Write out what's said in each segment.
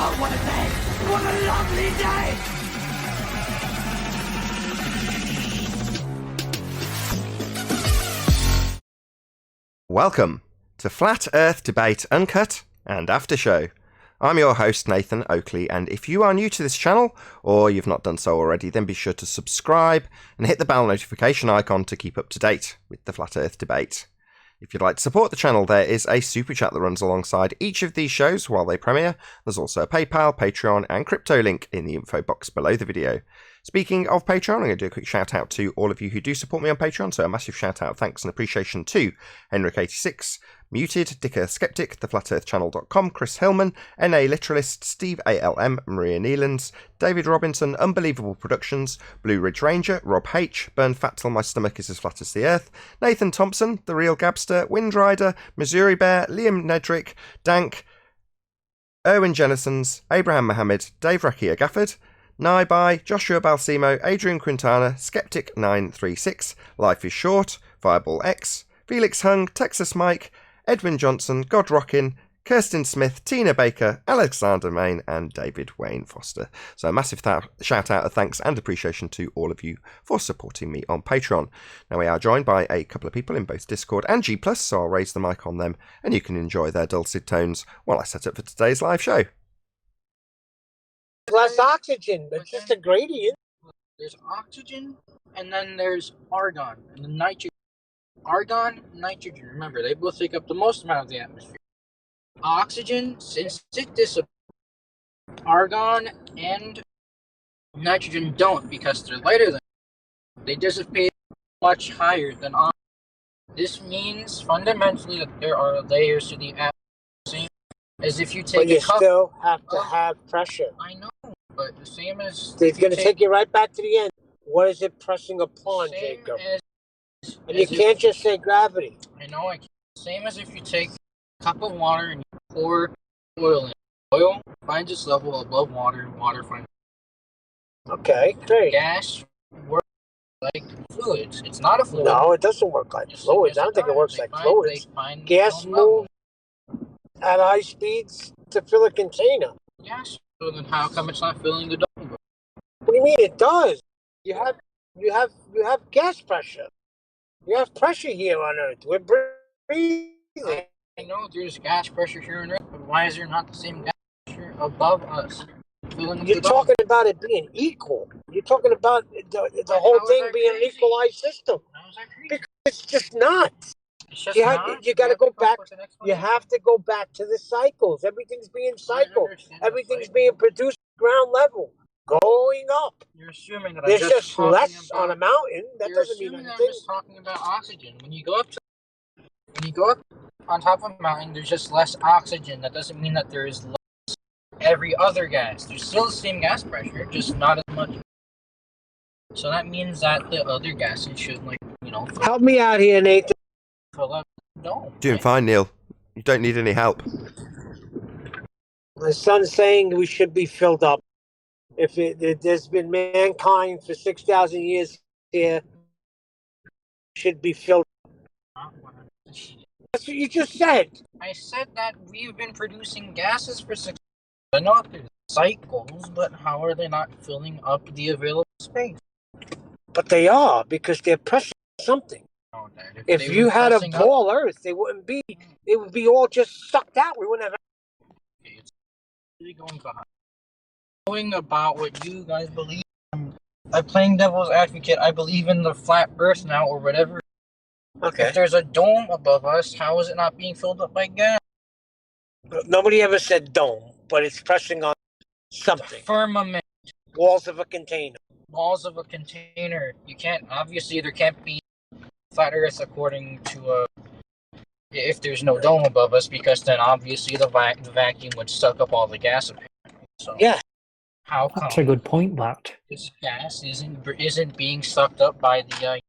Oh, what a day! What a lovely day! Welcome to Flat Earth Debate Uncut and After Show. I'm your host, Nathan Oakley, and if you are new to this channel, or you've not done so already, then be sure to subscribe and hit the bell notification icon to keep up to date with the Flat Earth Debate. If you'd like to support the channel, there is a super chat that runs alongside each of these shows while they premiere. There's also a PayPal, Patreon, and crypto link in the info box below the video. Speaking of Patreon, I'm going to do a quick shout out to all of you who do support me on Patreon, so a massive shout out, thanks and appreciation to Henrik86, Muted, Dicker Skeptic, TheFlatEarthChannel.com, Chris Hillman, NA Literalist, Steve ALM, Maria Neelands, David Robinson, Unbelievable Productions, Blue Ridge Ranger, Rob H, Burn Fat Till My Stomach Is As Flat As the Earth, Nathan Thompson, The Real Gabster, Windrider, Missouri Bear, Liam Nedrick, Dank, Erwin Jennisons, Abraham Mohammed, Dave Rakia Gafford, Naibai, Joshua Balsimo, Adrian Quintana, Skeptic936, Life is Short, Fireball X, Felix Hung, Texas Mike, Edwin Johnson, God Rockin, Kirsten Smith, Tina Baker, Alexander Main, and David Wayne Foster. So a massive shout out of thanks and appreciation to all of you for supporting me on Patreon. Now we are joined by a couple of people in both Discord and G+, so I'll raise the mic on them and you can enjoy their dulcet tones while I set up for today's live show. Less oxygen, but just a gradient. There's oxygen, and then there's argon, and then nitrogen. Argon, nitrogen, remember, they both take up the most amount of the atmosphere. Oxygen, since it disappears, argon and nitrogen don't, because they're lighter than they dissipate much higher than oxygen. This means, fundamentally, that there are layers to the atmosphere, as if you take but you a cup. still have to have pressure. I know, but the same as... It's going to take you right back to the end. What is it pressing upon, Jacob? And you can't just say gravity. I know, I can't. Same as if you take a cup of water and you pour oil in. Oil finds its level above water, and water finds... Okay, great. Gas works like fluids. It's not a fluid. No, it doesn't work like fluids. I don't think it works like fluids. Gas moves at high speeds to fill a container. Yes. So then how come it's not filling the dome? What do you mean? It does. You have gas pressure. You have pressure here on Earth. We're breathing. I know there's gas pressure here on Earth, but why is there not the same gas pressure above us? You're talking about it being equal. You're talking about the whole thing being an equalized system. Because it's just not. You got to go back. You have to go back to the cycles. Everything's being cycled. Everything's being produced at ground level, going up. You're assuming that there's just less on a mountain. That doesn't mean anything. I'm just talking about oxygen. When you go up on top of a mountain, there's just less oxygen. That doesn't mean that there is less every other gas. There's still the same gas pressure, just not as much. So that means that the other gases should, help me out here, Nathan. Doing fine, Neil. You don't need any help. My son's saying we should be filled up. If there's been mankind for 6,000 years here, should be filled up. That's what you just said. I said that we've been producing gases for 6,000 years. I know there's cycles, but how are they not filling up the available space? But they are, because they're pressing something. If you had a ball Earth, they wouldn't be. It would be all just sucked out. We wouldn't have. Okay, it's really going about what you guys believe. I'm playing devil's advocate. I believe in the flat Earth now, or whatever. Okay. If there's a dome above us, how is it not being filled up by gas? Nobody ever said dome, but it's pressing on something. Firmament. Walls of a container. Walls of a container. You can't. Obviously, there can't be flat Earth according to if there's no dome above us, because then obviously the vacuum would suck up all the gas. So yeah, how come that's a good point, that this gas isn't being sucked up by the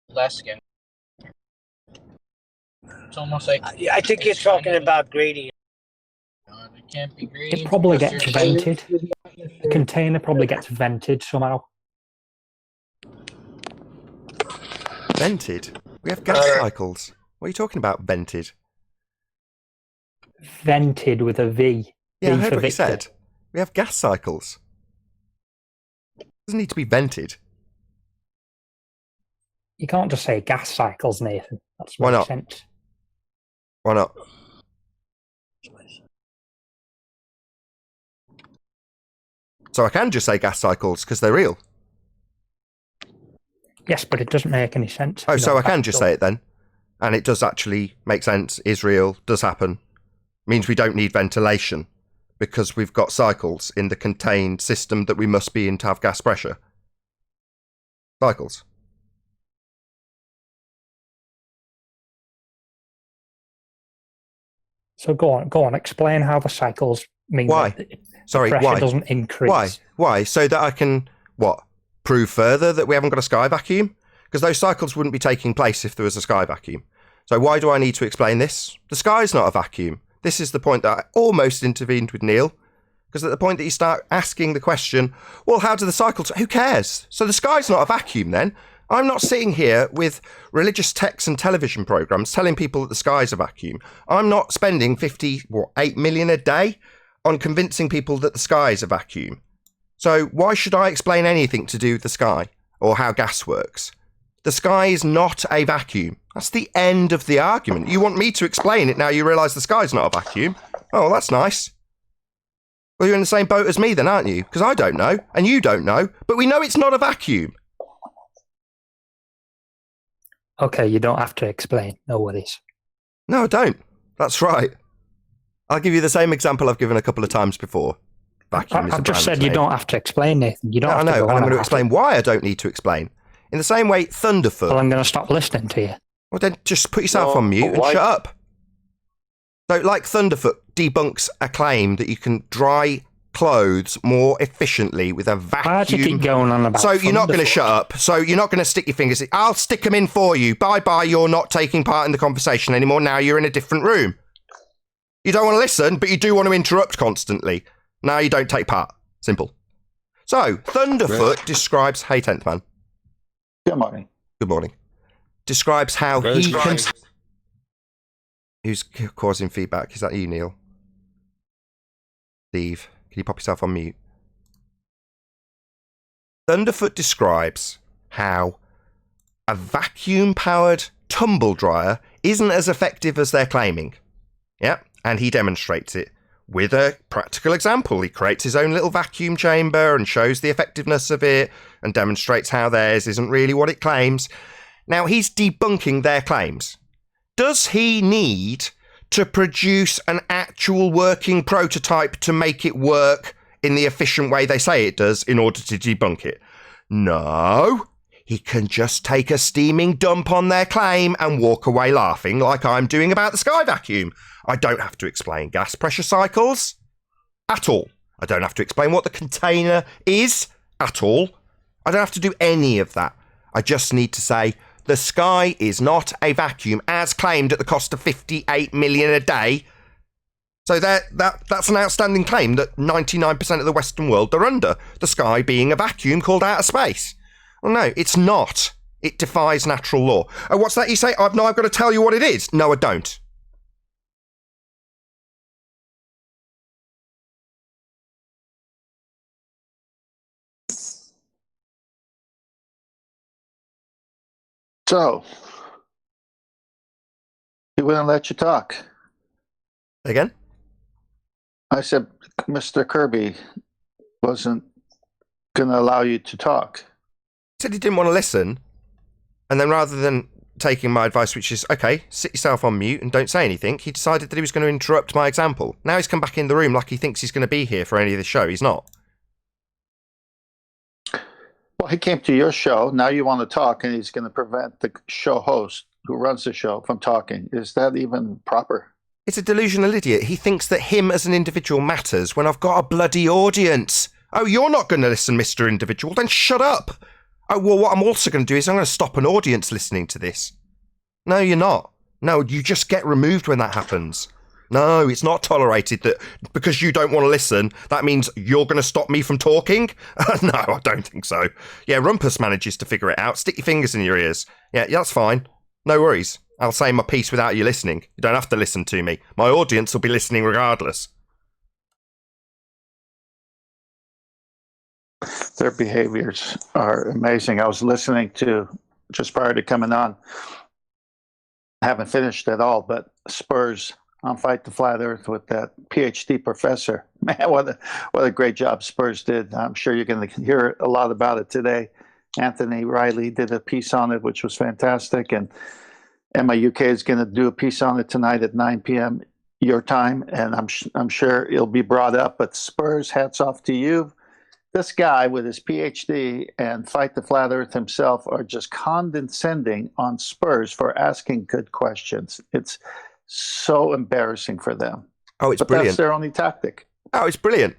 less gas? It's almost like I think you're talking about gradient. It can't be gradient. It probably gets vented. The container probably gets vented somehow. Vented? We have gas cycles. What are you talking about, vented? Vented with a V. Yeah, V I heard for what you Victor. said. We have gas cycles. It doesn't need to be vented. You can't just say gas cycles, Nathan. That's Why not? Sense. Why not? So I can just say gas cycles because they're real. Yes, but it doesn't make any sense. Oh, so I can just say it then. And it does actually make sense, is real, does happen. Means we don't need ventilation because we've got cycles in the contained system that we must be in to have gas pressure. Cycles. So go on, explain how the cycles mean Why? that Sorry, pressure why? doesn't increase. Why? So that I can, what, prove further that we haven't got a sky vacuum? Because those cycles wouldn't be taking place if there was a sky vacuum. So why do I need to explain this? The sky's not a vacuum. This is the point that I almost intervened with Neil. Because at the point that you start asking the question, well, how do the cycles... Who cares? So the sky's not a vacuum then. I'm not sitting here with religious texts and television programmes telling people that the sky's a vacuum. I'm not spending 8 million a day on convincing people that the sky is a vacuum. So why should I explain anything to do with the sky or how gas works? The sky is not a vacuum. That's the end of the argument. You want me to explain it now you realise the sky's not a vacuum? Oh, that's nice. Well, you're in the same boat as me then, aren't you? Because I don't know, and you don't know, but we know it's not a vacuum. Okay, you don't have to explain. No worries. No, I don't. That's right. I'll give you the same example I've given a couple of times before. Vacuum is I've a just brand said you name. don't have to explain, Nathan. You don't No, I have to know, go and on I'm going to about explain it. why I don't need to explain. In the same way, Thunderfoot. Well, I'm going to stop listening to you. Well, then just put yourself on mute and shut up. So, like Thunderfoot debunks a claim that you can dry clothes more efficiently with a vacuum. Why do you keep going on about So you're not going to Thunderfoot? shut up. So you're not going to stick your fingers in. I'll stick them in for you. Bye-bye, you're not taking part in the conversation anymore. Now you're in a different room. You don't want to listen, but you do want to interrupt constantly. Now you don't take part. Simple. So, Thunderfoot describes... Hey, 10th man. Good morning. Good morning. Describes how he can... Who's causing feedback? Is that you, Neil? Steve, can you pop yourself on mute? Thunderfoot describes how a vacuum-powered tumble dryer isn't as effective as they're claiming. Yeah, and he demonstrates it with a practical example. He creates his own little vacuum chamber and shows the effectiveness of it and demonstrates how theirs isn't really what it claims. Now, he's debunking their claims. Does he need to produce an actual working prototype to make it work in the efficient way they say it does in order to debunk it? No. He can just take a steaming dump on their claim and walk away laughing like I'm doing about the sky vacuum. I don't have to explain gas pressure cycles at all. I don't have to explain what the container is at all. I don't have to do any of that. I just need to say the sky is not a vacuum as claimed at the cost of 58 million a day. So that's an outstanding claim that 99% of the Western world are under. The sky being a vacuum called outer space. Well, no, it's not. It defies natural law. Oh, what's that you say? I've got to tell you what it is. No, I don't. So, he wouldn't let you talk. Again? I said Mr. Kirby wasn't going to allow you to talk. He said he didn't want to listen. And then rather than taking my advice, which is, okay, sit yourself on mute and don't say anything, he decided that he was going to interrupt my example. Now he's come back in the room like he thinks he's going to be here for any of the show. He's not. Well, he came to your show. Now you want to talk, and he's going to prevent the show host who runs the show from talking. Is that even proper? It's a delusional idiot. He thinks that him as an individual matters when I've got a bloody audience. Oh, you're not going to listen, Mr. Individual? Then shut up. Oh, well, what I'm also going to do is I'm going to stop an audience listening to this. No, you're not. No, you just get removed when that happens. No, it's not tolerated that because you don't want to listen, that means you're going to stop me from talking? No, I don't think so. Yeah, Rumpus manages to figure it out. Stick your fingers in your ears. Yeah, that's fine. No worries. I'll say my piece without you listening. You don't have to listen to me. My audience will be listening regardless. Their behaviors are amazing. I was listening to, just prior to coming on, I haven't finished at all, but Spurs on Fight the Flat Earth with that PhD professor. Man, what a great job Spurs did. I'm sure you're going to hear a lot about it today. Anthony Riley did a piece on it, which was fantastic. And Emma UK is going to do a piece on it tonight at 9 p.m. your time. And I'm sure it'll be brought up. But Spurs, hats off to you. This guy with his PhD and Fight the Flat Earth himself are just condescending on Spurs for asking good questions. It's so embarrassing for them. Oh, it's but brilliant. That's their only tactic. Oh, it's brilliant.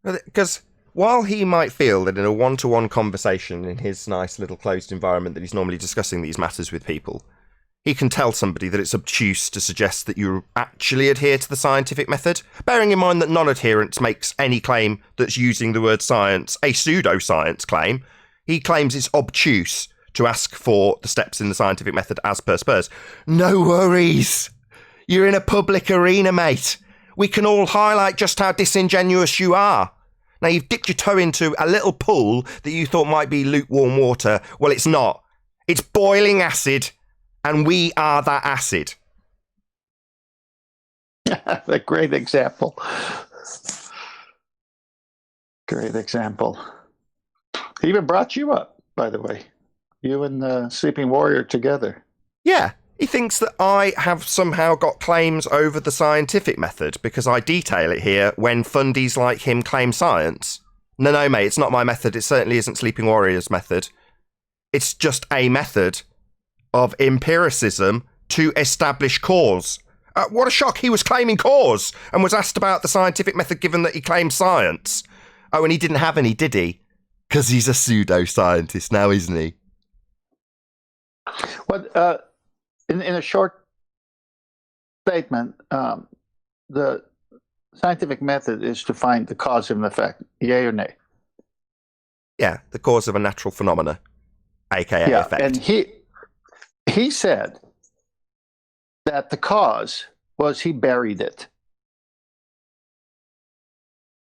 Because while he might feel that in a one-to-one conversation in his nice little closed environment that he's normally discussing these matters with people, he can tell somebody that it's obtuse to suggest that you actually adhere to the scientific method, bearing in mind that non-adherence makes any claim that's using the word science a pseudoscience claim. He claims it's obtuse to ask for the steps in the scientific method as per Spurs. No worries. You're in a public arena, mate. We can all highlight just how disingenuous you are. Now, you've dipped your toe into a little pool that you thought might be lukewarm water. Well, it's not. It's boiling acid. And we are that acid. A great example. Great example. He even brought you up, by the way. You and the Sleeping Warrior together. Yeah. He thinks that I have somehow got claims over the scientific method because I detail it here when fundies like him claim science. No, mate, it's not my method. It certainly isn't Sleeping Warrior's method. It's just a method of empiricism to establish cause. What a shock. He was claiming cause and was asked about the scientific method given that he claimed science. Oh, and he didn't have any, did he? Because he's a pseudoscientist now, isn't he? What, in a short statement, the scientific method is to find the cause of an effect. Yay or nay? Yeah, the cause of a natural phenomena, aka effect. And he said that the cause was he buried it.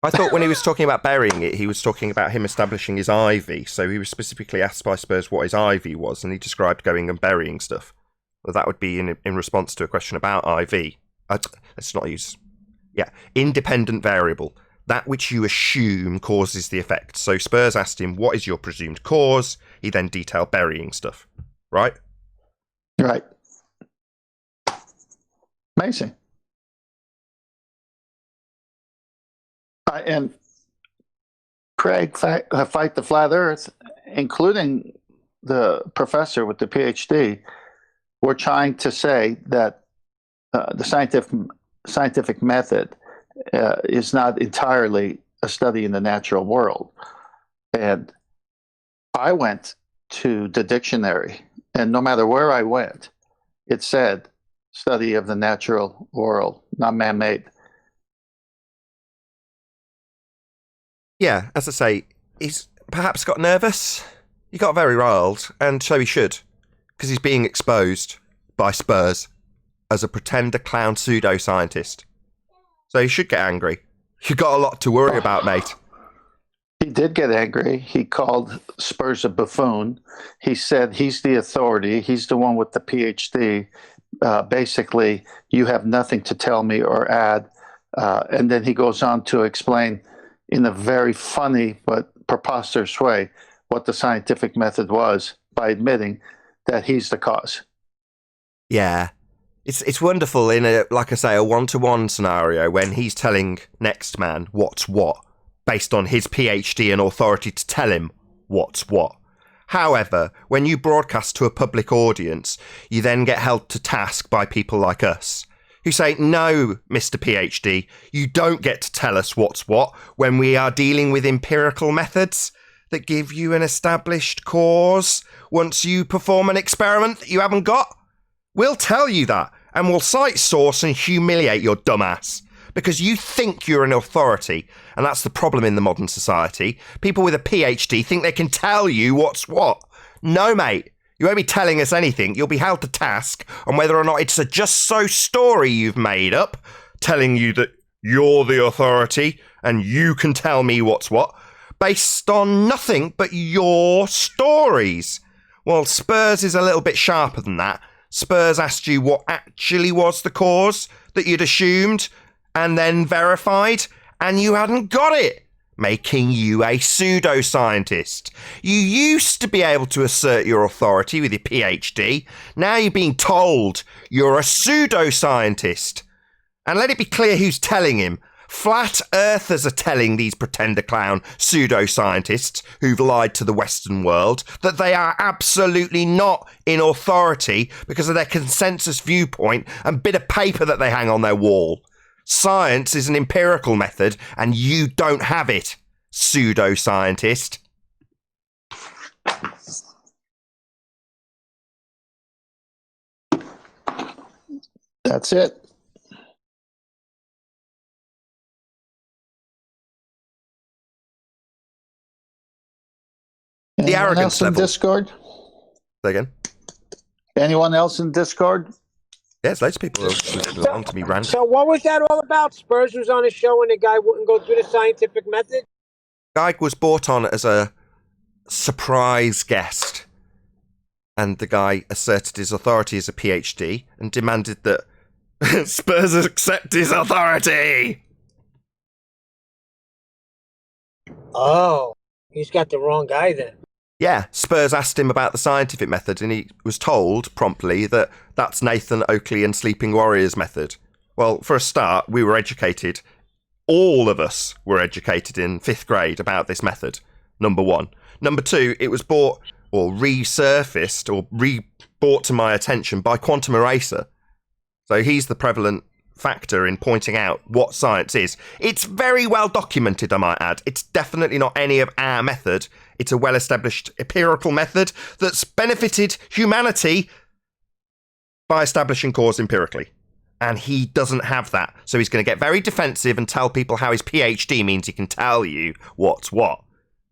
I thought when he was talking about burying it, he was talking about him establishing his ivy. So he was specifically asked by Spurs what his ivy was, and he described going and burying stuff. Well, that would be in response to a question about IV. Let's not use... Yeah, independent variable. That which you assume causes the effect. So Spurs asked him, what is your presumed cause? He then detailed burying stuff. Right? Right. Amazing. And Craig, Fight the Flat Earth, including the professor with the PhD, were trying to say that the scientific method is not entirely a study in the natural world. And I went to the dictionary, and no matter where I went, it said study of the natural world, not man-made. Yeah, as I say, he's perhaps got nervous. He got very riled, and so he should, because he's being exposed by Spurs as a pretender clown pseudoscientist. So he should get angry. You've got a lot to worry about, mate. He did get angry. He called Spurs a buffoon. He said he's the authority. He's the one with the PhD. Basically, you have nothing to tell me or add. And then he goes on to explain in a very funny but preposterous way what the scientific method was by admitting that he's the cause. Yeah. It's wonderful in a, like I say, a one-to-one scenario when he's telling next man what's what, based on his PhD and authority to tell him what's what. However, when you broadcast to a public audience, you then get held to task by people like us, who say, no, Mr. PhD, you don't get to tell us what's what when we are dealing with empirical methods that give you an established cause once you perform an experiment that you haven't got. We'll tell you that, and we'll cite source and humiliate your dumbass, because you think you're an authority, and that's the problem in the modern society. People with a PhD think they can tell you what's what. No, mate. You won't be telling us anything. You'll be held to task on whether or not it's a just-so story you've made up, telling you that you're the authority and you can tell me what's what. based on nothing but your stories. Well, Spurs is a little bit sharper than that. Spurs asked you what actually was the cause that you'd assumed and then verified, and you hadn't got it, making you a pseudoscientist. You used to be able to assert your authority with your PhD. Now you're being told you're a pseudoscientist. And let it be clear who's telling him. Flat earthers are telling these pretender clown pseudoscientists who've lied to the Western world that they are absolutely not in authority because of their consensus viewpoint and bit of paper that they hang on their wall. Science is an empirical method and you don't have it, pseudoscientist. That's it. The Anyone arrogance else in level. Discord? Say again? Anyone else in Discord? Yes, loads of people belong to me ranting. So what was that all about? Spurs was on a show and the guy wouldn't go through the scientific method? Guy was brought on as a surprise guest, and the guy asserted his authority as a PhD and demanded that Spurs accept his authority. Oh, he's got the wrong guy then. Yeah, Spurs asked him about the scientific method, and he was told promptly that that's Nathan Oakley and Sleeping Warrior's method. Well, for a start, we were educated. All of us were educated in 5th grade about this method, number one. Number two, it was brought or resurfaced or brought to my attention by Quantum Eraser. So he's the prevalent factor in pointing out what science is. It's very well documented, I might add. It's definitely not any of our method. It's a well-established empirical method that's benefited humanity by establishing cause empirically. And he doesn't have that. So he's going to get very defensive and tell people how his PhD means he can tell you what's what.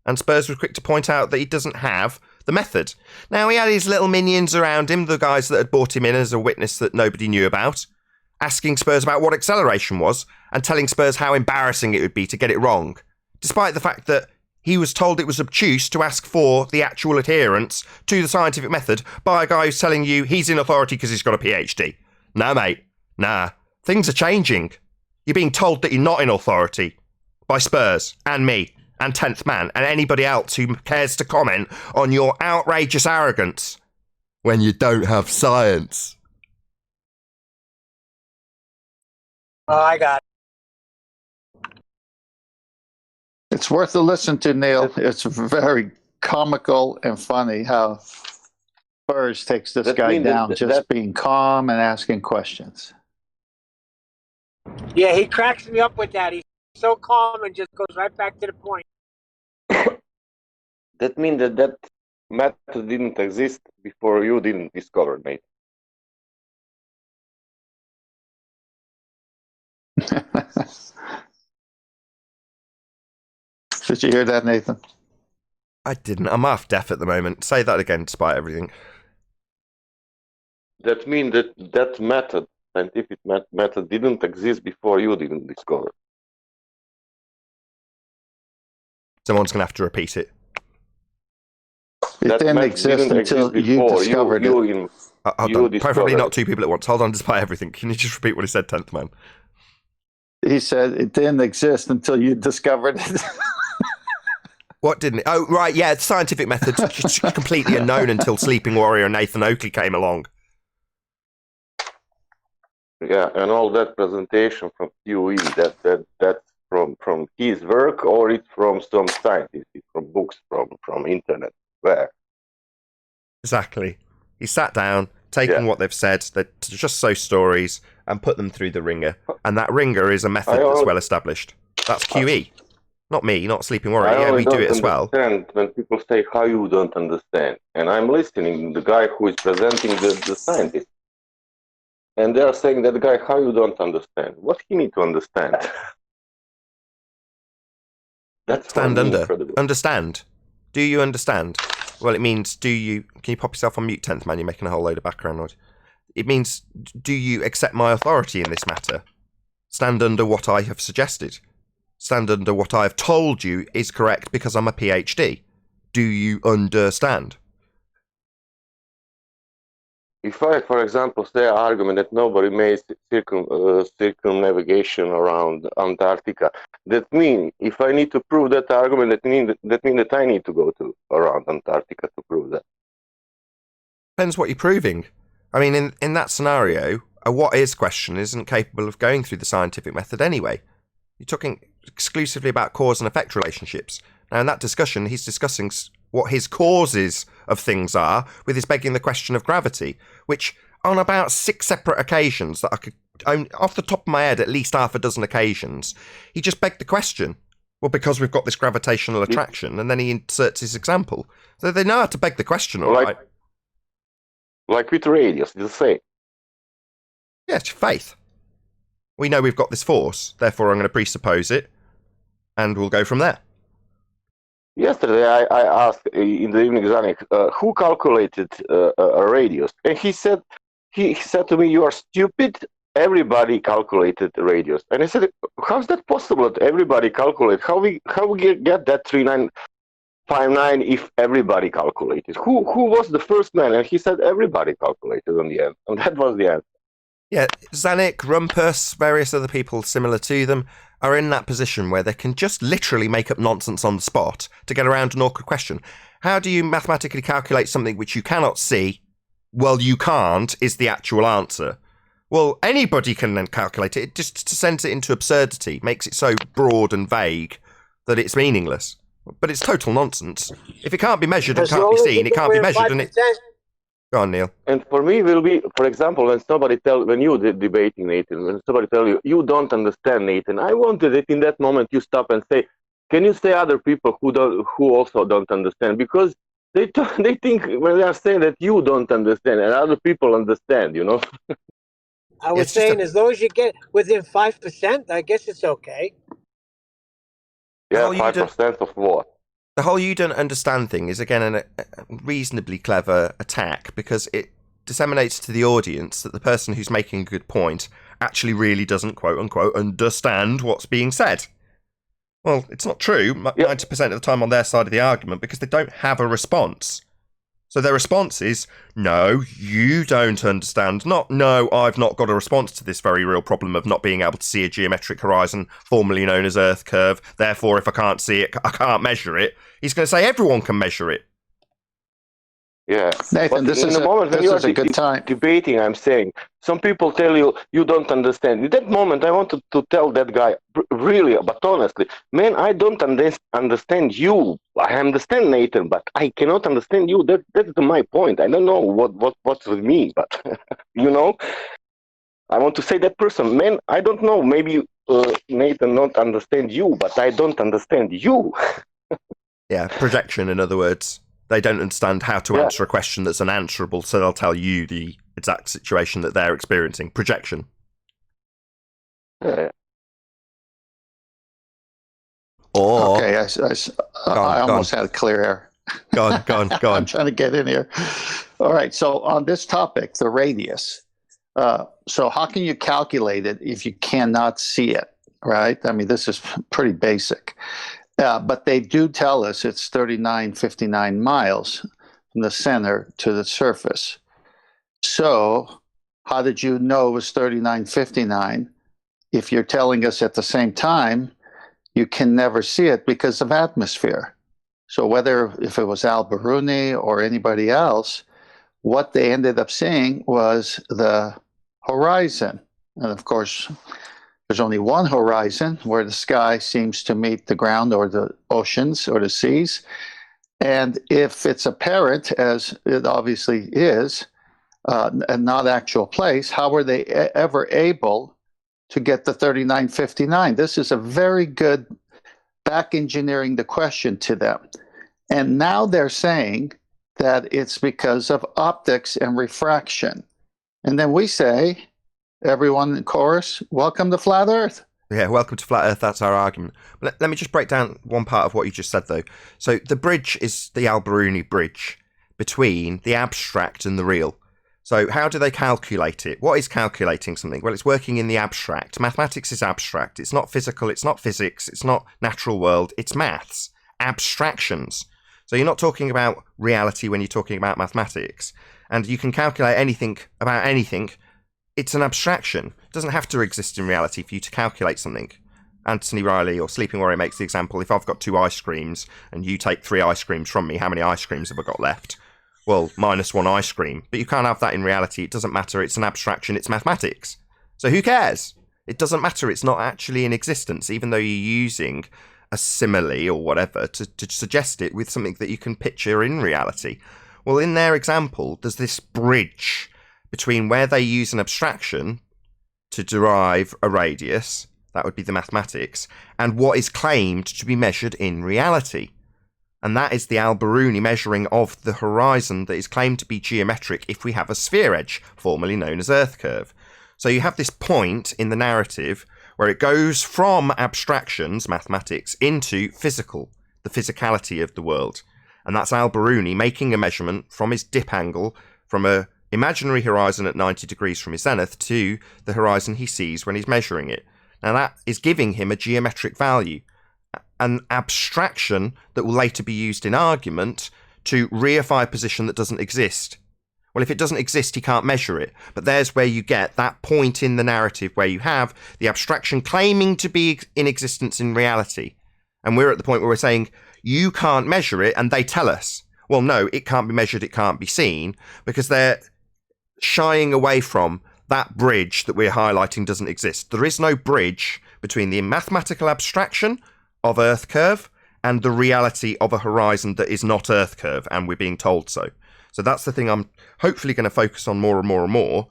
And Spurs was quick to point out that he doesn't have the method. Now, he had his little minions around him, the guys that had brought him in as a witness that nobody knew about, asking Spurs about what acceleration was and telling Spurs how embarrassing it would be to get it wrong, despite the fact that he was told it was obtuse to ask for the actual adherence to the scientific method by a guy who's telling you he's in authority because he's got a PhD. Nah, mate. Nah. Things are changing. You're being told that you're not in authority by Spurs and me and 10th Man and anybody else who cares to comment on your outrageous arrogance when you don't have science. Oh, I got it. It's worth a listen to, Neil. It's very comical and funny how Spurs takes this guy down just being calm and asking questions. Yeah, he cracks me up with that. He's so calm and just goes right back to the point. That means that method didn't exist before you didn't discover it, mate. Did you hear that, Nathan? I didn't. I'm half deaf at the moment. Say that again, despite everything. That means that method, scientific method, didn't exist before you didn't discover it. Someone's going to have to repeat it. It didn't exist until you discovered it. Preferably not two people at once. Hold on, despite everything. Can you just repeat what he said, 10th Man? He said it didn't exist until you discovered it. What didn't it? Oh, right, yeah, scientific methods completely unknown until Sleeping Warrior and Nathan Oakley came along. Yeah, and all that presentation from QE, that's from his work, or it's from some scientist, it's from books, from internet. Where? Exactly. He sat down, taking what they've said, they're just so stories, and put them through the ringer. And that ringer is a method that's well established. That's QE. Not me, not Sleeping Warrior. Yeah, we do it as well. When people say how you don't understand, and I'm listening to the guy who is presenting the scientist, and they are saying that guy how you don't understand. What he need to understand? That's stand under. Incredible. Understand. Do you understand? Well, it means do you... Can you pop yourself on mute, 10th Man? You're making a whole load of background noise. It means do you accept my authority in this matter? Stand under what I have suggested. stand under what I've told you is correct because I'm a PhD. Do you understand? If I, for example, say an argument that nobody made circumnavigation around Antarctica, that means if I need to prove that argument, that means that I need to go to around Antarctica to prove that. Depends what you're proving. I mean, in that scenario, a what is question isn't capable of going through the scientific method anyway. You're talking exclusively about cause and effect relationships. Now, in that discussion, he's discussing what his causes of things are, with his begging the question of gravity, which on about 6 separate occasions that I could, off the top of my head, at least half a dozen occasions, he just begged the question. Well, because we've got this gravitational attraction, and then he inserts his example. So they know how to beg the question, all right? Like with radius, it's the same. Yeah, it's faith. We know we've got this force, therefore I'm going to presuppose it, and we'll go from there. Yesterday, I asked in the evening exam, who calculated a radius, and he said to me, "You are stupid. Everybody calculated the radius." And I said, "How's that possible that everybody calculate? How we get that 3959 if everybody calculated? Who was the first man?" And he said, "Everybody calculated on the end," and that was the answer. Yeah, Zanuck, Rumpus, various other people similar to them are in that position where they can just literally make up nonsense on the spot to get around an awkward question. How do you mathematically calculate something which you cannot see? Well, you can't is the actual answer. Well, anybody can then calculate it. It just sends it into absurdity, makes it so broad and vague that it's meaningless. But it's total nonsense. If it can't be measured and can't be seen, it can't be measured, and it... Go on, Neil. And for me, will be, for example, when you debating, Nathan, when somebody tell you, you don't understand, Nathan, I wanted it in that moment you stop and say, can you say other people who also don't understand? Because they think when they are saying that you don't understand and other people understand, you know? I was saying as long as you get within 5%, I guess it's okay. Yeah, 5% of what? The whole you don't understand thing is, again, a reasonably clever attack because it disseminates to the audience that the person who's making a good point actually really doesn't, quote-unquote, understand what's being said. Well, it's not true 90% of the time on their side of the argument because they don't have a response. So their response is, no, you don't understand. Not, no, I've not got a response to this very real problem of not being able to see a geometric horizon, formerly known as Earth curve. Therefore, if I can't see it, I can't measure it. He's going to say everyone can measure it. Yeah, Nathan, this is a good time. Debating, I'm saying, some people tell you, you don't understand. In that moment, I wanted to tell that guy, really, but honestly, man, I don't understand you. I understand Nathan, but I cannot understand you. That's my point. I don't know what's with me, but, you know, I want to say that person, man, I don't know, maybe Nathan not understand you, but I don't understand you. Yeah, projection, in other words. They don't understand how to answer a question that's unanswerable, so they'll tell you the exact situation that they're experiencing. Projection. Yeah. Or... Okay, I almost had a clear air. Go on. I'm trying to get in here. All right, so on this topic, the radius. So how can you calculate it if you cannot see it, right? I mean, this is pretty basic. But they do tell us it's 3959 miles from the center to the surface. So how did you know it was 3959 if you're telling us at the same time you can never see it because of atmosphere? So if it was Al Biruni or anybody else, what they ended up seeing was the horizon. And of course, there's only one horizon where the sky seems to meet the ground or the oceans or the seas. And if it's apparent, as it obviously is, and not actual place, how were they ever able to get the 3959? This is a very good back engineering the question to them. And now they're saying that it's because of optics and refraction. And then we say, everyone in chorus, welcome to Flat Earth. Yeah, welcome to Flat Earth. That's our argument. But let me just break down one part of what you just said, though. So the bridge is the Al Biruni bridge between the abstract and the real. So how do they calculate it? What is calculating something? Well, it's working in the abstract. Mathematics is abstract. It's not physical, it's not physics, it's not natural world, it's maths. Abstractions. So you're not talking about reality when you're talking about mathematics. And you can calculate anything about anything. It's an abstraction. It doesn't have to exist in reality for you to calculate something. Anthony Riley or Sleeping Warrior makes the example, if I've got 2 ice creams and you take 3 ice creams from me, how many ice creams have I got left? Well, -1 ice cream. But you can't have that in reality. It doesn't matter. It's an abstraction. It's mathematics. So who cares? It doesn't matter. It's not actually in existence, even though you're using a simile or whatever to suggest it with something that you can picture in reality. Well, in their example, there's this bridge between where they use an abstraction to derive a radius, that would be the mathematics, and what is claimed to be measured in reality. And that is the Al-Biruni measuring of the horizon that is claimed to be geometric if we have a sphere edge, formerly known as Earth curve. So you have this point in the narrative where it goes from abstractions, mathematics, into physical, the physicality of the world. And that's Al-Biruni making a measurement from his dip angle from a imaginary horizon at 90 degrees from his zenith to the horizon he sees when he's measuring it. Now that is giving him a geometric value, an abstraction that will later be used in argument to reify a position that doesn't exist. Well, if it doesn't exist, he can't measure it. But there's where you get that point in the narrative where you have the abstraction claiming to be in existence in reality. And we're at the point where we're saying, you can't measure it, and they tell us, well, no, it can't be measured, it can't be seen, because they're shying away from that bridge that we're highlighting doesn't exist. There is no bridge between the mathematical abstraction of Earth curve and the reality of a horizon that is not Earth curve, and we're being told so. So that's the thing I'm hopefully going to focus on more and more and more.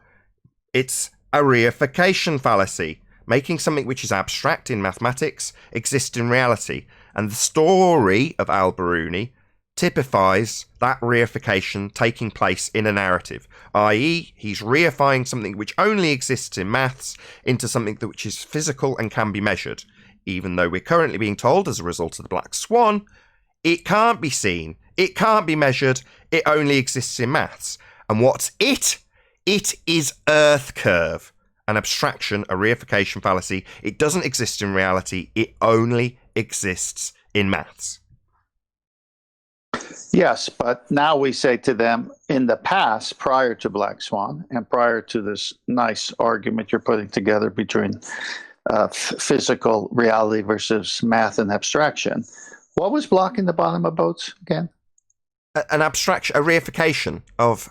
It's a reification fallacy, making something which is abstract in mathematics exist in reality. And the story of Al-Biruni typifies that reification taking place in a narrative, i.e. he's reifying something which only exists in maths into something that which is physical and can be measured, even though we're currently being told as a result of the Black Swan, it can't be seen, it can't be measured, it only exists in maths. And what's it? It is Earth curve, an abstraction, a reification fallacy. It doesn't exist in reality, it only exists in maths. Yes, but now we say to them, in the past, prior to Black Swan, and prior to this nice argument you're putting together between physical reality versus math and abstraction, what was blocking the bottom of boats again? An abstraction, a reification of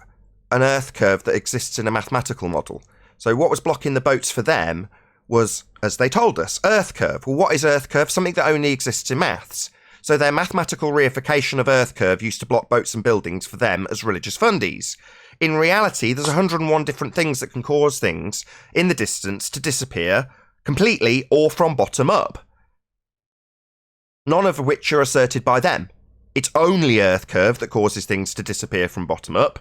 an Earth curve that exists in a mathematical model. So what was blocking the boats for them was, as they told us, Earth curve. Well, what is Earth curve? Something that only exists in maths. So their mathematical reification of Earth curve used to block boats and buildings for them as religious fundies. In reality, there's 101 different things that can cause things in the distance to disappear completely or from bottom up. None of which are asserted by them. It's only Earth curve that causes things to disappear from bottom up.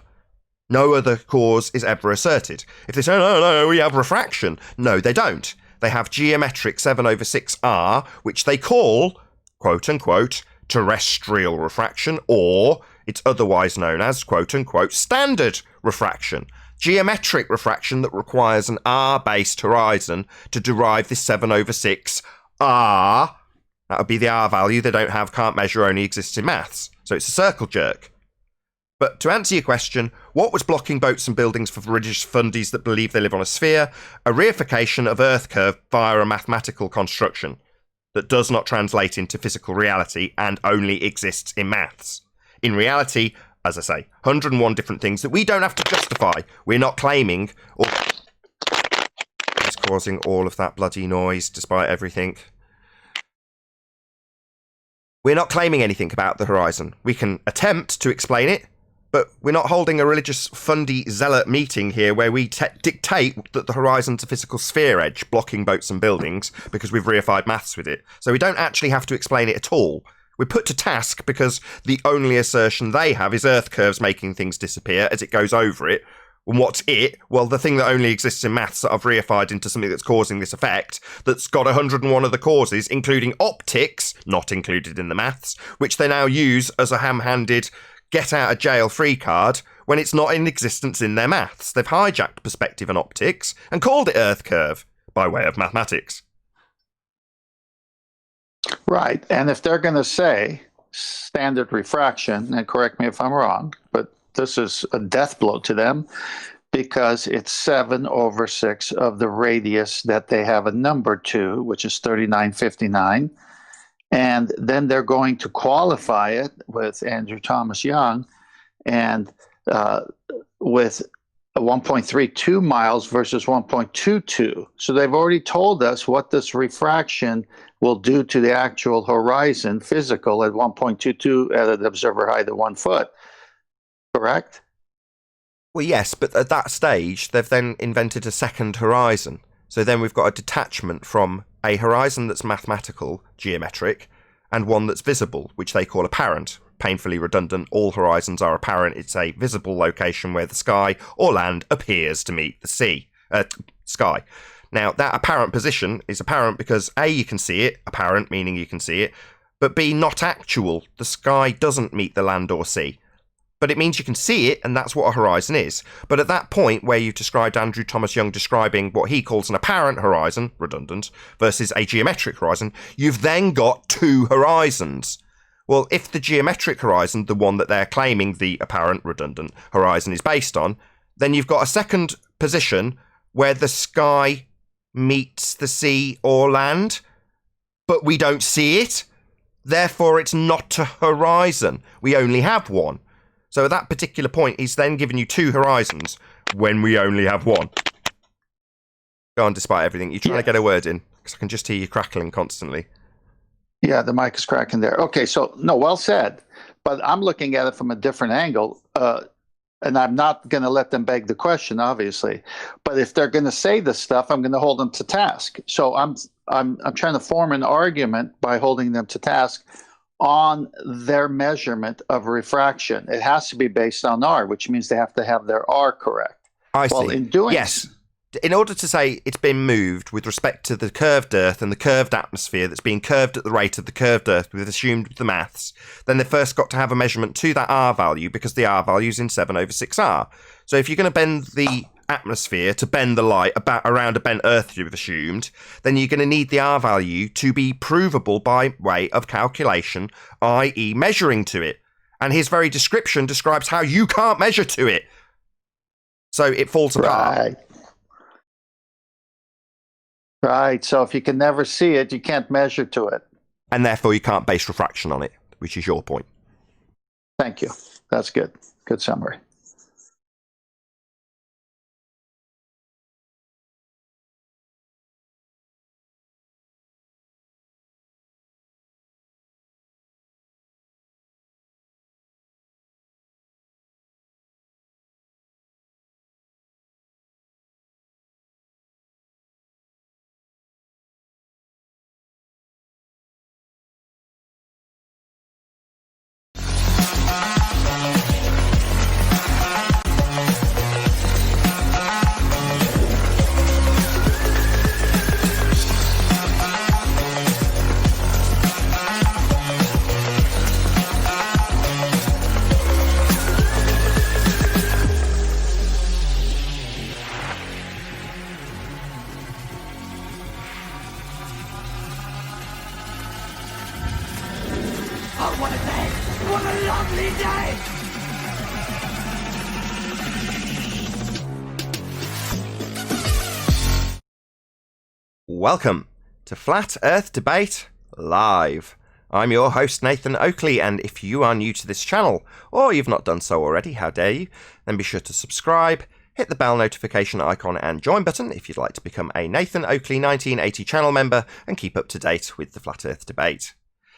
No other cause is ever asserted. If they say, no, we have refraction. No, they don't. They have geometric 7/6R, which they call, quote-unquote, terrestrial refraction, or it's otherwise known as, quote-unquote, standard refraction. Geometric refraction that requires an R-based horizon to derive this 7/6R. That would be the R value they don't have, can't measure, only exists in maths. So it's a circle jerk. But to answer your question, what was blocking boats and buildings for religious fundies that believe they live on a sphere? A reification of Earth curve via a mathematical construction that does not translate into physical reality and only exists in maths. In reality, as I say, 101 different things that we don't have to justify. We're not claiming, or it's causing all of that bloody noise despite everything. We're not claiming anything about the horizon. We can attempt to explain it, but we're not holding a religious fundy zealot meeting here where we dictate that the horizon's a physical sphere edge blocking boats and buildings because we've reified maths with it. So we don't actually have to explain it at all. We're put to task because the only assertion they have is Earth curves making things disappear as it goes over it. And what's it? Well, the thing that only exists in maths that I've reified into something that's causing this effect, that's got 101 other causes, including optics, not included in the maths, which they now use as a ham-handed get out of jail free card when it's not in existence in their maths. They've hijacked perspective and optics and called it Earth curve by way of mathematics. Right. And if they're going to say standard refraction, and correct me if I'm wrong, but this is a death blow to them because it's 7/6 of the radius that they have a number to, which is 3959. And then they're going to qualify it with Andrew Thomas Young and with 1.32 miles versus 1.22. So they've already told us what this refraction will do to the actual horizon physical at 1.22 at an observer height of 1 foot. Correct? Well, yes, but at that stage, they've then invented a second horizon. So then we've got a detachment from a horizon that's mathematical, geometric, and one that's visible, which they call apparent. Painfully redundant, all horizons are apparent. It's a visible location where the sky or land appears to meet the sky. Now, that apparent position is apparent because A, you can see it, apparent meaning you can see it, but B, not actual. The sky doesn't meet the land or sea. But it means you can see it, and that's what a horizon is. But at that point, where you've described Andrew Thomas Young describing what he calls an apparent horizon, redundant, versus a geometric horizon, you've then got two horizons. Well, if the geometric horizon, the one that they're claiming the apparent, redundant horizon is based on, then you've got a second position where the sky meets the sea or land, but we don't see it. Therefore, it's not a horizon. We only have one. So at that particular point, he's then given you two horizons when we only have one. Go on, despite everything. You're trying to get a word in, because I can just hear you crackling constantly. Yeah, the mic is cracking there. Okay, so, no, well said. But I'm looking at it from a different angle, and I'm not going to let them beg the question, obviously. But if they're going to say this stuff, I'm going to hold them to task. So I'm trying to form an argument by holding them to task on their measurement of refraction. It has to be based on R, which means they have to have their R correct. I see. Well, in doing yes. In order to say it's been moved with respect to the curved Earth and the curved atmosphere that's being curved at the rate of the curved Earth, we've assumed the maths, then they've first got to have a measurement to that R value because the R value is in 7/6R. So if you're going to bend the atmosphere to bend the light around a bent Earth you've assumed, then you're going to need the R value to be provable by way of calculation, i.e. measuring to it. And his very description describes how you can't measure to it. So it falls apart. Right. So if you can never see it, you can't measure to it. And therefore you can't base refraction on it, which is your point. Thank you. That's good. Good summary. Oh, what a day! What a lovely day! Welcome to Flat Earth Debate Live. I'm your host Nathan Oakley, and if you are new to this channel, or you've not done so already, how dare you, then be sure to subscribe, hit the bell notification icon and join button if you'd like to become a Nathan Oakley 1980 channel member and keep up to date with the Flat Earth Debate.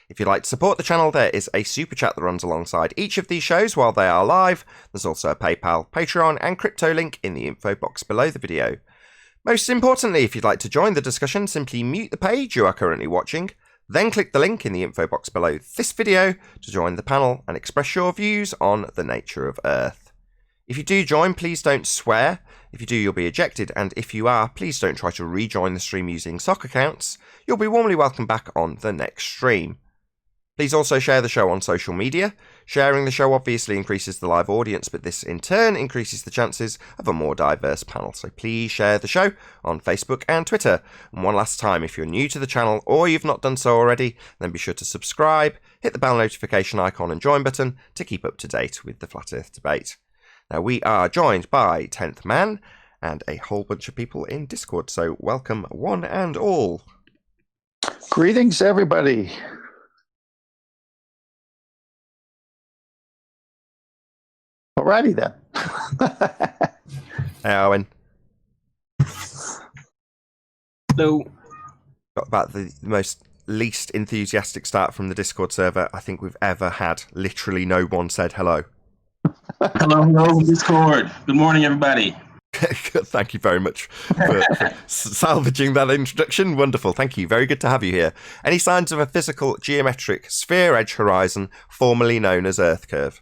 If you'd like to support the channel, there is a super chat that runs alongside each of these shows while they are live. There's also a PayPal, Patreon and crypto link in the info box below the video. Most importantly, if you'd like to join the discussion, simply mute the page you are currently watching, then click the link in the info box below this video to join the panel and express your views on the nature of Earth. If you do join, please don't swear. If you do, you'll be ejected, and if you are, please don't try to rejoin the stream using sock accounts. You'll be warmly welcomed back on the next stream. Please also share the show on social media. Sharing the show obviously increases the live audience, but this in turn increases the chances of a more diverse panel. So please share the show on Facebook and Twitter. And one last time, if you're new to the channel or you've not done so already, then be sure to subscribe, hit the bell notification icon and join button to keep up to date with the Flat Earth debate. Now, we are joined by 10th Man and a whole bunch of people in Discord, so welcome one and all. Greetings, everybody. Alrighty then. Hey, Owen. Hello. Got about the most least enthusiastic start from the Discord server I think we've ever had. Literally no one said hello. Hello, Discord. Good morning, everybody. Thank you very much for salvaging that introduction. Wonderful. Thank you. Very good to have you here. Any signs of a physical geometric sphere edge horizon, formerly known as Earth curve?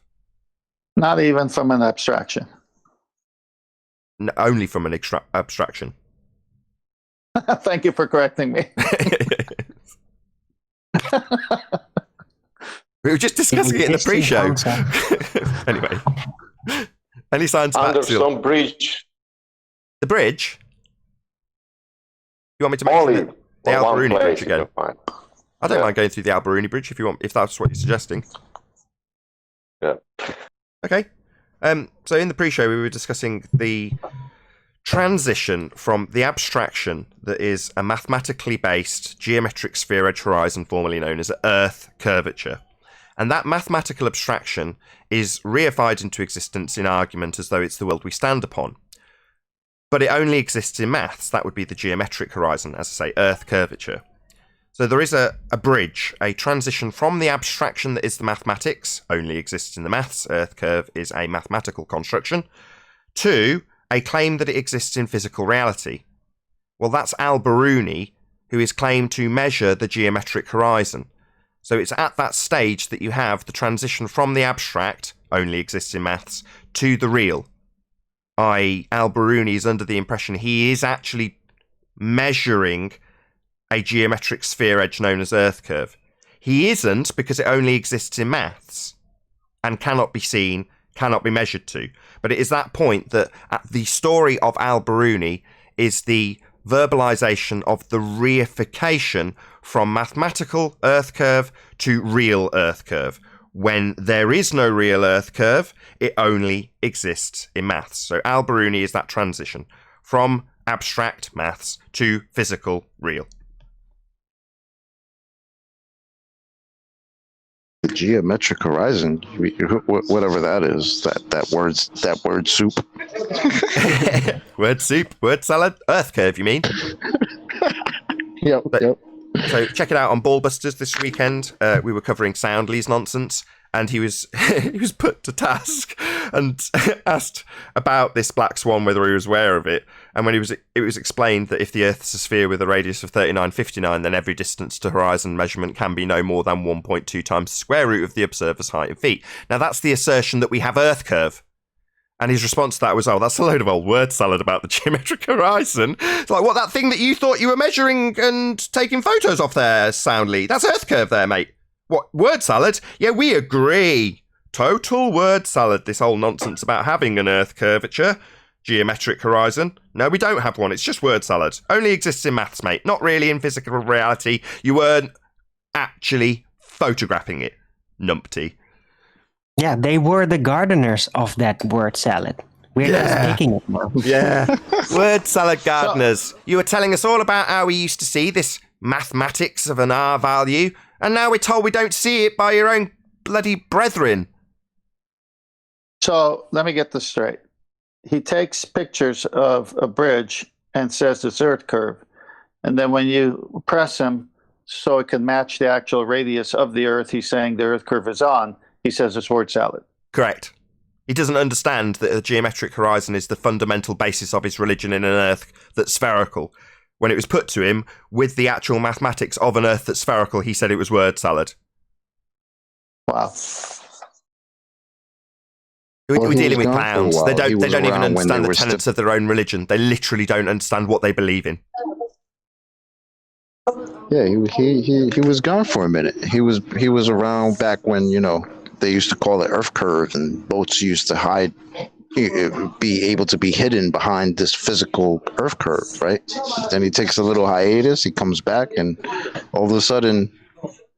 Not even from an abstraction. No, only from an abstraction. Thank you for correcting me. We were just discussing it in the pre-show. Anyway. Any signs of Under axial? some bridge. The bridge? You want me to mention the Alberuni bridge again? I don't mind going through the Alberuni bridge if you want, if that's what you're suggesting. Yeah. Okay. So in the pre-show, we were discussing the transition from the abstraction that is a mathematically based geometric sphere edge horizon, formerly known as Earth curvature. And that mathematical abstraction is reified into existence in argument as though it's the world we stand upon. But it only exists in maths. That would be the geometric horizon, as I say, Earth curvature. So there is a bridge, a transition from the abstraction that is the mathematics, only exists in the maths, Earth curve is a mathematical construction, to a claim that it exists in physical reality. Well, that's Alberuni, who is claimed to measure the geometric horizon. So it's at that stage that you have the transition from the abstract, only exists in maths, to the real. Alberuni is under the impression he is actually measuring a geometric sphere edge known as Earth curve. He isn't, because it only exists in maths and cannot be seen, cannot be measured to. But it is that point that the story of Alberuni is the verbalization of the reification from mathematical Earth curve to real Earth curve. When there is no real Earth curve, it only exists in maths. So Alberuni is that transition from abstract maths to physical real. The geometric horizon, whatever that is, that word soup. Word soup, word salad, Earth curve, you mean? Yep. So check it out on Ballbusters this weekend. We were covering Soundly's nonsense, and he was put to task and asked about this black swan, whether he was aware of it. And when it was explained that if the Earth is a sphere with a radius of 3959, then every distance to horizon measurement can be no more than 1.2 times the square root of the observer's height in feet. Now that's the assertion that we have Earth curve. And his response to that was, oh, that's a load of old word salad about the geometric horizon. It's like, what, that thing that you thought you were measuring and taking photos off there, Soundly? That's Earth curve there, mate. What, word salad? Yeah, we agree. Total word salad, this whole nonsense about having an Earth curvature. Geometric horizon. No, we don't have one. It's just word salad. Only exists in maths, mate. Not really in physical reality. You weren't actually photographing it, numpty. Yeah, they were the gardeners of that word salad. We're just making it now. Yeah. Word salad gardeners. You were telling us all about how we used to see this mathematics of an R value, and now we're told we don't see it by your own bloody brethren. So let me get this straight. He takes pictures of a bridge and says it's Earth curve. And then when you press him so it can match the actual radius of the Earth, he's saying the Earth curve is on. He says it's word salad. Correct. He doesn't understand that the geometric horizon is the fundamental basis of his religion in an Earth that's spherical. When it was put to him with the actual mathematics of an Earth that's spherical, he said it was word salad. Wow. We're dealing with clowns. They don't even understand the tenets of their own religion. They literally don't understand what they believe in. Yeah, he was gone for a minute. He was around back when, you know, they used to call it Earth curve, and boats used to hide, be able to be hidden behind this physical Earth curve, right? Then he takes a little hiatus. He comes back, and all of a sudden,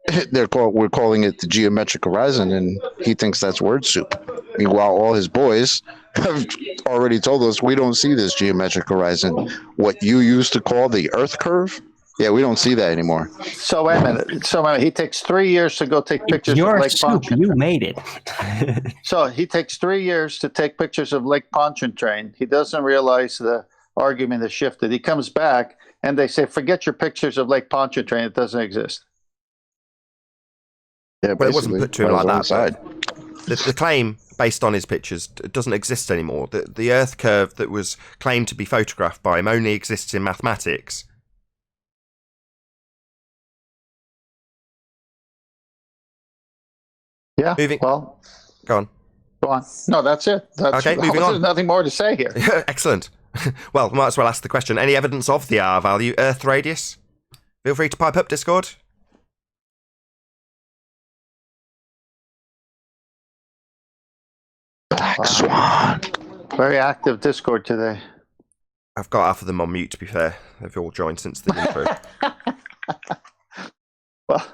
we're calling it the geometric horizon, and he thinks that's word soup. Meanwhile, all his boys have already told us we don't see this geometric horizon. What you used to call the Earth curve, yeah, we don't see that anymore. So wait a minute. He takes 3 years to go take pictures of Lake Pontchartrain. You made it. So he takes 3 years to take pictures of Lake Pontchartrain. He doesn't realize the argument has shifted. He comes back, and they say, forget your pictures of Lake Pontchartrain. It doesn't exist. Yeah, well, it wasn't put to him like that. The claim based on his pictures doesn't exist anymore. The Earth curve that was claimed to be photographed by him only exists in mathematics. Yeah. Well, go on. No, that's it. Okay, moving on. There's nothing more to say here. Excellent. Well, might as well ask the question. Any evidence of the R value, Earth radius? Feel free to pipe up, Discord. Black Swan. Very active Discord today. I've got half of them on mute, to be fair. They've all joined since the intro. Well,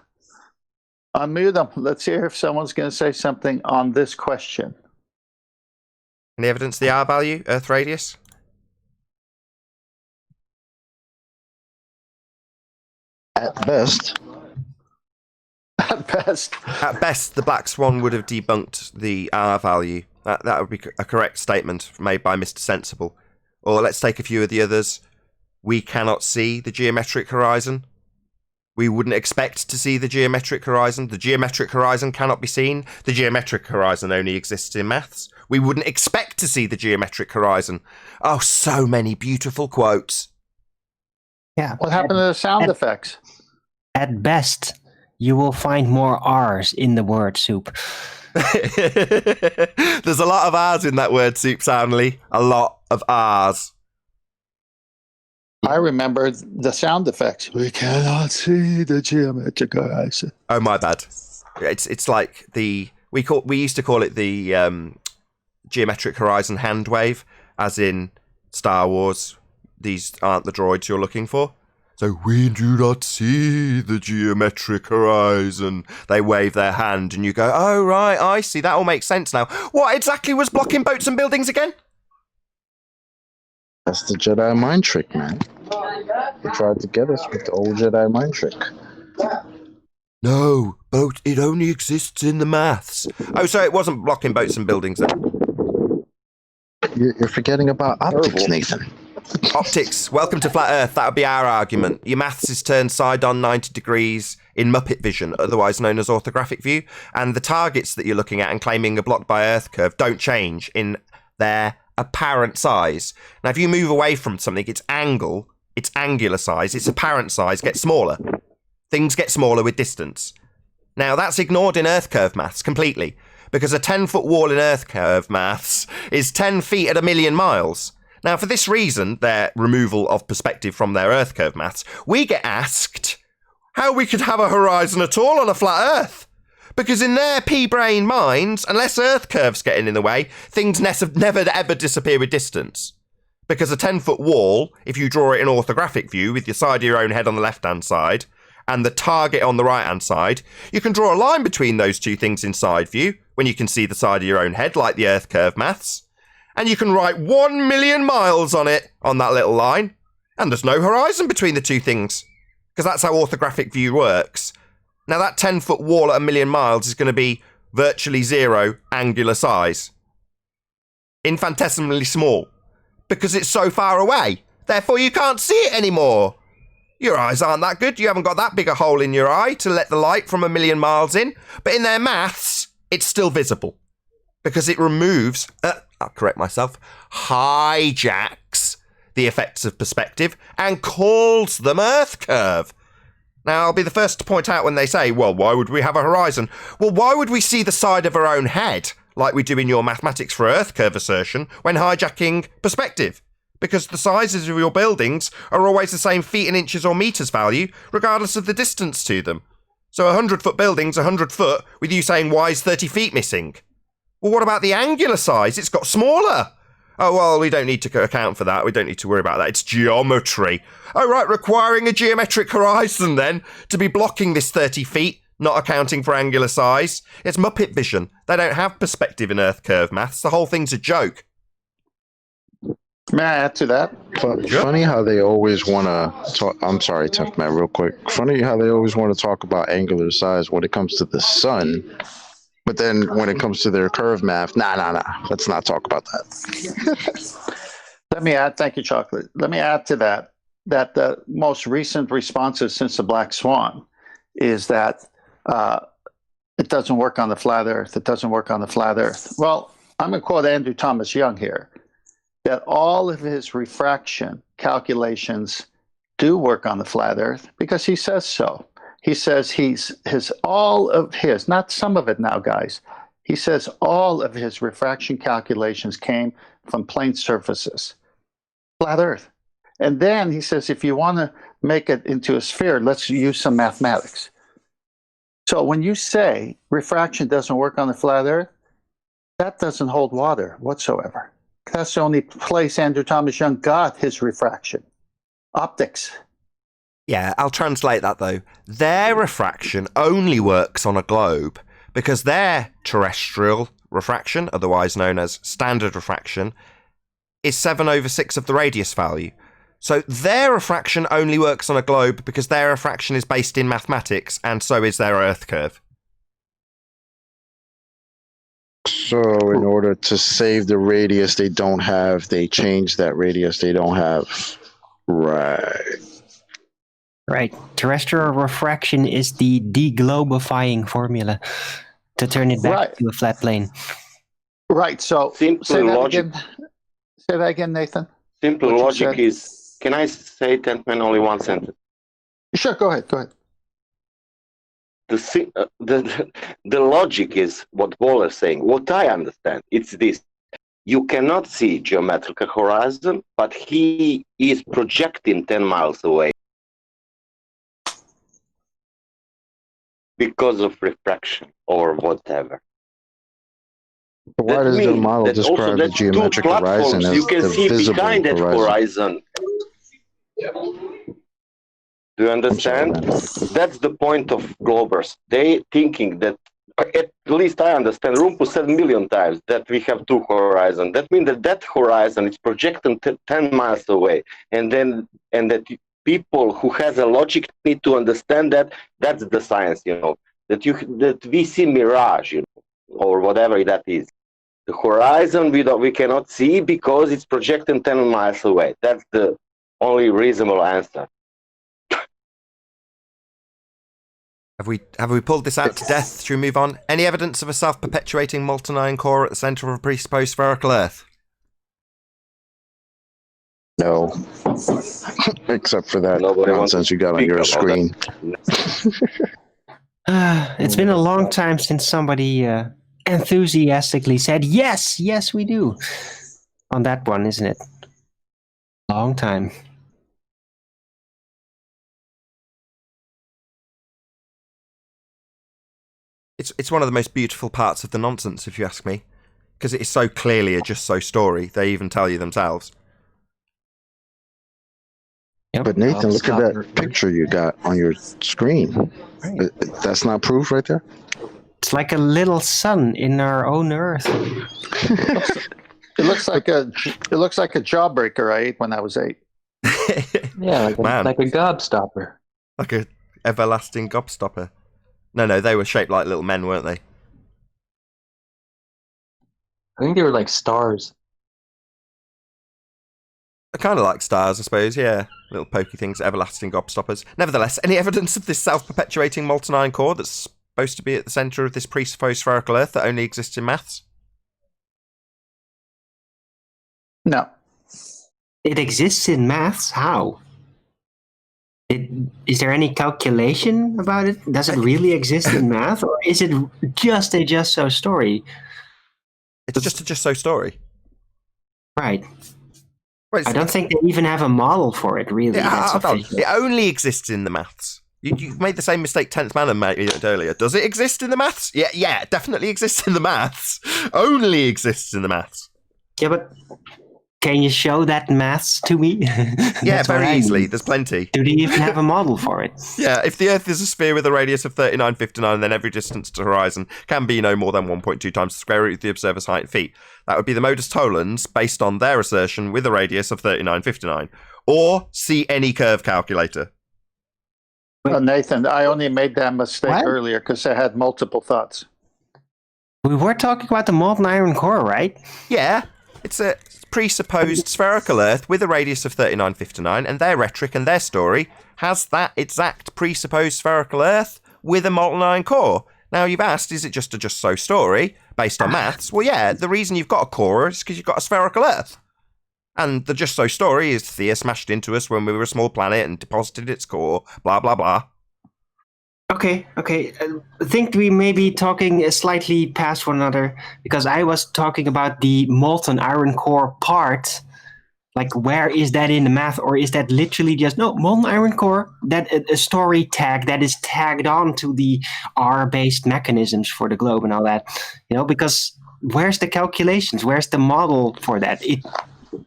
unmute them. Let's hear if someone's going to say something on this question. Any evidence of the R value, Earth radius? At best. At best. At best, the Black Swan would have debunked the R value. That would be a correct statement made by Mr. Sensible. Or let's take a few of the others. We cannot see the geometric horizon. We wouldn't expect to see the geometric horizon. The geometric horizon cannot be seen. The geometric horizon only exists in maths. We wouldn't expect to see the geometric horizon. Oh, so many beautiful quotes. Yeah. What happened to the sound effects? At best, you will find more R's in the word soup. There's a lot of R's in that word soup, Soundly. A lot of R's. I remember the sound effects. We cannot see the geometric horizon. Oh, my bad. It's like we used to call it the geometric horizon hand wave, as in Star Wars. These aren't the droids you're looking for. So we do not see the geometric horizon. They wave their hand and you go, oh, right, I see. That all makes sense now. What exactly was blocking boats and buildings again? That's the Jedi mind trick, man. They tried to get us with the old Jedi mind trick. No, it only exists in the maths. Oh, so it wasn't blocking boats and buildings then? You're forgetting about optics, Nathan. Optics. Welcome to Flat Earth. That would be our argument. Your maths is turned side on 90 degrees in Muppet vision, otherwise known as orthographic view, and the targets that you're looking at and claiming are blocked by Earth curve don't change in their apparent size. Now, if you move away from something, its angular size, its apparent size gets smaller. Things get smaller with distance. Now, that's ignored in Earth curve maths completely, because a 10-foot wall in Earth curve maths is 10 feet at 1,000,000 miles. Now, for this reason, their removal of perspective from their Earth curve maths, we get asked how we could have a horizon at all on a flat Earth. Because in their pea-brain minds, unless Earth curves getting in the way, things never ever disappear with distance. Because a 10-foot wall, if you draw it in orthographic view with your side of your own head on the left-hand side and the target on the right-hand side, you can draw a line between those two things in side view when you can see the side of your own head, like the Earth curve maths. And you can write 1,000,000 miles on it, on that little line. And there's no horizon between the two things. Because that's how orthographic view works. Now that 10-foot wall at 1,000,000 miles is going to be virtually zero angular size. Infinitesimally small. Because it's so far away. Therefore you can't see it anymore. Your eyes aren't that good. You haven't got that big a hole in your eye to let the light from 1,000,000 miles in. But in their maths, it's still visible. Because it removes... I'll correct myself, hijacks the effects of perspective and calls them Earth curve. Now, I'll be the first to point out when they say, well, why would we have a horizon? Well, why would we see the side of our own head, like we do in your mathematics for Earth curve assertion, when hijacking perspective? because the sizes of your buildings are always the same feet and inches or meters value, regardless of the distance to them. So a 100-foot building's 100 foot, with you saying, why is 30 feet missing? Well, what about the angular size? It's got smaller. Oh, well, we don't need to account for that. We don't need to worry about that. It's geometry. Oh, right, requiring a geometric horizon, then, to be blocking this 30 feet, not accounting for angular size. It's Muppet vision. They don't have perspective in Earth curve maths. The whole thing's a joke. May I add to that? Funny how they always want to talk. I'm sorry, Tough Man, real quick. Funny how they always want to talk about angular size when it comes to the sun. But then when it comes to their curve math, nah. Let's not talk about that. Let me add, thank you, Chocolate. Let me add to that the most recent responses since the Black Swan is that it doesn't work on the flat Earth. It doesn't work on the flat Earth. Well, I'm going to quote Andrew Thomas Young here, that all of his refraction calculations do work on the flat Earth because he says so. He says all of his, not some of it now, guys. He says all of his refraction calculations came from plane surfaces, flat Earth. And then he says, if you want to make it into a sphere, let's use some mathematics. So when you say refraction doesn't work on the flat Earth, that doesn't hold water whatsoever. That's the only place Andrew Thomas Young got his refraction. Optics. Yeah, I'll translate that though. Their refraction only works on a globe because their terrestrial refraction, otherwise known as standard refraction, is 7/6 of the radius value. So their refraction only works on a globe because their refraction is based in mathematics, and so is their Earth curve. So in order to save the radius they don't have, they change that radius they don't have. Right. Right. Terrestrial refraction is the deglobifying formula to turn it back to a flat plane. Right. So Simple logic. Say that again, Nathan. Simple logic is. Can I say, Tentman, only one sentence? Sure. Go ahead. The logic is what Paul is saying. What I understand, it's this. You cannot see geometrical horizon, but he is projecting 10 miles away because of refraction or whatever. But why does the model describe the geometric horizon as you can the see visible behind that horizon? Do you understand? That's the point of Globers. They thinking that, at least I understand, Rumpus said a million times that we have two horizons. That means that horizon is projected 10 miles away. And that people who has a logic need to understand that that's the science, that we see mirage, or whatever that is. The horizon we cannot see because it's projected 10 miles away. That's the only reasonable answer. Have we pulled this out to death? Should we move on? Any evidence of a self-perpetuating molten iron core at the centre of a presupposed spherical Earth? No. Except for that nonsense you got on your screen. It's been a long time since somebody enthusiastically said, yes, we do. On that one, isn't it? Long time. It's one of the most beautiful parts of the nonsense, if you ask me, because it is so clearly a just so story. They even tell you themselves. Yep. But Nathan, look at that picture you got on your screen. Right. That's not proof right there? It's like a little sun in our own Earth. It looks like a jawbreaker I ate when I was 8. Yeah, like a gobstopper. Like a everlasting gobstopper. No, they were shaped like little men, weren't they? I think they were like stars. They're kind of like stars, I suppose, yeah. Little pokey things, everlasting gobstoppers. Nevertheless, any evidence of this self-perpetuating molten iron core that's supposed to be at the centre of this presupposed spherical Earth that only exists in maths? No. It exists in maths? How? Is there any calculation about it? Does it really exist in math? Or is it just a just-so story? It's just a just-so story. Right. Well, I don't think they even have a model for it, really. It only exists in the maths. You made the same mistake 10th Man made earlier. Does it exist in the maths? Yeah, it definitely exists in the maths. Only exists in the maths. Yeah, but can you show that maths to me? Yeah, very easily. There's plenty. Do they even have a model for it? Yeah, if the Earth is a sphere with a radius of 3959, then every distance to the horizon can be no more than 1.2 times the square root of the observer's height in feet. That would be the modus tollens based on their assertion with a radius of 3959. Or see any curve calculator. Nathan, I only made that mistake earlier because I had multiple thoughts. We were talking about the molten iron core, right? Yeah, it's a presupposed spherical Earth with a radius of 3959, and their rhetoric and their story has that exact presupposed spherical Earth with a molten iron core. Now, you've asked, is it just a just-so story based on maths? Well, yeah, the reason you've got a core is because you've got a spherical Earth. And the just-so story is Theia smashed into us when we were a small planet and deposited its core, blah, blah, blah. Okay. I think we may be talking slightly past one another, because I was talking about the molten iron core part. Like, where is that in the math? Or is that literally just, no, molten iron core, that a story tag that is tagged on to the R-based mechanisms for the globe and all that? Because where's the calculations? Where's the model for that?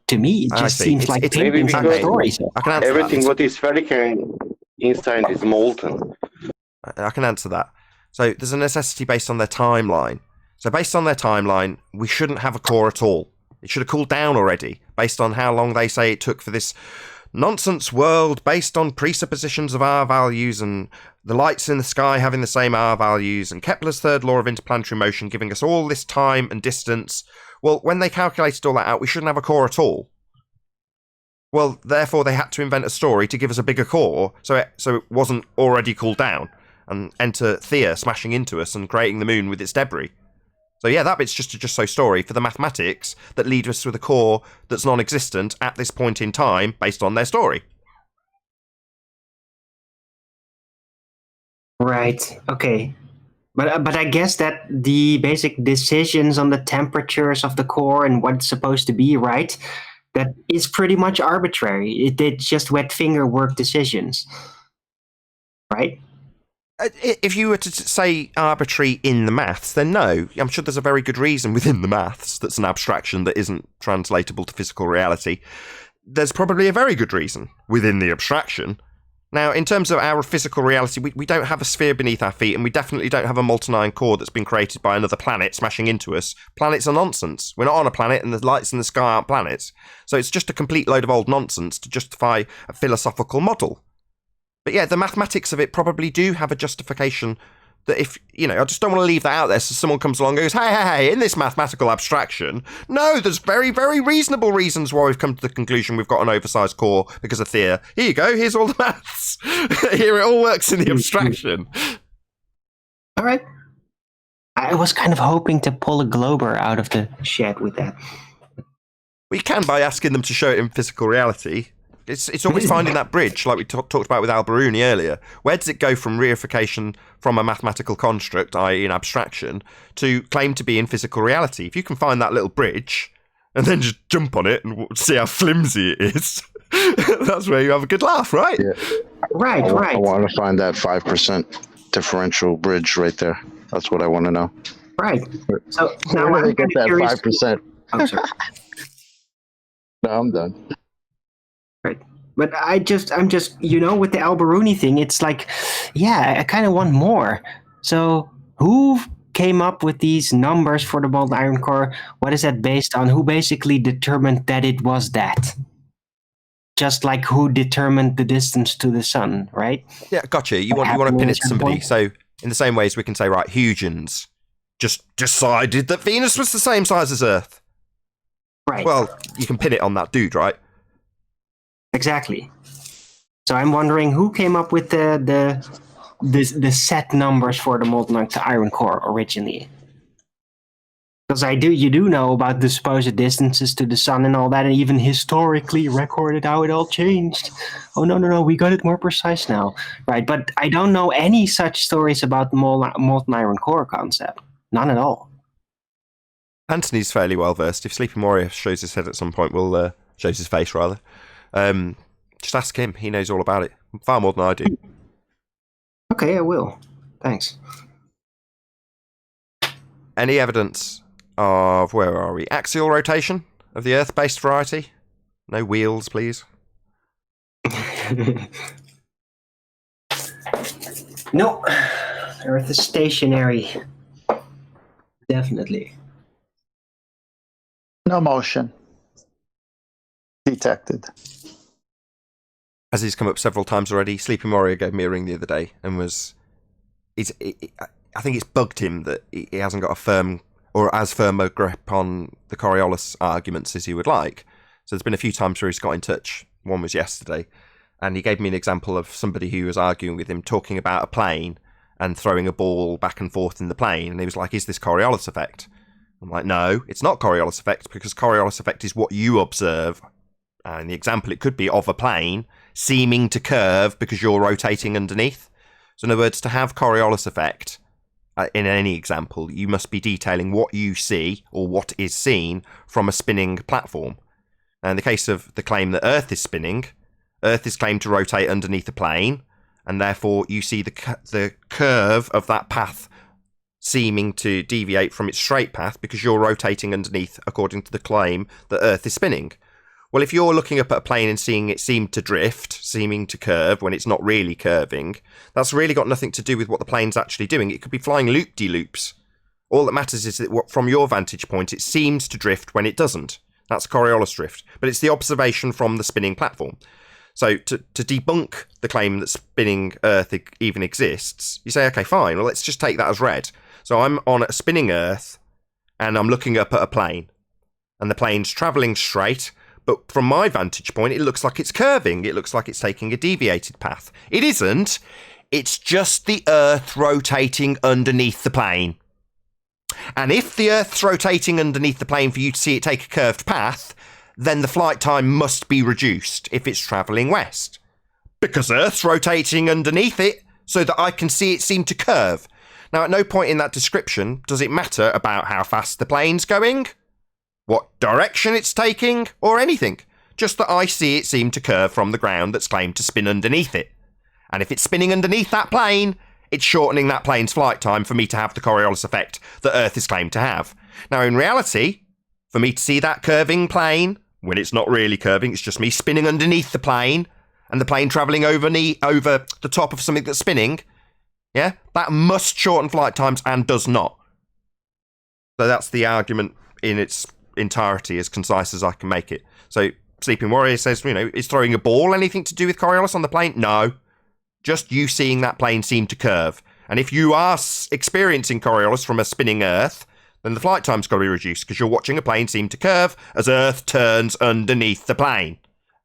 To me, it just seems like painting some stories. Everything what is spherical inside is molten. I can answer that. So there's a necessity based on their timeline. So based on their timeline, we shouldn't have a core at all. It should have cooled down already, based on how long they say it took for this nonsense world, based on presuppositions of R values and the lights in the sky having the same R values, and Kepler's third law of interplanetary motion giving us all this time and distance. Well, when they calculated all that out, we shouldn't have a core at all. Well, therefore, they had to invent a story to give us a bigger core, so it wasn't already cooled down, and enter Theia smashing into us and creating the moon with its debris. So yeah, that bit's just a just-so story for the mathematics that lead us with a core that's non-existent at this point in time based on their story. Right, okay. But I guess that the basic decisions on the temperatures of the core and what it's supposed to be, right, that is pretty much arbitrary. It's just wet finger work decisions, right? If you were to say arbitrary in the maths, then no. I'm sure there's a very good reason within the maths that's an abstraction that isn't translatable to physical reality. There's probably a very good reason within the abstraction. Now, in terms of our physical reality, we don't have a sphere beneath our feet, and we definitely don't have a molten iron core that's been created by another planet smashing into us. Planets are nonsense. We're not on a planet, and the lights in the sky aren't planets. So it's just a complete load of old nonsense to justify a philosophical model. But yeah, the mathematics of it probably do have a justification that if, I just don't want to leave that out there so someone comes along and goes, hey, in this mathematical abstraction, no, there's very, very reasonable reasons why we've come to the conclusion we've got an oversized core because of Theia. Here you go, here's all the maths. Here it all works in the abstraction. All right. I was kind of hoping to pull a Glober out of the shed with that. We can by asking them to show it in physical reality. It's always finding that bridge, like we talked about with Al-Biruni earlier. Where does it go from reification from a mathematical construct, i.e. an abstraction, to claim to be in physical reality? If you can find that little bridge and then just jump on it and see how flimsy it is, that's where you have a good laugh, right? Yeah. Right. I want to find that 5% differential bridge right there. That's what I want to know. Right. So now where do they get that curious. 5%? I'm sorry. No, I'm done. Right. But I'm just, with the Al-Biruni thing, it's like, yeah, I kind of want more. So who came up with these numbers for the molten iron core? What is that based on? Who basically determined that it was that? Just like who determined the distance to the sun, right? Yeah, gotcha. You want to pin it to somebody. So in the same way as we can say, right, Huygens just decided that Venus was the same size as Earth. Right. Well, you can pin it on that dude, right? Exactly. So I'm wondering who came up with the set numbers for the molten iron core originally. Because you do know about the supposed distances to the sun and all that, and even historically recorded how it all changed. Oh no, we got it more precise now, right? But I don't know any such stories about the molten iron core concept. None at all. Anthony's fairly well versed. If Sleeping Warrior shows his head at some point, we'll Shows his face, rather. Just ask him. He knows all about it. Far more than I do. Okay, I will. Thanks. Any evidence of, where are we? Axial rotation of the Earth-based variety? No wheels, please. No. Earth is stationary. Definitely. No motion detected. As he's come up several times already, Sleeping Warrior gave me a ring the other day and was... I think it's bugged him that he hasn't got a firm or as firm a grip on the Coriolis arguments as he would like. So there's been a few times where he's got in touch. One was yesterday. And he gave me an example of somebody who was arguing with him, talking about a plane and throwing a ball back and forth in the plane. And he was like, is this Coriolis effect? I'm like, no, it's not Coriolis effect, because Coriolis effect is what you observe. And the example, it could be of a plane seeming to curve because you're rotating underneath. So in other words, to have Coriolis effect, in any example, you must be detailing what you see or what is seen from a spinning platform. Now, in the case of the claim that Earth is spinning, Earth is claimed to rotate underneath a plane, and therefore you see the curve of that path seeming to deviate from its straight path because you're rotating underneath according to the claim that Earth is spinning. Well, if you're looking up at a plane and seeing it seem to drift, seeming to curve when it's not really curving, that's really got nothing to do with what the plane's actually doing. It could be flying loop-de-loops. All that matters is that from your vantage point, it seems to drift when it doesn't. That's Coriolis drift. But it's the observation from the spinning platform. So to debunk the claim that spinning Earth even exists, you say, okay, fine, well, let's just take that as read. So I'm on a spinning Earth, and I'm looking up at a plane. And the plane's travelling straight, but from my vantage point, it looks like it's curving. It looks like it's taking a deviated path. It isn't. It's just the Earth rotating underneath the plane. And if the Earth's rotating underneath the plane for you to see it take a curved path, then the flight time must be reduced if it's travelling west. Because Earth's rotating underneath it so that I can see it seem to curve. Now, at no point in that description does it matter about how fast the plane's going, what direction it's taking, or anything. Just that I see it seem to curve from the ground that's claimed to spin underneath it. And if it's spinning underneath that plane, it's shortening that plane's flight time for me to have the Coriolis effect that Earth is claimed to have. Now, in reality, for me to see that curving plane, when it's not really curving, it's just me spinning underneath the plane, and the plane travelling over the top of something that's spinning, yeah, that must shorten flight times and does not. So that's the argument in its entirety, as concise as I can make it. So Sleeping Warrior says, is throwing a ball anything to do with Coriolis on the plane? No. Just you seeing that plane seem to curve. And if you are experiencing Coriolis from a spinning Earth, then the flight time's got to be reduced because you're watching a plane seem to curve as Earth turns underneath the plane.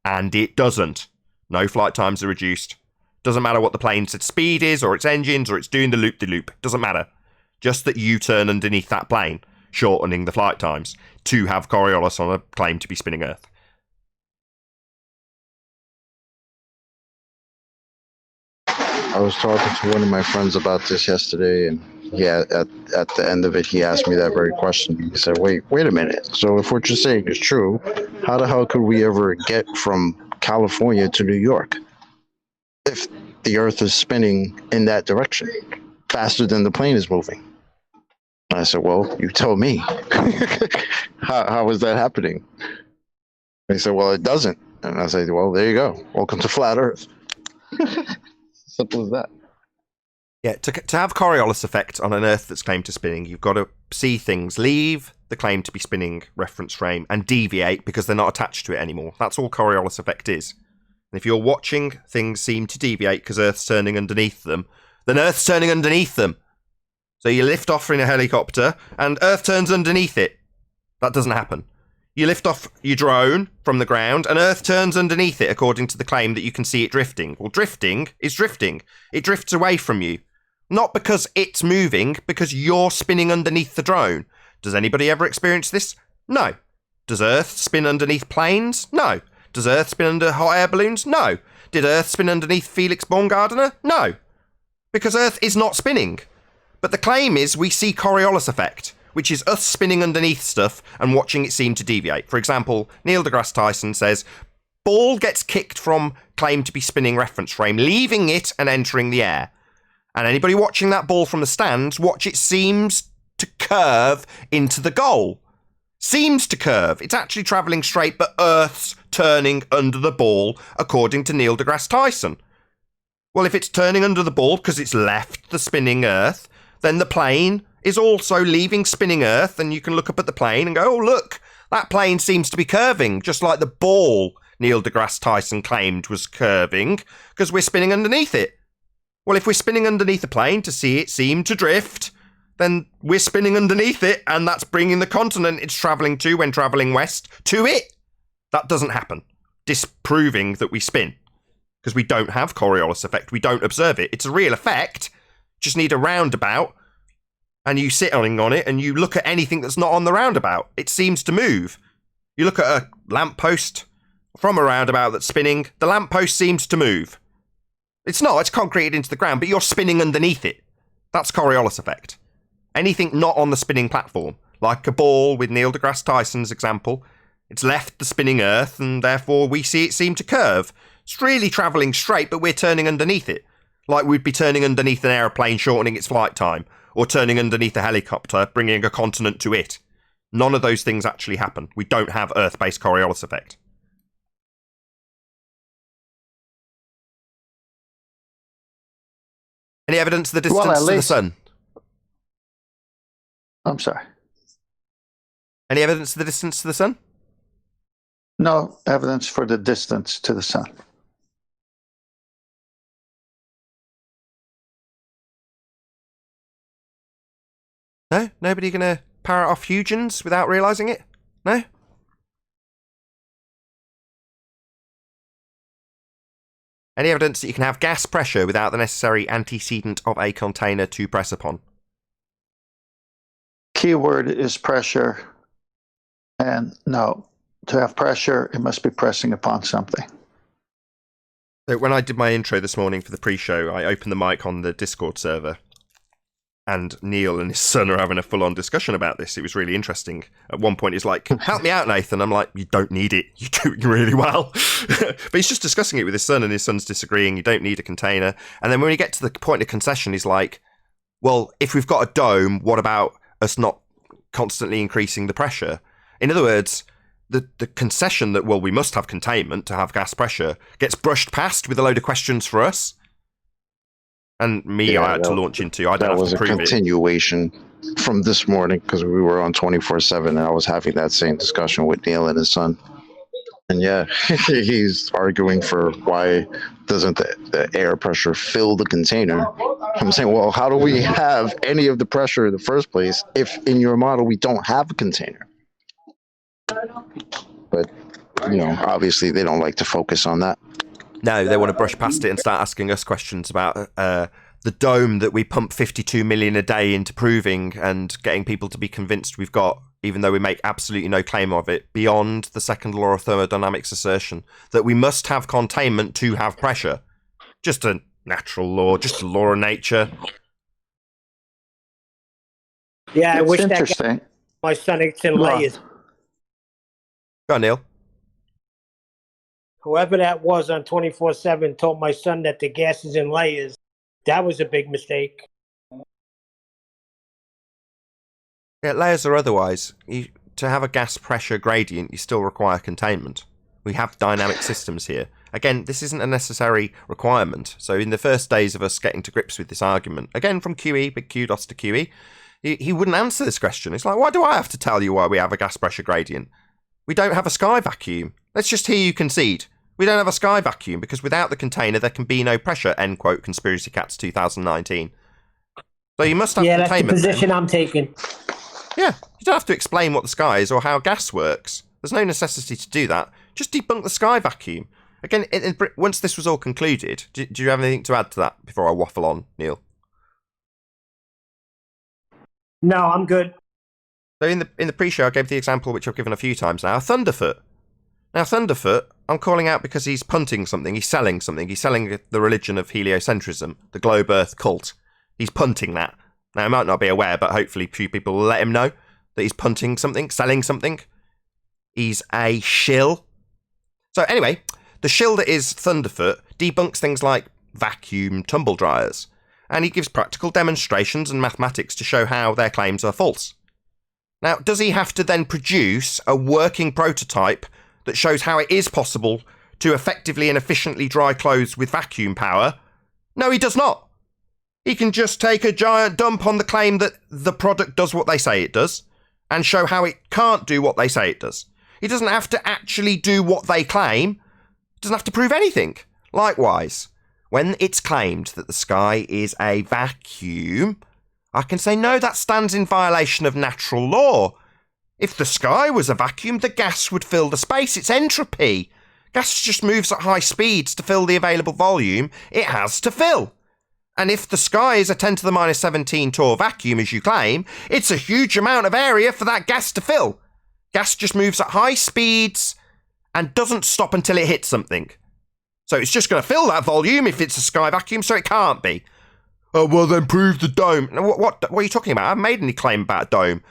And it doesn't. No flight times are reduced. Doesn't matter what the plane's speed is, or its engines, or it's doing the loop-de-loop. Doesn't matter. Just that you turn underneath that plane, shortening the flight times to have Coriolis on a claim to be spinning Earth. I was talking to one of my friends about this yesterday, and at the end of it, he asked me that very question. He said, wait a minute. So if what you're saying is true, how the hell could we ever get from California to New York if the Earth is spinning in that direction faster than the plane is moving? And I said, well, you tell me. How is that happening? And he said, well, it doesn't. And I said, well, there you go. Welcome to Flat Earth. Simple as that. Yeah, to have Coriolis effect on an Earth that's claimed to spinning, you've got to see things leave the claim to be spinning reference frame and deviate because they're not attached to it anymore. That's all Coriolis effect is. And if you're watching things seem to deviate because Earth's turning underneath them, then Earth's turning underneath them. So you lift off in a helicopter and Earth turns underneath it. That doesn't happen. You lift off your drone from the ground and Earth turns underneath it according to the claim that you can see it drifting. Well, drifting is drifting. It drifts away from you. Not because it's moving, because you're spinning underneath the drone. Does anybody ever experience this? No. Does Earth spin underneath planes? No. Does Earth spin under hot air balloons? No. Did Earth spin underneath Felix Baumgartner? No. Because Earth is not spinning. But the claim is we see Coriolis effect. which is us spinning underneath stuff and watching it seem to deviate. For example, Neil deGrasse Tyson says, ball gets kicked from claimed to be spinning reference frame, leaving it and entering the air. And anybody watching that ball from the stands, watch it seems to curve into the goal. Seems to curve. It's actually travelling straight, but Earth's turning under the ball, according to Neil deGrasse Tyson. Well, if it's turning under the ball because it's left the spinning Earth, then the plane is also leaving spinning Earth, and you can look up at the plane and go, oh, look, that plane seems to be curving, just like the ball Neil deGrasse Tyson claimed was curving, because we're spinning underneath it. Well, if we're spinning underneath a plane to see it seem to drift, then we're spinning underneath it, and that's bringing the continent it's travelling to when travelling west to it. That doesn't happen. Disproving that we spin. Because we don't have Coriolis effect. We don't observe it. It's a real effect. Just need a roundabout, and you sit on it, and you look at anything that's not on the roundabout. It seems to move. You look at a lamppost from a roundabout that's spinning. The lamppost seems to move. It's not. It's concreted into the ground, but you're spinning underneath it. That's Coriolis effect. Anything not on the spinning platform, like a ball with Neil deGrasse Tyson's example, it's left the spinning Earth, and therefore we see it seem to curve. It's really travelling straight, but we're turning underneath it. Like we'd be turning underneath an aeroplane, shortening its flight time, or turning underneath a helicopter, bringing a continent to it. None of those things actually happen. We don't have Earth-based Coriolis effect. Any evidence of the distance to the sun? I'm sorry. Any evidence of the distance to the sun? No evidence for the distance to the sun. No? Nobody gonna parrot off Huygens without realising it? No? Any evidence that you can have gas pressure without the necessary antecedent of a container to press upon? Keyword is pressure. And no, to have pressure, it must be pressing upon something. So when I did my intro this morning for the pre-show, I opened the mic on the Discord server, and Neil and his son are having a full-on discussion about this. It was really interesting. At one point, he's like, help me out, Nathan. I'm like, you don't need it. You do it really well. But he's just discussing it with his son, and his son's disagreeing. You don't need a container. And then when we get to the point of concession, he's like, well, if we've got a dome, what about us not constantly increasing the pressure? In other words, the concession that, well, we must have containment to have gas pressure gets brushed past with a load of questions for us. And me, I had to launch into, I don't have to prove it. That was a continuation from this morning, because we were on 24/7, and I was having that same discussion with Neil and his son. And yeah, he's arguing for why doesn't the air pressure fill the container. I'm saying, well, how do we have any of the pressure in the first place if in your model we don't have a container? But, you know, obviously they don't like to focus on that. No, they want to brush past it and start asking us questions about the dome that we pump 52 million a day into proving and getting people to be convinced we've got, even though we make absolutely no claim of it, beyond the second law of thermodynamics assertion that we must have containment to have pressure. Just a natural law, just a law of nature. Yeah, I It's wish that interesting. my son it's in layers. Go on, Neil. Whoever that was on 24/7 told my son that the gas is in layers. That was a big mistake. Yeah, layers or otherwise, to have a gas pressure gradient, you still require containment. We have dynamic systems here. Again, this isn't a necessary requirement. So in the first days of us getting to grips with this argument, again from QE, big kudos to QE, he wouldn't answer this question. It's like, why do I have to tell you why we have a gas pressure gradient? We don't have a sky vacuum. Let's just hear you concede. We don't have a sky vacuum because without the container there can be no pressure, end quote, Conspiracy Cats 2019. So you must have containment. Yeah, that's the position I'm taking. Yeah, you don't have to explain what the sky is or how gas works. There's no necessity to do that. Just debunk the sky vacuum. Again, once this was all concluded, do you have anything to add to that before I waffle on, Neil? No, I'm good. So in the pre-show, I gave the example which I've given a few times now, Thunderfoot. Now, Thunderfoot, I'm calling out because he's punting something, he's selling something, he's selling the religion of heliocentrism, the globe Earth cult. He's punting that. Now, he might not be aware, but hopefully a few people will let him know that he's punting something, selling something. He's a shill. So anyway, the shill that is Thunderfoot debunks things like vacuum tumble dryers, and he gives practical demonstrations and mathematics to show how their claims are false. Now, does he have to then produce a working prototype that shows how it is possible to effectively and efficiently dry clothes with vacuum power? No, he does not. He can just take a giant dump on the claim that the product does what they say it does and show how it can't do what they say it does. He doesn't have to actually do what they claim. He doesn't have to prove anything. Likewise, when it's claimed that the sky is a vacuum, I can say, no, that stands in violation of natural law. If the sky was a vacuum, the gas would fill the space. It's entropy. Gas just moves at high speeds to fill the available volume it has to fill. And if the sky is a 10 to the minus 17 torr vacuum, as you claim, it's a huge amount of area for that gas to fill. Gas just moves at high speeds and doesn't stop until it hits something. So it's just going to fill that volume if it's a sky vacuum, so it can't be. Oh, well, then prove the dome. What are you talking about? I haven't made any claim about a dome.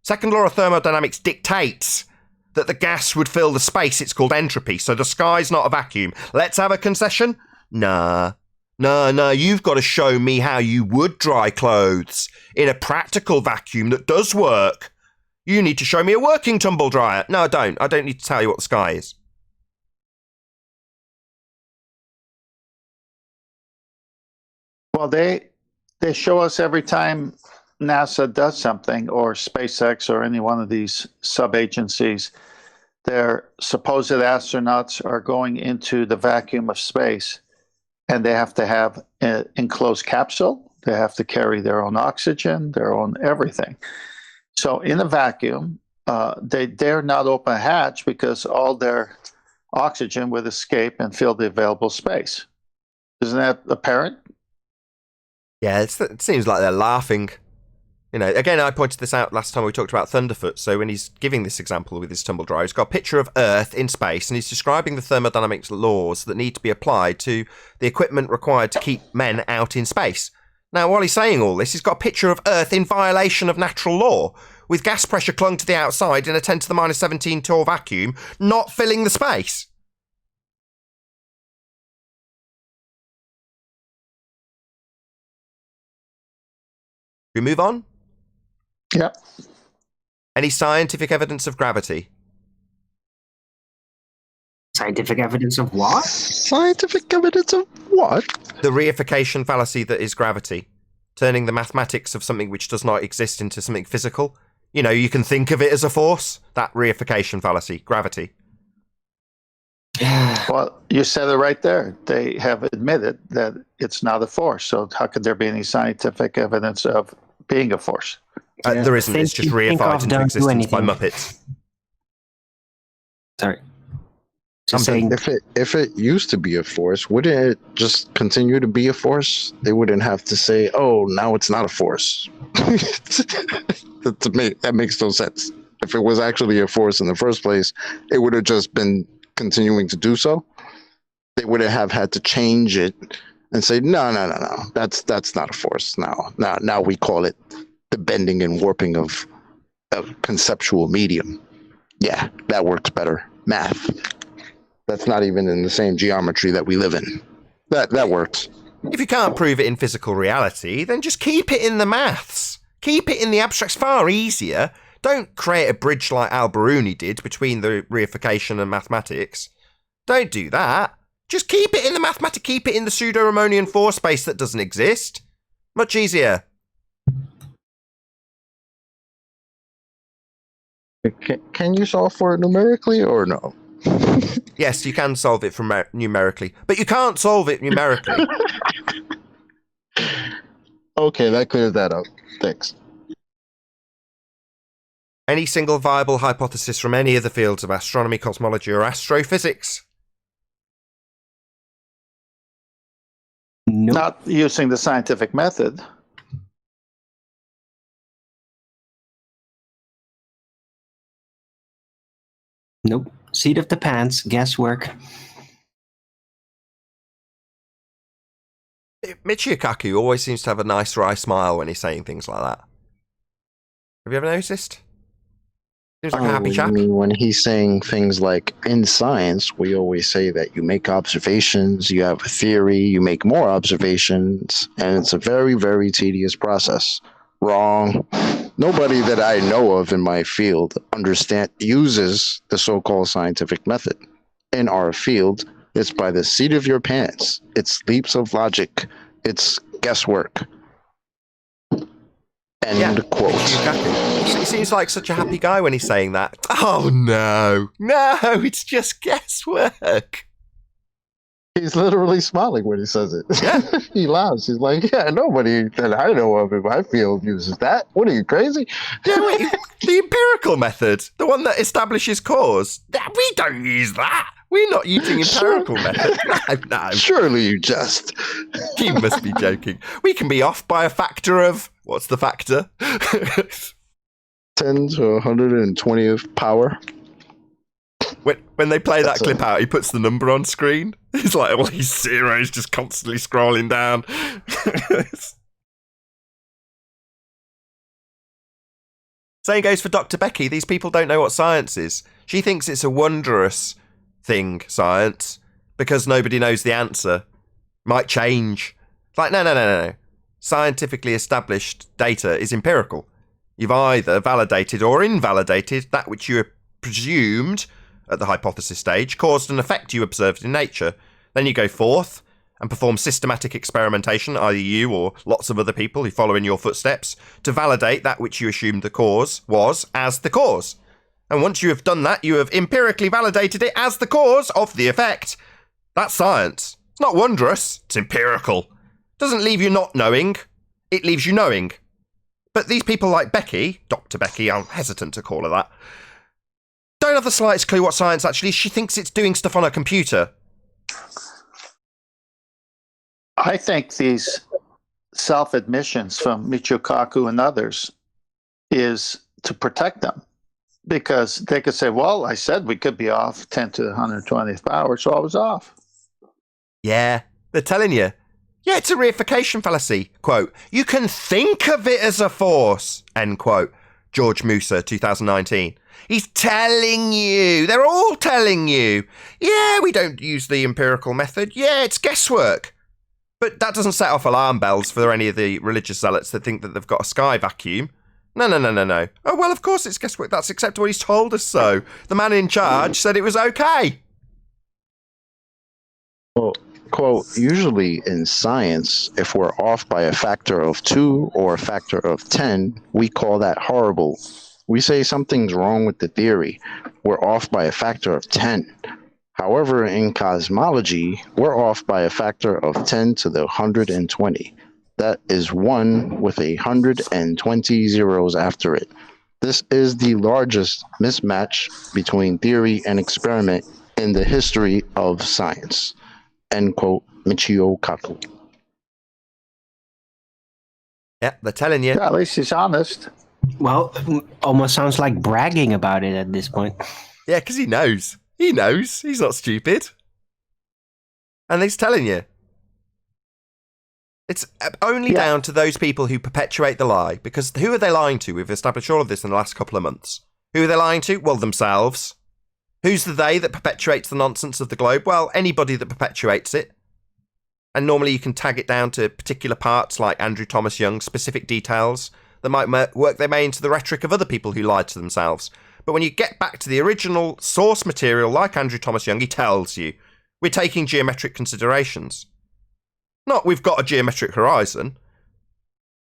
Second law of thermodynamics dictates that the gas would fill the space. It's called entropy, so the sky's not a vacuum. Let's have a concession? Nah. No, you've got to show me how you would dry clothes in a practical vacuum that does work. You need to show me a working tumble dryer. No, I don't. I don't need to tell you what the sky is. Well, they show us every time NASA does something, or SpaceX, or any one of these sub-agencies, their supposed astronauts are going into the vacuum of space, and they have to have an enclosed capsule. They have to carry their own oxygen, their own everything. So in a vacuum, they dare not open a hatch because all their oxygen would escape and fill the available space. Isn't that apparent? Yeah, it seems like they're laughing. You know, again, I pointed this out last time we talked about Thunderfoot. So when he's giving this example with his tumble dryer, he's got a picture of Earth in space, and he's describing the thermodynamics laws that need to be applied to the equipment required to keep men out in space. Now, while he's saying all this, he's got a picture of Earth in violation of natural law, with gas pressure clung to the outside in a 10 to the minus 17 torr vacuum, not filling the space. We move on? Yep. Any scientific evidence of gravity? Scientific evidence of what? Scientific evidence of what? The reification fallacy that is gravity. Turning the mathematics of something which does not exist into something physical. You know, you can think of it as a force. That reification fallacy, gravity. Well, you said it right there. They have admitted that it's not a force. So how could there be any scientific evidence of being a force? There isn't. It's just reified into existence by Muppets. Sorry. Just saying. If it used to be a force, wouldn't it just continue to be a force? They wouldn't have to say, "Oh, now it's not a force." That makes no sense. If it was actually a force in the first place, it would have just been continuing to do so. They wouldn't have had to change it and say, no, that's not a force. Now we call it the bending and warping of a conceptual medium. Yeah, that works better. Math. That's not even in the same geometry that we live in. That works. If you can't prove it in physical reality, then just keep it in the maths. Keep it in the abstract. It's far easier. Don't create a bridge like Al-Biruni did between the reification and mathematics. Don't do that. Just keep it in the mathematics. Keep it in the pseudo-Riemannian force space that doesn't exist. Much easier. Can you solve for it numerically or no? Yes, you can solve it from numerically, but you can't solve it numerically. Okay, that clears that up. Thanks. Any single viable hypothesis from any of the fields of astronomy, cosmology, or astrophysics? Nope. Not using the scientific method. Nope. Seat of the pants, guesswork. Michio Kaku always seems to have a nice wry smile when he's saying things like that. Have you ever noticed? Seems like a happy chap. I mean, when he's saying things like, in science, we always say that you make observations, you have a theory, you make more observations, and it's a very, very tedious process. Wrong. Nobody that I know of in my field uses the so-called scientific method. In our field, it's by the seat of your pants. It's leaps of logic. It's guesswork. End quote. He seems like such a happy guy when he's saying that. Oh no, it's just guesswork. He's literally smiling when he says it. Yeah. He laughs. He's like, yeah, nobody that I know of in my field uses that. What are you, crazy? Yeah, wait, the empirical method, the one that establishes cause, we don't use that. We're not using empirical method. No. Surely you just. You must be joking. We can be off by a factor of, what's the factor? 10 to 120th power. When they play that clip out, he puts the number on screen. He's like, well, he's zeros just constantly scrolling down. Same goes for Dr. Becky. These people don't know what science is. She thinks it's a wondrous thing, science, because nobody knows the answer. Might change. It's like, no. Scientifically established data is empirical. You've either validated or invalidated that which you presumed at the hypothesis stage caused an effect you observed in nature. Then you go forth and perform systematic experimentation, either you or lots of other people who follow in your footsteps, to validate that which you assumed the cause was as the cause. And once you have done that, you have empirically validated it as the cause of the effect. That's science. It's not wondrous, it's empirical. It doesn't leave you not knowing, it leaves you knowing. But these people like Becky, Dr. Becky, I'm hesitant to call her that, don't have the slightest clue what science actually is. She thinks it's doing stuff on a computer. I think these self-admissions from Michio Kaku and others is to protect them, because they could say, well, I said we could be off 10 to the 120th power, so I was off. Yeah, they're telling you. Yeah, it's a reification fallacy. Quote, you can think of it as a force, end quote. George Musa, 2019. He's telling you. They're all telling you. Yeah, we don't use the empirical method. Yeah, it's guesswork. But that doesn't set off alarm bells for any of the religious zealots that think that they've got a sky vacuum. No. Oh, well, of course it's guesswork. That's acceptable. He's told us so. The man in charge said it was okay. Well, quote, usually in science, if we're off by a factor of 2 or a factor of 10, we call that horrible. We say something's wrong with the theory. We're off by a factor of 10. However, in cosmology, we're off by a factor of 10 to the 120. That is 1 with 120 zeros after it. This is the largest mismatch between theory and experiment in the history of science. End quote, Michio Kaku. Yeah, they're telling you. Yeah, at least he's honest. Well, almost sounds like bragging about it at this point. Yeah, because he knows. He knows. He's not stupid. And he's telling you. It's only down to those people who perpetuate the lie. Because who are they lying to? We've established all of this in the last couple of months. Who are they lying to? Well, themselves. Who's the they that perpetuates the nonsense of the globe? Well, anybody that perpetuates it. And normally you can tag it down to particular parts like Andrew Thomas Young, specific details that might work their way into the rhetoric of other people who lied to themselves. But when you get back to the original source material like Andrew Thomas Young, he tells you, we're taking geometric considerations. Not we've got a geometric horizon.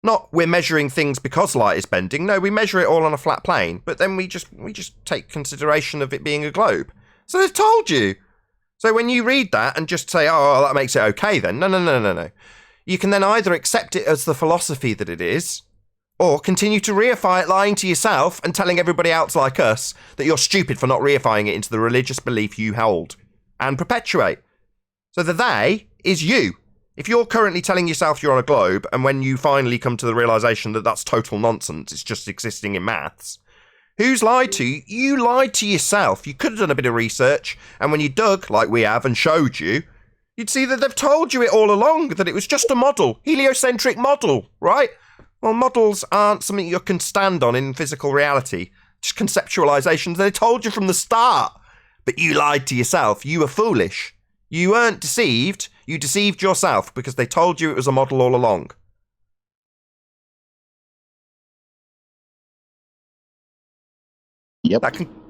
Not we're measuring things because light is bending. No, we measure it all on a flat plane. But then we just take consideration of it being a globe. So they've told you. So when you read that and just say, oh, that makes it okay then. No. You can then either accept it as the philosophy that it is, or continue to reify it lying to yourself and telling everybody else like us that you're stupid for not reifying it into the religious belief you hold and perpetuate. So the they is you. If you're currently telling yourself you're on a globe, and when you finally come to the realisation that that's total nonsense, it's just existing in maths, who's lied to you? You lied to yourself. You could have done a bit of research, and when you dug, like we have, and showed you, you'd see that they've told you it all along, that it was just a model, heliocentric model, right? Well, models aren't something you can stand on in physical reality, just conceptualizations. They told you from the start, but you lied to yourself. You were foolish. You weren't deceived. You deceived yourself because they told you it was a model all along. Yep.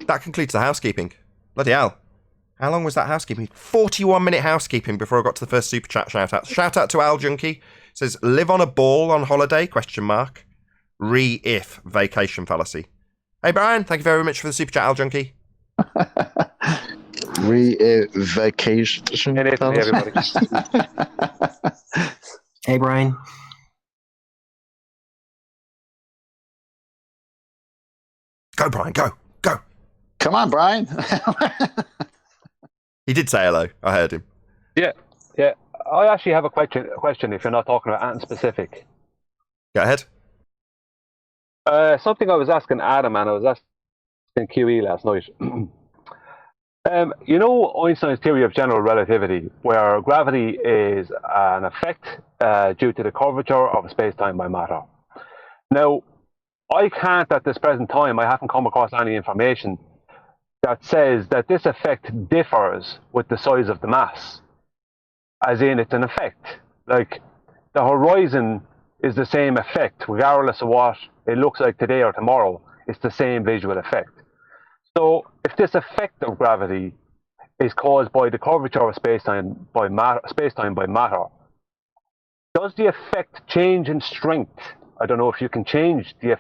That concludes the housekeeping. Bloody hell. How long was that housekeeping? 41-minute housekeeping before I got to the first super chat shout out. Shout out to Al Junkie. Says, live on a ball on holiday, question mark. Re-if vacation fallacy. Hey, Brian, thank you very much for the super chat, Al Junkie. Vacation. Hey, everybody. Hey, Brian. Go, Brian, go. Come on, Brian. He did say hello. I heard him. Yeah. I actually have a question if you're not talking about anything specific. Go ahead. Something I was asking Adam and I was asking QE last night. You know Einstein's theory of general relativity, where gravity is an effect due to the curvature of space-time by matter. Now, I can't, at this present time, I haven't come across any information that says that this effect differs with the size of the mass. As in, it's an effect. Like, the horizon is the same effect, regardless of what it looks like today or tomorrow. It's the same visual effect. So, if this effect of gravity is caused by the curvature of space-time by matter, does the effect change in strength? I don't know if you can change the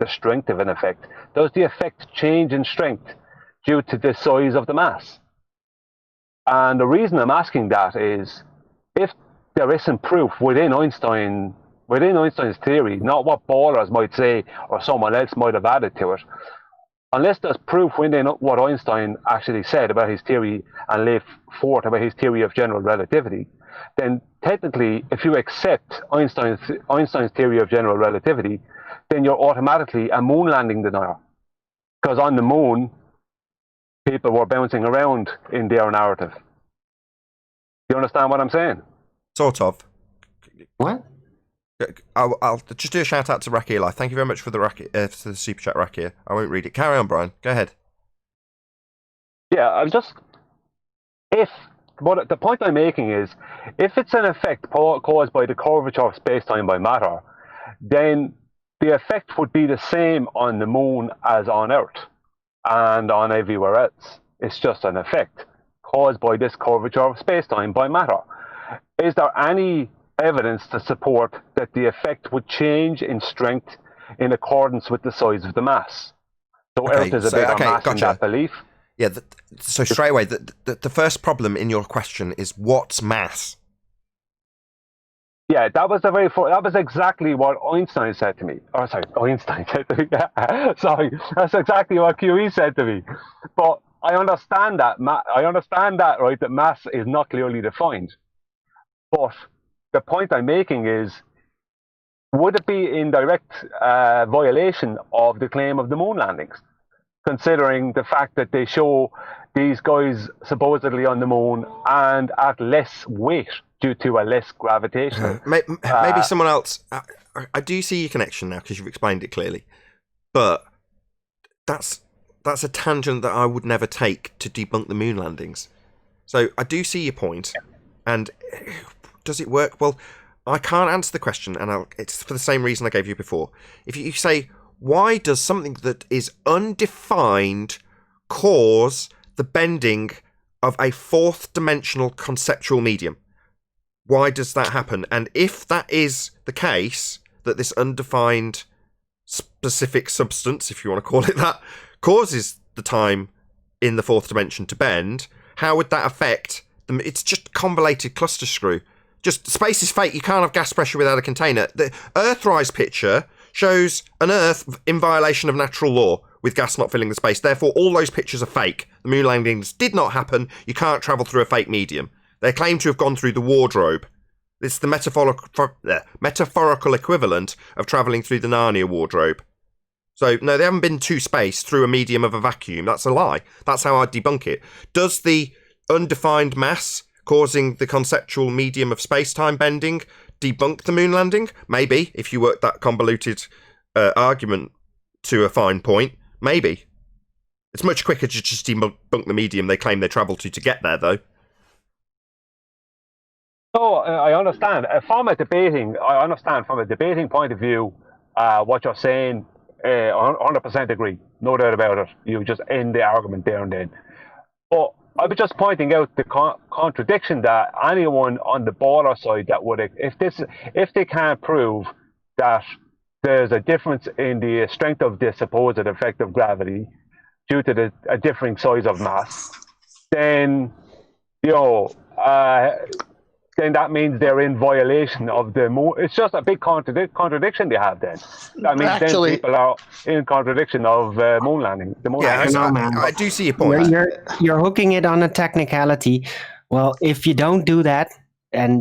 strength of an effect. Does the effect change in strength due to the size of the mass? And the reason I'm asking that is, if there isn't proof within Einstein's theory, not what Ballers might say or someone else might have added to it, unless there's proof within what Einstein actually said about his theory and laid forth about his theory of general relativity, then technically, if you accept Einstein's theory of general relativity, then you're automatically a moon landing denier. Because on the moon, people were bouncing around in their narrative. You understand what I'm saying? Sort of. What? I'll just do a shout out to Rakir Life. Thank you very much for the super chat, Rakir. I won't read it. Carry on, Brian. Go ahead. Yeah, but the point I'm making is, if it's an effect caused by the curvature of space-time by matter, then the effect would be the same on the moon as on Earth and on everywhere else. It's just an effect caused by this curvature of space-time by matter. Is there any evidence to support that the effect would change in strength in accordance with the size of the mass? So Earth is a bigger mass in that belief. Yeah, so straight away, the first problem in your question is what's mass? Yeah, that was exactly what Einstein said to me. Oh, sorry, Einstein said to me. Sorry, that's exactly what QE said to me. But I understand that, right, that mass is not clearly defined. But the point I'm making is, would it be in direct violation of the claim of the moon landings, considering the fact that they show these guys supposedly on the moon and at less weight due to a less gravitational... Maybe someone else... I do see your connection now because you've explained it clearly. But that's a tangent that I would never take to debunk the moon landings. So I do see your point. And does it work? Well, I can't answer the question, and it's for the same reason I gave you before. If you say, why does something that is undefined cause the bending of a fourth dimensional conceptual medium? Why does that happen? And if that is the case, that this undefined specific substance, if you want to call it that, causes the time in the fourth dimension to bend, how would that affect them? It's just convoluted cluster screw. Just space is fake. You can't have gas pressure without a container. The Earthrise picture shows an Earth in violation of natural law with gas not filling the space. Therefore, all those pictures are fake. The moon landings did not happen. You can't travel through a fake medium. They claim to have gone through the wardrobe. It's the metaphorical equivalent of travelling through the Narnia wardrobe. So, no, they haven't been to space through a medium of a vacuum. That's a lie. That's how I debunk it. Does the undefined mass causing the conceptual medium of space-time bending debunk the moon landing? Maybe, if you work that convoluted argument to a fine point. Maybe. It's much quicker to just debunk the medium they claim they travelled to get there, though. No, I understand. I understand from a debating point of view what you're saying. 100% agree. No doubt about it. You just end the argument there and then. But I was just pointing out the contradiction that anyone on the border side that would, if they can't prove that there's a difference in the strength of the supposed effect of gravity due to a differing size of mass, then then that means they're in violation of the moon. It's just a big contradiction they have then. I mean, then people are in contradiction of moon landing. The moon landing. I do see your point. You're hooking it on a technicality. Well, if you don't do that, and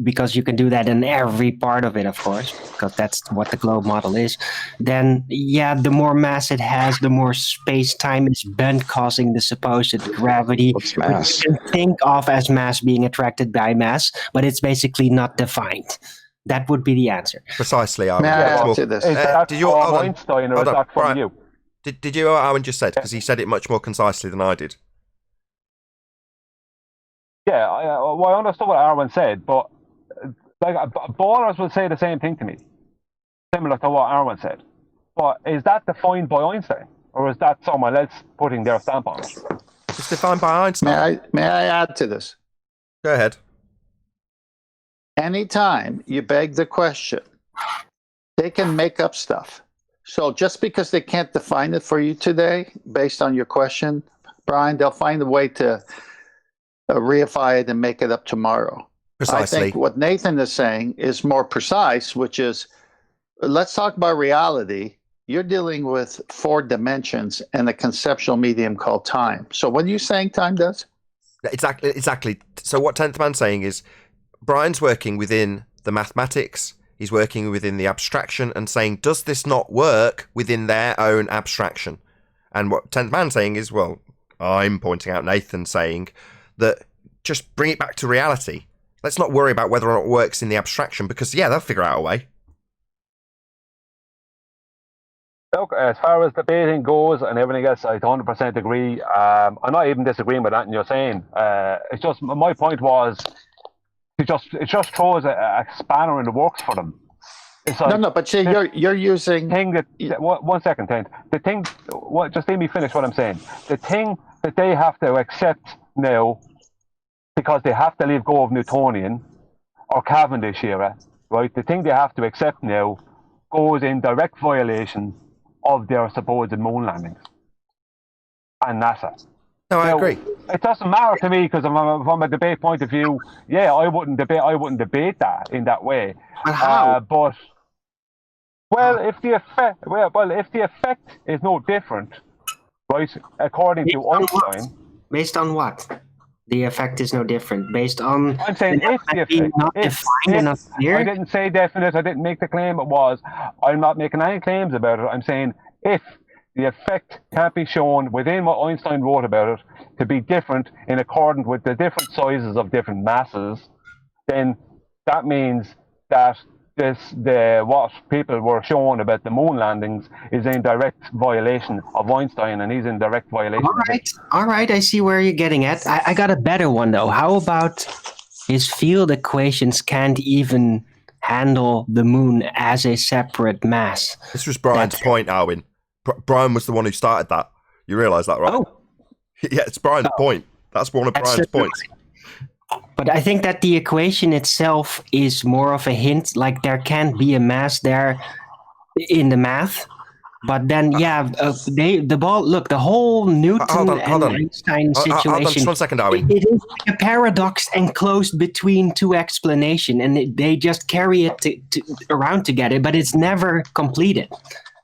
because you can do that in every part of it, of course, because that's what the globe model is, then the more mass it has, the more space-time is bent, causing the supposed gravity. What's mass? You can think of as mass being attracted by mass, but it's basically not defined. That would be the answer. Precisely, Arwen. May I answer this? Is that did you from Einstein or is that from you? Did you know what Arwen just said? Because he said it much more concisely than I did. Yeah, I understood what Arwen said, but ballers will say the same thing to me, similar to what Arwen said. But is that defined by Einstein, or is that someone else putting their stamp on it? It's defined by Einstein. May I add to this? Go ahead. Anytime you beg the question, they can make up stuff. So just because they can't define it for you today, based on your question, Brian, they'll find a way to reify it and make it up tomorrow. Precisely. I think what Nathan is saying is more precise, which is, let's talk about reality. You're dealing with 4 dimensions and a conceptual medium called time. So what are you saying time does? Exactly. So what 10th Man's saying is, Brian's working within the mathematics, he's working within the abstraction and saying, does this not work within their own abstraction? And what 10th Man's saying is, well, I'm pointing out Nathan saying that just bring it back to reality. Let's not worry about whether or not it works in the abstraction, because they'll figure out a way. Look, as far as debating goes and everything else, I 100% agree. I'm not even disagreeing with that you're saying. It's just, my point was, it just throws a spanner in the works for them. It's like, no, but see, you're using... One second, Tent. Just let me finish what I'm saying. The thing that they have to accept now, because they have to leave go of Newtonian or Cavendish era, right? The thing they have to accept now goes in direct violation of their supposed moon landings and NASA. No, I agree. It doesn't matter to me because from a debate point of view, I wouldn't debate that in that way. But how? If the effect is no different, right? According to Einstein. Based on what? The effect is no different. Based on... I'm saying if the effect... Not defined enough clear? I didn't say definite. I didn't make the claim it was. I'm not making any claims about it. I'm saying if the effect can't be shown within what Einstein wrote about it to be different in accordance with the different sizes of different masses, then that means that what people were shown about the moon landings is in direct violation of Einstein, and he's in direct violation. All right, I see where you're getting at. I got a better one though. How about his field equations can't even handle the moon as a separate mass? This was Brian's point, Arwen. Brian was the one who started that. You realise that, right? Oh. Yeah, it's Brian's point. That's one of Brian's points. But I think that the equation itself is more of a hint, like there can't be a mass there in the math. But then, the whole Newton and Einstein situation. Hold on, just 1 second, Arwen. It is like a paradox enclosed between 2 explanations, and they just carry it around together, but it's never completed.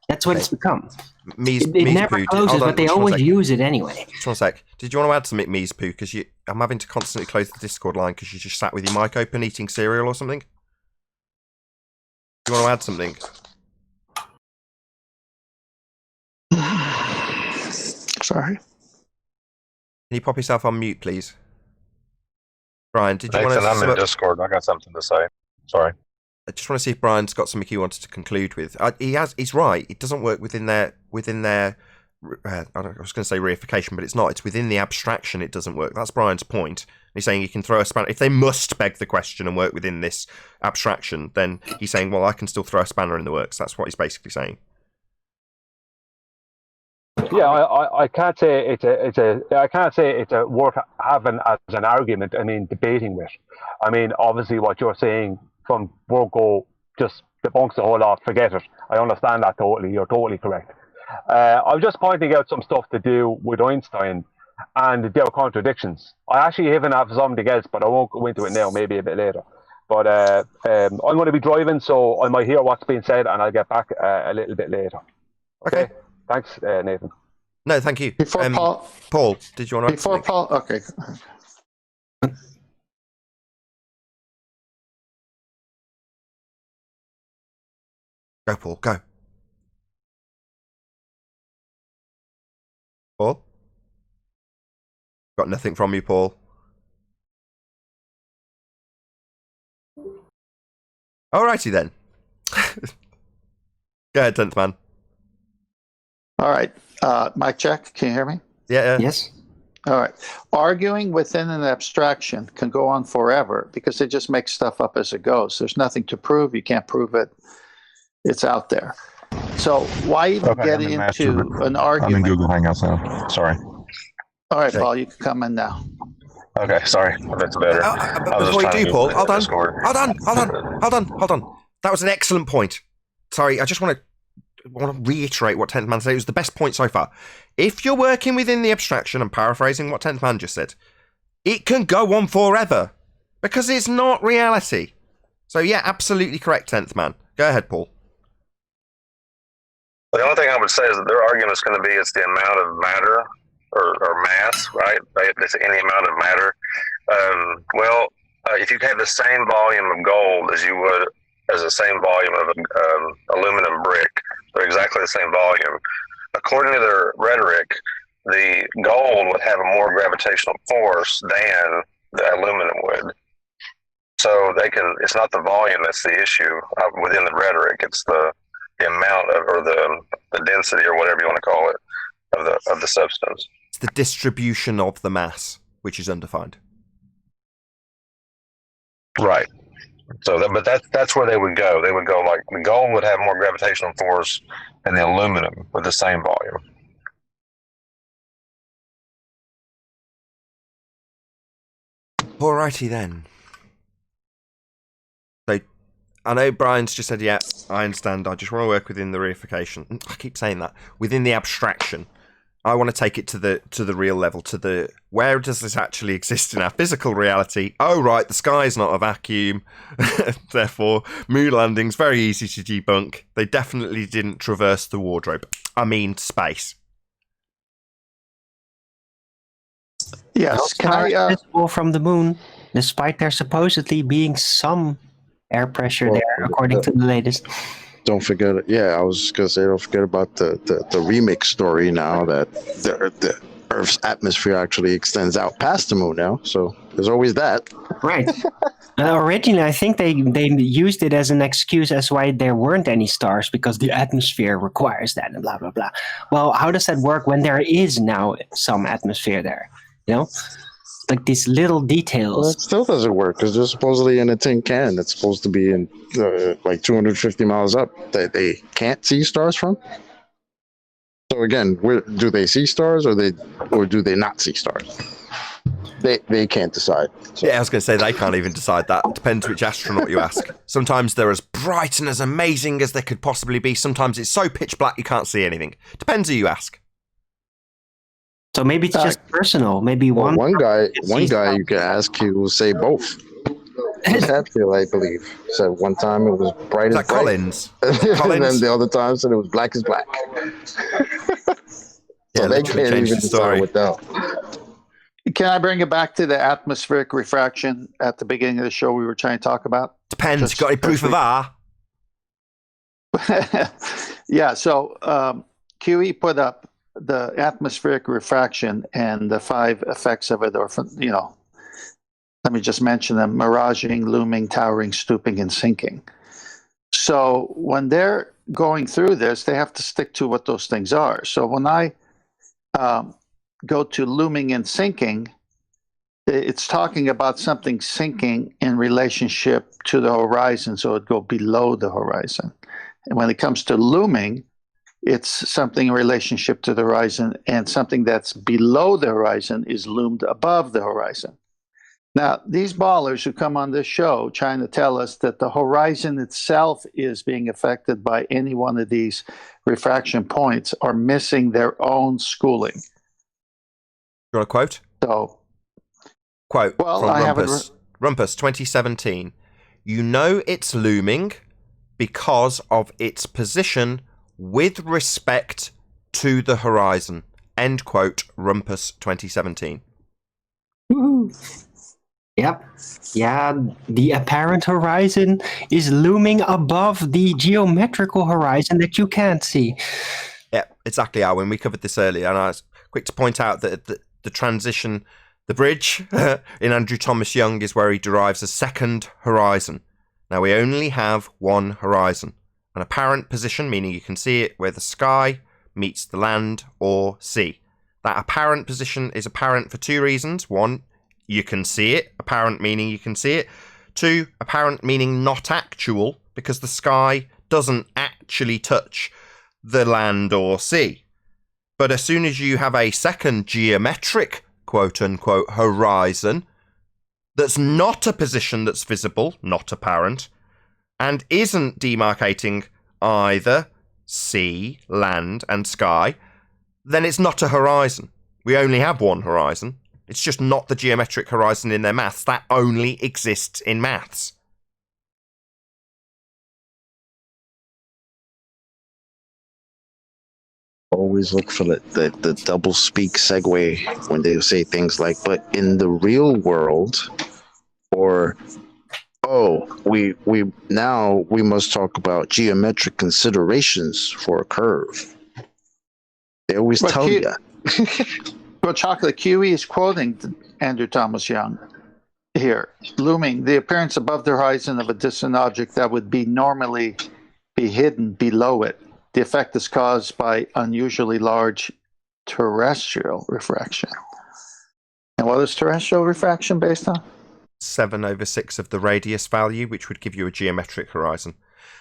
That's what it's become. It never closes, but they always use it anyway. Just 1 sec. Did you want to add something, Mies Poo? Because I'm having to constantly close the Discord line because you just sat with your mic open eating cereal or something. Do you want to add something? Sorry. Can you pop yourself on mute, please? Brian, did you want to? I'm in Discord. I got something to say. Sorry. I just want to see if Brian's got something he wanted to conclude with. He's right. It doesn't work within their. I was going to say reification, but it's not. It's within the abstraction. It doesn't work. That's Brian's point. He's saying you can throw a spanner if they must beg the question and work within this abstraction. Then he's saying, well, I can still throw a spanner in the works. That's what he's basically saying. Yeah, I can't say it's a worth having as an argument. I mean, debating with. I mean, obviously, what you're saying from Virgo just debunks the whole lot. Forget it. I understand that totally. You're totally correct. I'm just pointing out some stuff to do with Einstein and their contradictions. I actually even have something else, but I won't go into it now. Maybe a bit later. But I'm going to be driving, so I might hear what's being said, and I'll get back a little bit later. Okay. Thanks, Nathan. No, thank you. Before Paul, did you want to? Before Paul, okay. Go, Paul. Go. Paul? Got nothing from you, Paul. Alrighty then. Go ahead, 10th man. All right. Mic check. Can you hear me? Yeah. Yes. All right. Arguing within an abstraction can go on forever because it just makes stuff up as it goes. There's nothing to prove. You can't prove it. It's out there. So why even get into an argument? I'm in Google Hangouts now. Sorry. All right, Paul, you can come in now. Okay, sorry. That's better. Before you do, Paul, hold on. That was an excellent point. Sorry, I just want to reiterate what 10th Man said. It was the best point so far. If you're working within the abstraction, and paraphrasing what 10th Man just said, it can go on forever because it's not reality. So yeah, absolutely correct, 10th Man. Go ahead, Paul. The only thing I would say is that their argument is going to be it's the amount of matter or mass, right? It's any amount of matter. If you had the same volume of gold as you would as the same volume of aluminum brick, they're exactly the same volume. According to their rhetoric, the gold would have a more gravitational force than the aluminum would. So it's not the volume that's the issue within the rhetoric. It's the amount of, or the density, or whatever you want to call it, of the substance. It's the distribution of the mass, which is undefined. Right. So, but that's where they would go. They would go like the gold would have more gravitational force than the aluminum with the same volume. Alrighty then. So, I know Brian's just said, yeah, I understand. I just want to work within the reification. I keep saying that. Within the abstraction. I want to take it to the real level, to the where does this actually exist in our physical reality? Oh, right, the sky's not a vacuum. Therefore, moon landing's very easy to debunk. They definitely didn't traverse the wardrobe. I mean, space. Yes, can I? Visible from the moon, despite there supposedly being some air pressure there, according to the latest. Don't forget, I was going to say, don't forget about the remix story now that the Earth's atmosphere actually extends out past the moon now. So there's always that. Right. Originally, I think they used it as an excuse as why there weren't any stars, because the atmosphere requires that and blah, blah, blah. Well, how does that work when there is now some atmosphere there? You know? Like these little details. Well, it still doesn't work because they're supposedly in a tin can that's supposed to be in like 250 miles up that they can't see stars from. So again, do they see stars or do they not see stars? They can't decide. So. Yeah, I was going to say they can't even decide that. It depends which astronaut you ask. Sometimes they're as bright and as amazing as they could possibly be. Sometimes it's so pitch black you can't see anything. Depends who you ask. So maybe it's just personal. Maybe one guy you can ask, he will say both. Hatfield, I believe, said one time it was bright as bright. Collins? And then the other time said it was black as black. So they can't even decide with that. Can I bring it back to the atmospheric refraction at the beginning of the show we were trying to talk about? Depends. Got any proof of R? Yeah, so QE put up the atmospheric refraction and the 5 effects of it, or Let me just mention them: miraging, looming, towering, stooping, and sinking. So when they're going through this, they have to stick to what those things are. So when I go to looming and sinking, it's talking about something sinking in relationship to the horizon, so it'd go below the horizon. And when it comes to looming, it's something in relationship to the horizon, and something that's below the horizon is loomed above the horizon. Now, these ballers who come on this show trying to tell us that the horizon itself is being affected by any one of these refraction points are missing their own schooling. You want a quote? So, quote well, from I Rumpus. Rumpus, 2017. You know it's looming because of its position with respect to the horizon. End quote, Rumpus, 2017. Woo-hoo. Yep. Yeah, the apparent horizon is looming above the geometrical horizon that you can't see. Yeah, exactly, Alwyn. We covered this earlier, and I was quick to point out that the transition, the bridge in Andrew Thomas Young is where he derives a second horizon. Now, we only have one horizon. An apparent position, meaning you can see it where the sky meets the land or sea. That apparent position is apparent for two reasons. One, you can see it, apparent meaning you can see it. Two, apparent meaning not actual, because the sky doesn't actually touch the land or sea. But as soon as you have a second geometric, quote-unquote, horizon, that's not a position that's visible, not apparent, and isn't demarcating either sea, land, and sky, then it's not a horizon. We only have one horizon. It's just not the geometric horizon in their maths. That only exists in maths. Always look for the double speak segue when they say things like, but in the real world, or, oh, we must talk about geometric considerations for a curve. They always tell you. Well, Chocolate Kiwi is quoting Andrew Thomas Young here. Looming, the appearance above the horizon of a distant object that would be normally be hidden below it. The effect is caused by unusually large terrestrial refraction. And what is terrestrial refraction based on? 7/6 of the radius value, which would give you a geometric horizon.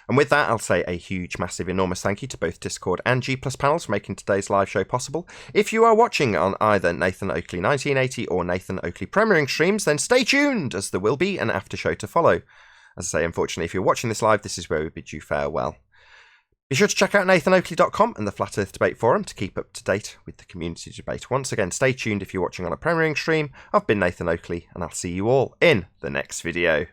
And with that, I'll say a huge, massive, enormous thank you to both Discord and G+ panels for making today's live show possible. If you are watching on either Nathan Oakley 1980 or Nathan Oakley premiering streams, then stay tuned, as there will be an after show to follow. As I say, unfortunately, if you're watching this live, this is where we bid you farewell. Be sure to check out nathanoakley.com and the Flat Earth Debate Forum to keep up to date with the community debate. Once again, stay tuned if you're watching on a premiering stream. I've been Nathan Oakley, and I'll see you all in the next video.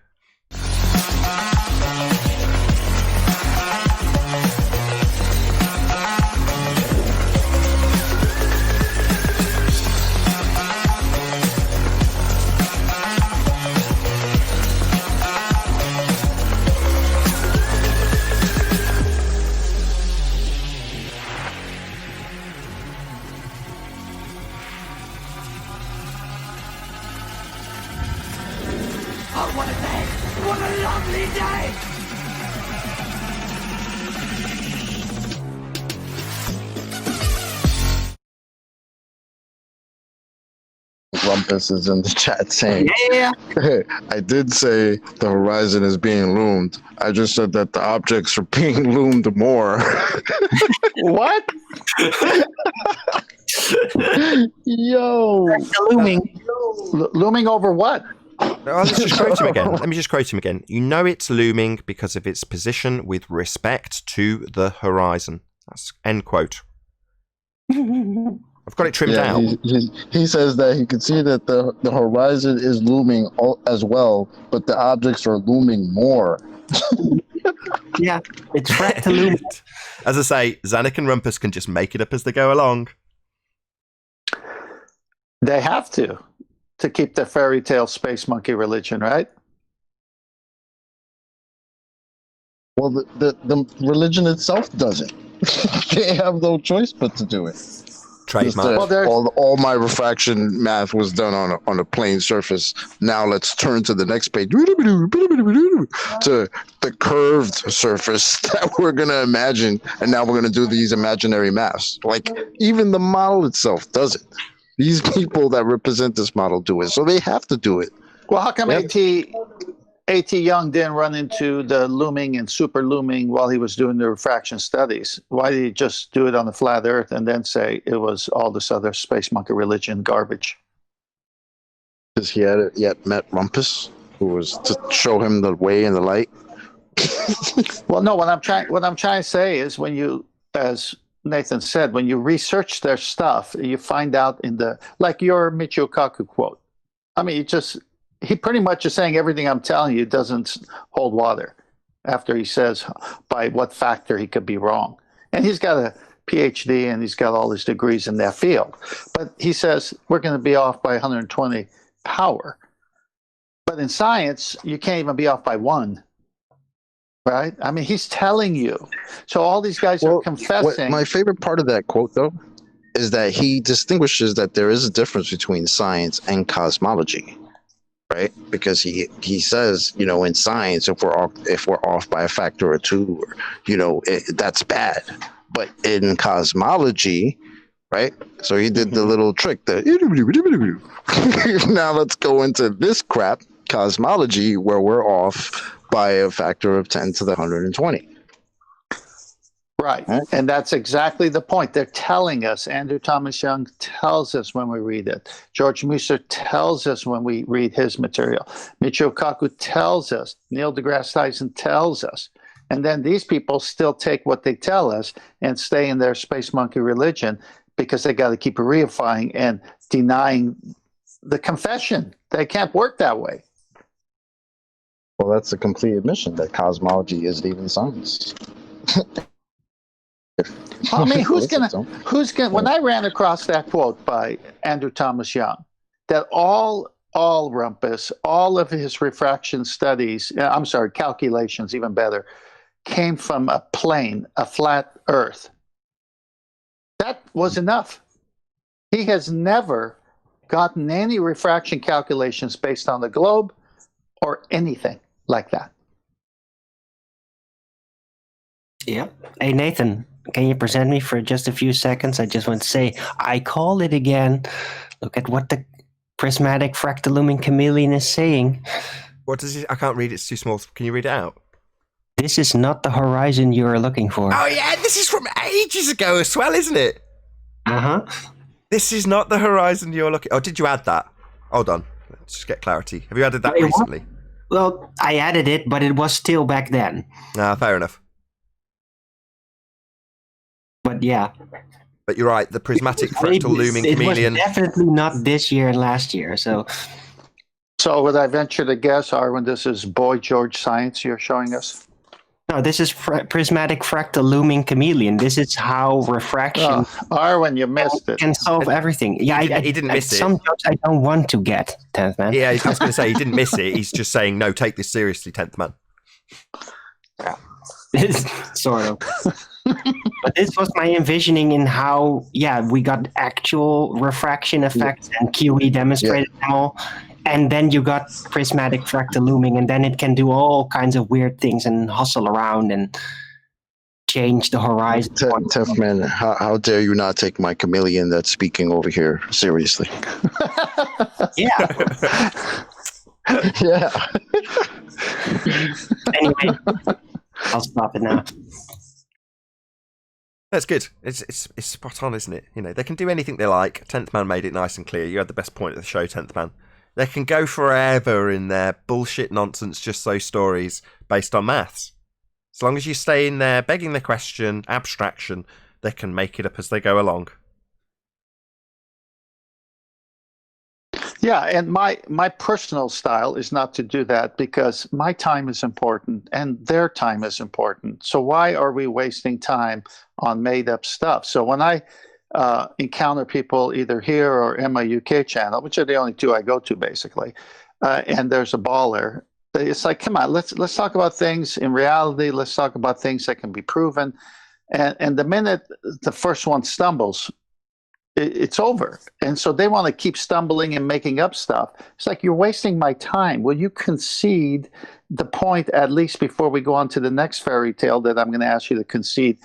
What a day! What a lovely day! Rumpus is in the chat saying, yeah. I did say the horizon is being loomed. I just said that the objects are being loomed more. What? Yo. Looming. Looming over what? Let's just quote him again. Let me just quote him again. You know it's looming because of its position with respect to the horizon. That's end quote. I've got it trimmed out. He says that he can see that the horizon is looming as well, but the objects are looming more. Yeah, it's fractal. As I say, Zanuck and Rumpus can just make it up as they go along. They have to keep their fairy tale space monkey religion, right? Well, the religion itself doesn't. They have no choice but to do it. Trademark. All my refraction math was done on a plane surface. Now let's turn to the next page to the curved surface that we're gonna imagine, and now we're gonna do these imaginary maths. Like even the model itself does it. These people that represent this model do it, so they have to do it. Well, how come A.T. Young didn't run into the looming and super looming while he was doing the refraction studies? Why did he just do it on the flat Earth and then say it was all this other space monkey religion garbage? Because he hadn't yet met Rumpus, who was to show him the way and the light. Well, no. What I'm trying to say is, when you, as Nathan said, when you research their stuff, you find out like your Michio Kaku quote. I mean, he pretty much is saying everything I'm telling you doesn't hold water, after he says by what factor he could be wrong. And he's got a PhD and he's got all his degrees in that field. But he says we're going to be off by 120 power. But in science, you can't even be off by 1. Right? I mean, he's telling you. So all these guys are confessing. My favorite part of that quote, though, is that he distinguishes that there is a difference between science and cosmology. Right, because he says, in science, if we're off by a factor or 2, that's bad. But in cosmology, right? So he did the little trick that. Now let's go into this crap, cosmology, where we're off by a factor of 10 to the 120. Right. And that's exactly the point. They're telling us. Andrew Thomas Young tells us when we read it. George Musser tells us when we read his material. Michio Kaku tells us. Neil deGrasse Tyson tells us. And then these people still take what they tell us and stay in their space monkey religion because they got to keep reifying and denying the confession. They can't work that way. Well, that's a complete admission that cosmology isn't even science. I mean, who's gonna? When I ran across that quote by Andrew Thomas Young, that all Rumpus, all of his refraction studies, calculations, even better, came from a plane, a flat Earth. That was enough. He has never gotten any refraction calculations based on the globe or anything like that. Yep. Hey, Nathan, can you present me for just a few seconds? I just want to say, I call it again. Look at what the prismatic fractal looming chameleon is saying. What does it? I can't read it. It's too small. Can you read it out? This is not the horizon you are looking for. Oh, yeah. This is from ages ago as well, isn't it? Uh-huh. This is not the horizon you're looking... Oh, did you add that? Hold on. Let's just get clarity. Have you added that recently? Well, I added it, but it was still back then. Fair enough. But yeah. But you're right, the prismatic fractal looming chameleon... It was definitely not this year and last year, so... So would I venture to guess, Arwen, this is Boy George science you're showing us? No, this is prismatic fractal looming chameleon. This is how refraction... Arwen, you missed it. ...can solve everything. Yeah, he didn't miss it. Some jobs I don't want to get, 10th man. Yeah, I was going to say, he didn't miss it. He's just saying, no, take this seriously, 10th man. Yeah. Sort of. But this was my envisioning in how, we got actual refraction effects and QE demonstrated them all. And then you got prismatic fractal looming, and then it can do all kinds of weird things and hustle around and change the horizon. Tough man, how dare you not take my chameleon that's speaking over here seriously? Yeah. Yeah. Anyway, I'll stop it now. That's good. It's spot on, isn't it? They can do anything they like. 10th man made it nice and clear. You had the best point of the show, 10th man. They can go forever in their bullshit nonsense, just so stories based on maths. As long as you stay in there begging the question, abstraction, they can make it up as they go along. Yeah, and my personal style is not to do that because my time is important and their time is important. So why are we wasting time on made-up stuff? So when I encounter people either here or in my UK channel, which are the only two I go to basically, and there's a baller, it's like, come on, let's talk about things in reality. Let's talk about things that can be proven. And the minute the first one stumbles, it's over. And so they want to keep stumbling and making up stuff. It's like, you're wasting my time. Will you concede the point, at least before we go on to the next fairy tale that I'm going to ask you to concede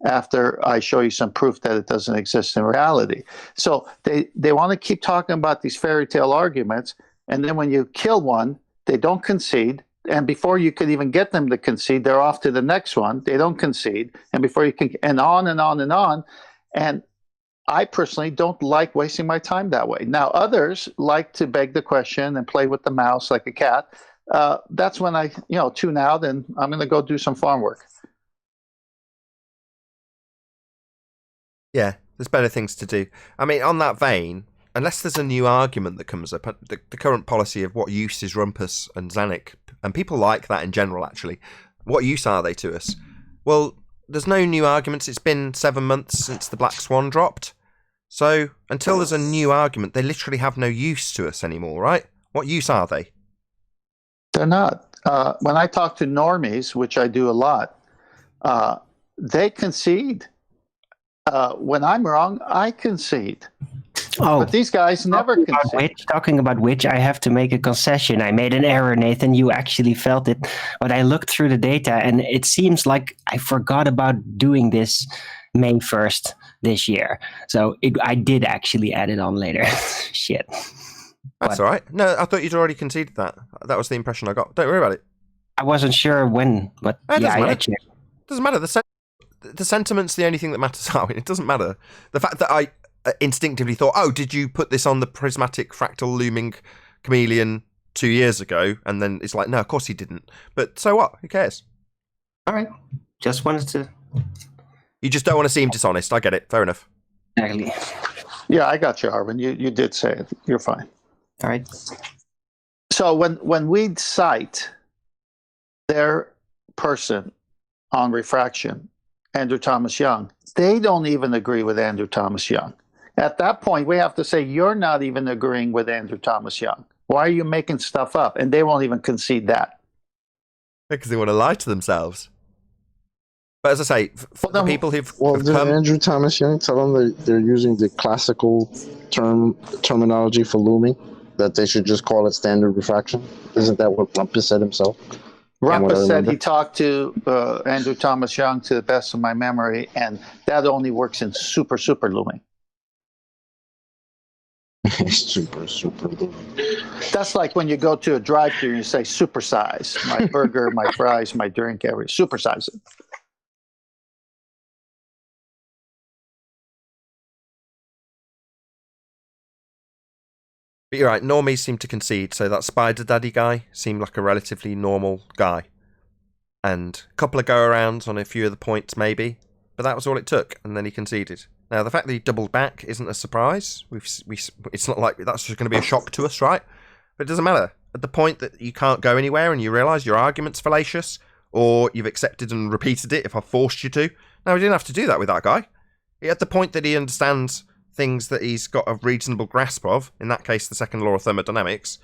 after I show you some proof that it doesn't exist in reality? So they want to keep talking about these fairy tale arguments, and then when you kill one, they don't concede. And before you could even get them to concede, they're off to the next one. They don't concede. And before you can, and on and on and on. And I personally don't like wasting my time that way. Now, others like to beg the question and play with the mouse like a cat. That's when I, tune out, and I'm going to go do some farm work. Yeah, there's better things to do. I mean, on that vein, unless there's a new argument that comes up, the current policy of what use is Rumpus and Zanuck, and people like that in general, actually, what use are they to us? Well, there's no new arguments. It's been 7 months since the Black Swan dropped. So until there's a new argument, they literally have no use to us anymore, right? What use are they? They're not. When I talk to normies, which I do a lot, they concede. When I'm wrong, I concede. Oh, but these guys never concede. Talking about which, I have to make a concession. I made an error, Nathan. You actually felt it. But I looked through the data, and it seems like I forgot about doing this May 1st this year. So I did actually add it on later. Shit. That's all right. No, I thought you'd already conceded that. That was the impression I got. Don't worry about it. I wasn't sure when, but yeah, I checked. Doesn't matter. The sentiment's the only thing that matters. It doesn't matter. The fact that I instinctively thought, oh, did you put this on the prismatic fractal looming chameleon 2 years ago? And then it's like, no, of course he didn't. But so what? Who cares? All right. Just wanted to... You just don't want to seem dishonest. I get it. Fair enough. Exactly. Yeah, I got you, Arvin. You did say it. You're fine. All right. So when we cite their person on refraction, Andrew Thomas Young, they don't even agree with Andrew Thomas Young. At that point, we have to say, you're not even agreeing with Andrew Thomas Young. Why are you making stuff up? And they won't even concede that. Because they want to lie to themselves. But as I say, for the people who've did Andrew Thomas Young tell them that they're using the classical terminology for looming, that they should just call it standard refraction? Isn't that what Rumpus said himself? Rumpus said he talked to Andrew Thomas Young, to the best of my memory, and that only works in super looming. super looming. That's like when you go to a drive-thru and you say, supersize my burger, my fries, my drink, supersize it. But you're right, normies seem to concede, so that Spider Daddy guy seemed like a relatively normal guy. And a couple of go-arounds on a few of the points, maybe, but that was all it took, and then he conceded. Now, the fact that he doubled back isn't a surprise. It's not like that's just going to be a shock to us, right? But it doesn't matter. At the point that you can't go anywhere and you realise your argument's fallacious, or you've accepted and repeated it if I forced you to. Now, we didn't have to do that with that guy. At the point that he understands things that he's got a reasonable grasp of, in that case the second law of thermodynamics,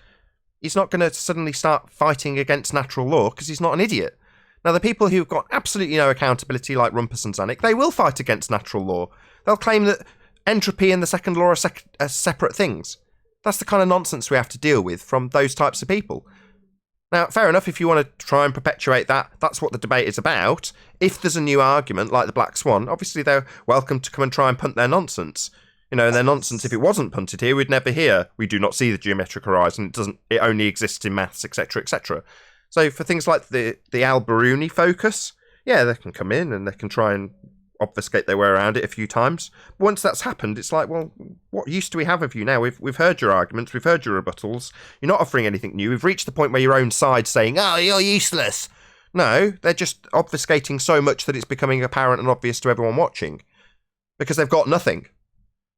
he's not going to suddenly start fighting against natural law because he's not an idiot. Now, the people who've got absolutely no accountability, like Rumpus and Zanuck, they will fight against natural law. They'll claim that entropy and the second law are separate things. That's the kind of nonsense we have to deal with from those types of people. Now, fair enough, if you want to try and perpetuate that, that's what the debate is about. If there's a new argument, like the Black Swan, obviously they're welcome to come and try and punt their nonsense. And their nonsense, if it wasn't punted here, we'd never hear, we do not see the geometric horizon, it only exists in maths, etc., etc. So for things like the Al-Biruni focus, yeah, they can come in and they can try and obfuscate their way around it a few times. But once that's happened, it's like, well, what use do we have of you now? We've heard your arguments, we've heard your rebuttals, you're not offering anything new, we've reached the point where your own side's saying, oh, you're useless. No, they're just obfuscating so much that it's becoming apparent and obvious to everyone watching. Because they've got nothing.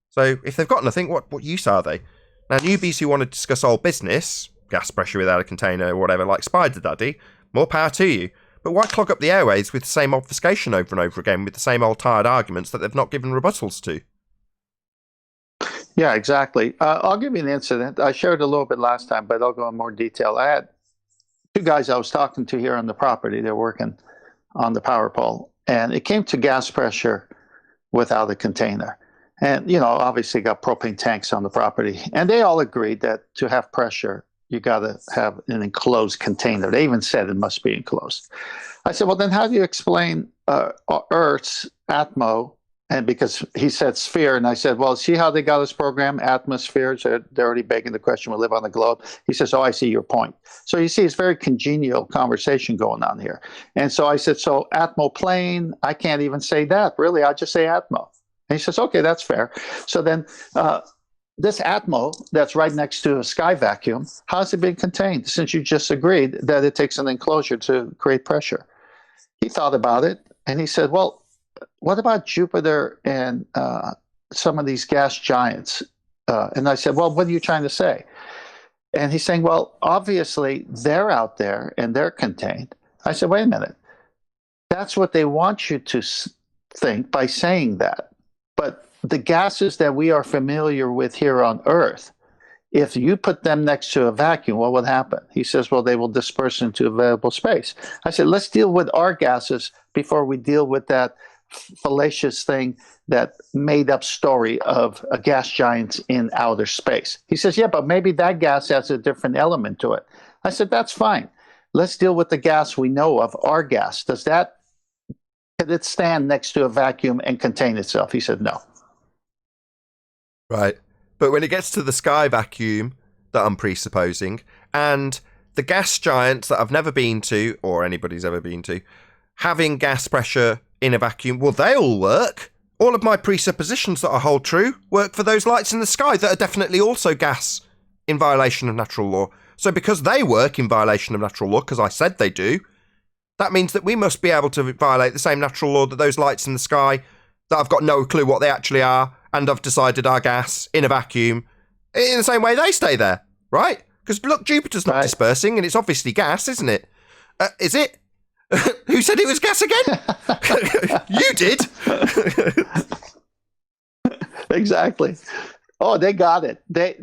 So if they've got nothing, what use are they? Now, newbies who want to discuss old business, gas pressure without a container or whatever, like Spider Daddy, more power to you. But why clog up the airways with the same obfuscation over and over again with the same old tired arguments that they've not given rebuttals to? Yeah, exactly. I'll give you an incident. I shared a little bit last time, but I'll go in more detail. I had two guys I was talking to here on the property. They're working on the power pole. And it came to gas pressure without a container. And, obviously got propane tanks on the property. And they all agreed that to have pressure, you got to have an enclosed container. They even said it must be enclosed. I said, well, then how do you explain Earth's atmo? And because he said sphere, and I said, well, see how they got this program, atmosphere? So they're already begging the question, we live on the globe. He says, oh, I see your point. So you see, it's very congenial conversation going on here. And so I said, so atmo plane, I can't even say that. Really, I just say atmo. And he says, okay, that's fair. So then this atmo that's right next to a sky vacuum, how's it been contained? Since you just agreed that it takes an enclosure to create pressure. He thought about it, and he said, well, what about Jupiter and some of these gas giants? And I said, well, what are you trying to say? And he's saying, well, obviously they're out there and they're contained. I said, wait a minute. That's what they want you to think by saying that. But the gases that we are familiar with here on Earth, if you put them next to a vacuum, what would happen? He says, well, they will disperse into available space. I said, let's deal with our gases before we deal with that fallacious thing, that made up story of a gas giant in outer space. He says, yeah, but maybe that gas has a different element to it. I said, that's fine. Let's deal with the gas we know of, our gas. Could it stand next to a vacuum and contain itself? He said, no. Right. But when it gets to the sky vacuum that I'm presupposing, and the gas giants that I've never been to, or anybody's ever been to, having gas pressure in a vacuum, well, they all work. All of my presuppositions that I hold true work for those lights in the sky that are definitely also gas in violation of natural law. So because they work in violation of natural law, because I said they do, that means that we must be able to violate the same natural law that those lights in the sky that I've got no clue what they actually are, and I've decided are gas in a vacuum, in the same way they stay there, right? Because look, Jupiter's not dispersing, and it's obviously gas, isn't it? Is it? Who said it was gas again? You did. Exactly. Oh, they got it. They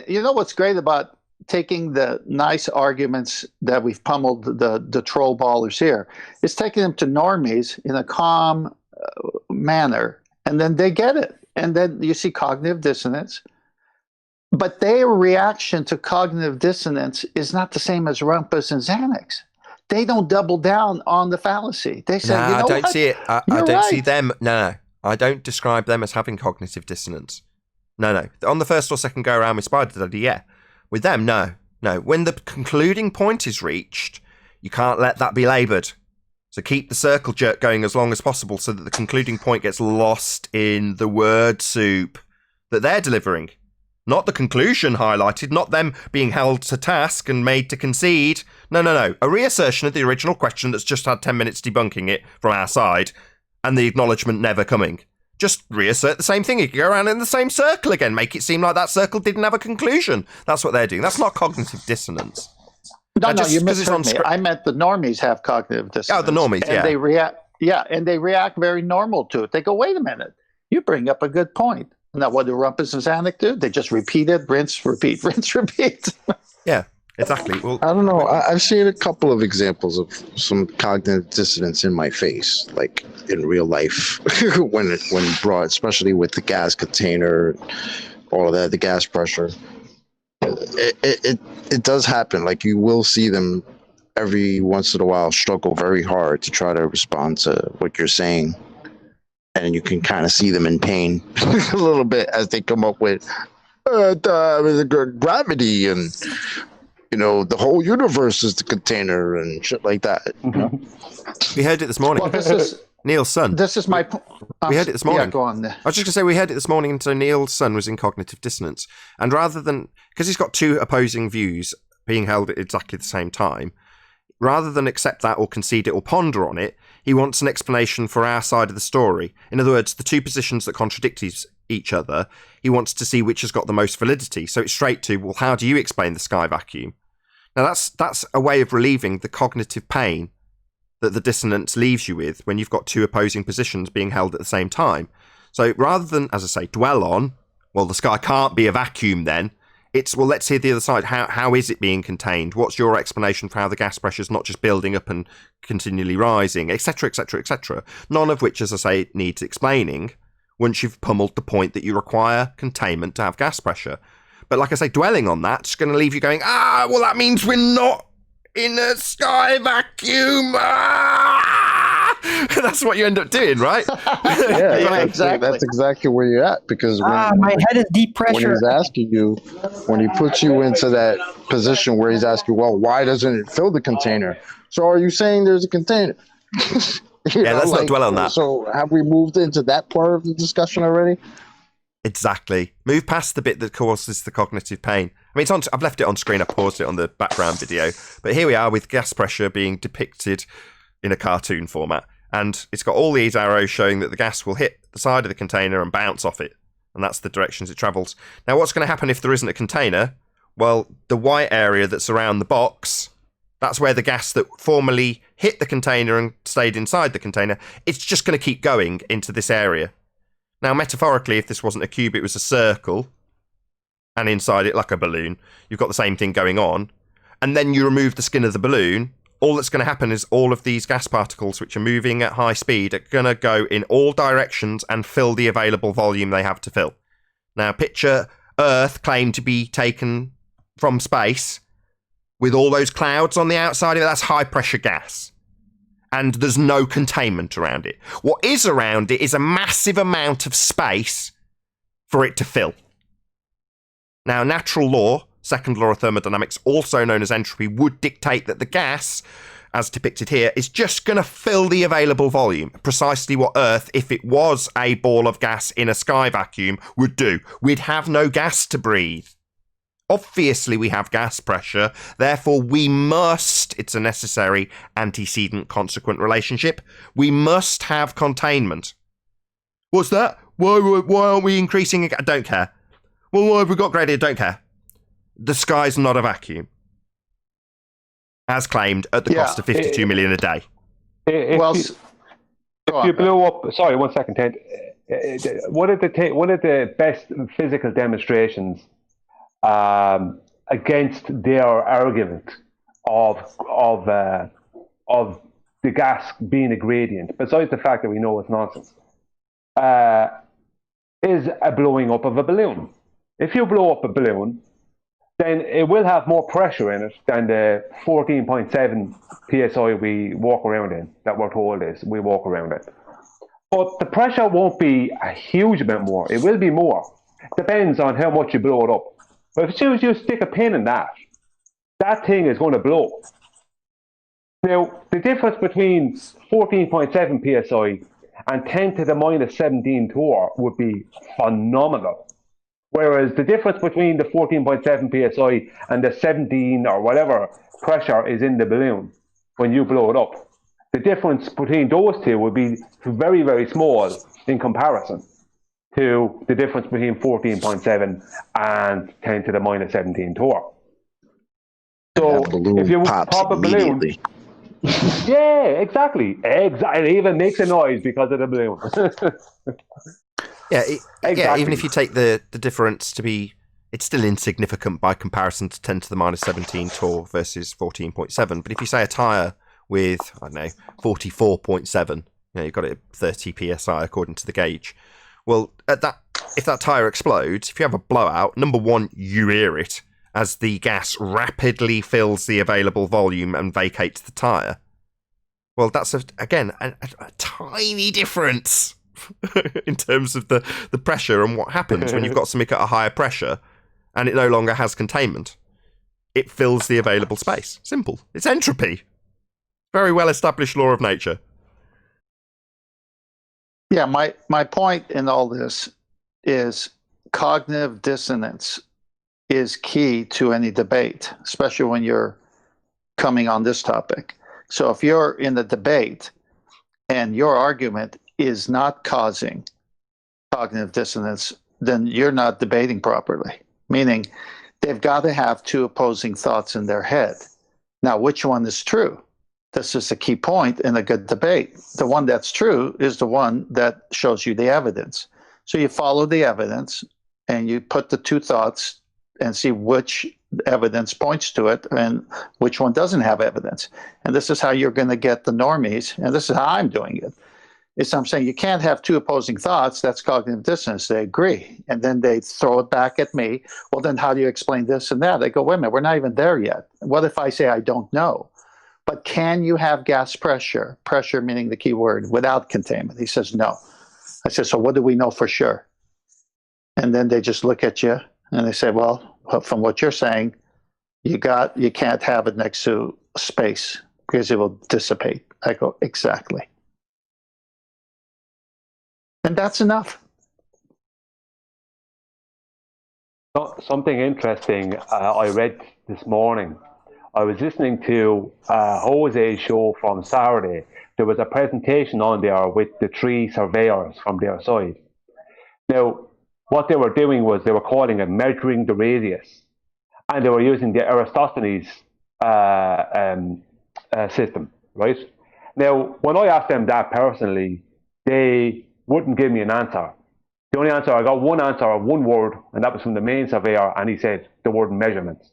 you know what's great about taking the nice arguments that we've pummeled the troll ballers here is taking them to normies in a calm manner, and then they get it. And then you see cognitive dissonance. But their reaction to cognitive dissonance is not the same as Rumpus and Xanax. They don't double down on the fallacy. They say, I don't see it. I don't see right. them. No, I don't describe them as having cognitive dissonance. No. On the first or second go around with Spider Daddy, yeah. With them, no. When the concluding point is reached, you can't let that be laboured. So keep the circle jerk going as long as possible so that the concluding point gets lost in the word soup that they're delivering. Not the conclusion highlighted, not them being held to task and made to concede. No. A reassertion of the original question that's just had 10 minutes debunking it from our side, and the acknowledgement never coming. Just reassert the same thing. You can go around in the same circle again. Make it seem like that circle didn't have a conclusion. That's what they're doing. That's not cognitive dissonance. No, you misheard me. I meant the normies have cognitive dissonance. Oh, the normies, and they react. Yeah, and they react very normal to it. They go, wait a minute. You bring up a good point. Now, what do Rumpus and Xanax do? They just repeat it, rinse, repeat, rinse, repeat. Yeah, exactly. Well, I don't know. I've seen a couple of examples of some cognitive dissonance in my face, like in real life, when brought, especially with the gas container, all of that, the gas pressure. It does happen. Like, you will see them every once in a while struggle very hard to try to respond to what you're saying. And you can kind of see them in pain a little bit as they come up with gravity and, the whole universe is the container and shit like that. We heard it this morning. Well, this is Neil's son. This is my. We heard it this morning. Yeah, go on. I was just going to say we heard it this morning, and so Neil's son was in cognitive dissonance, and rather than, because he's got two opposing views being held at exactly the same time, rather than accept that or concede it or ponder on it, he wants an explanation for our side of the story. In other words, the two positions that contradict each other, he wants to see which has got the most validity. So it's straight to, well, how do you explain the sky vacuum? Now that's a way of relieving the cognitive pain that the dissonance leaves you with when you've got two opposing positions being held at the same time. So rather than, as I say, dwell on, well, the sky can't be a vacuum then, it's, well, let's hear the other side. How is it being contained? What's your explanation for how the gas pressure is not just building up and continually rising, etc., etc., etc.? None of which, as I say, needs explaining. once you've pummeled the point that you require containment to have gas pressure. But like I say, dwelling on that's going to leave you going, well, that means we're not in a sky vacuum. That's what you end up doing, right? Yeah, exactly. That's exactly where you're at, because my head is deep pressure. When he's asking you, when he puts you into that position where he's asking, well, why doesn't it fill the container? So are you saying there's a container? Let's not dwell on that. So have we moved into that part of the discussion already? Exactly. Move past the bit that causes the cognitive pain. I mean, I've left it on screen. I paused it on the background video. But here we are with gas pressure being depicted in a cartoon format. And it's got all these arrows showing that the gas will hit the side of the container and bounce off it. And that's the directions it travels. Now, what's going to happen if there isn't a container? Well, the white area that's around the box, that's where the gas that formerly hit the container and stayed inside the container, it's just going to keep going into this area. Now, metaphorically, if this wasn't a cube, it was a circle. And inside it, like a balloon, you've got the same thing going on. And then you remove the skin of the balloon. All that's going to happen is all of these gas particles, which are moving at high speed, are going to go in all directions and fill the available volume they have to fill. Now, picture Earth claimed to be taken from space with all those clouds on the outside of it. That's high pressure gas. And there's no containment around it. What is around it is a massive amount of space for it to fill. Now, natural law, second law of thermodynamics, also known as entropy, would dictate that the gas, as depicted here, is just going to fill the available volume. Precisely what Earth, if it was a ball of gas in a sky vacuum, would do. We'd have no gas to breathe. Obviously, we have gas pressure. Therefore, we must, it's a necessary antecedent-consequent relationship, we must have containment. What's that? Why aren't we increasing it? I don't care. Well, why have we got gradient? Don't care. The sky's not a vacuum. As claimed at the cost of 52 million a day. If you blow up... Sorry, 1 second, Ted. One of the best physical demonstrations against their argument of the gas being a gradient, besides the fact that we know it's nonsense, is a blowing up of a balloon. If you blow up a balloon, then it will have more pressure in it than the 14.7 psi we walk around in, that we're told is we walk around it. But the pressure won't be a huge amount more. It will be more. It depends on how much you blow it up. But as soon as you stick a pin in that, that thing is going to blow. Now, the difference between 14.7 psi and 10 to the minus 17 torr would be phenomenal. Whereas the difference between the 14.7 psi and the 17 or whatever pressure is in the balloon when you blow it up, the difference between those two would be very, very small in comparison to the difference between 14.7 and 10 to the minus 17 torr. So if you pop a balloon, yeah, exactly. It even makes a noise because of the balloon. Yeah, even if you take the difference to be, it's still insignificant by comparison to 10 to the minus 17 torr versus 14.7. But if you say a tyre with, I don't know, 44.7, you've got it at 30 psi according to the gauge. Well, if that tyre explodes, if you have a blowout, number one, you hear it as the gas rapidly fills the available volume and vacates the tyre. Well, that's, a tiny difference in terms of the pressure and what happens when you've got something at a higher pressure and it no longer has containment. It fills the available space. Simple. It's entropy. Very well established law of nature. Yeah, my point in all this is cognitive dissonance is key to any debate, especially when you're coming on this topic. So if you're in the debate and your argument is not causing cognitive dissonance, then you're not debating properly. Meaning they've got to have two opposing thoughts in their head. Now, which one is true? This is a key point in a good debate. The one that's true is the one that shows you the evidence. So you follow the evidence and you put the two thoughts and see which evidence points to it and which one doesn't have evidence. And this is how you're going to get the normies, and this is how I'm doing it. It's I'm saying you can't have two opposing thoughts. That's cognitive dissonance. They agree. And then they throw it back at me. Well, then how do you explain this and that? They go, wait a minute, we're not even there yet. What if I say I don't know? But can you have gas pressure, pressure meaning the key word, without containment? He says no. I said, so what do we know for sure? And then they just look at you and they say, well, from what you're saying, you can't have it next to space because it will dissipate. I go, exactly. And that's enough. Something interesting I read this morning. I was listening to Jose's show from Saturday. There was a presentation on there with the 3 surveyors from their side. Now, what they were doing was they were calling it measuring the radius. And they were using the Eratosthenes system, right? Now, when I asked them that personally, they wouldn't give me an answer. The only answer, I got one answer, one word, and that was from the main surveyor, and he said the word measurements.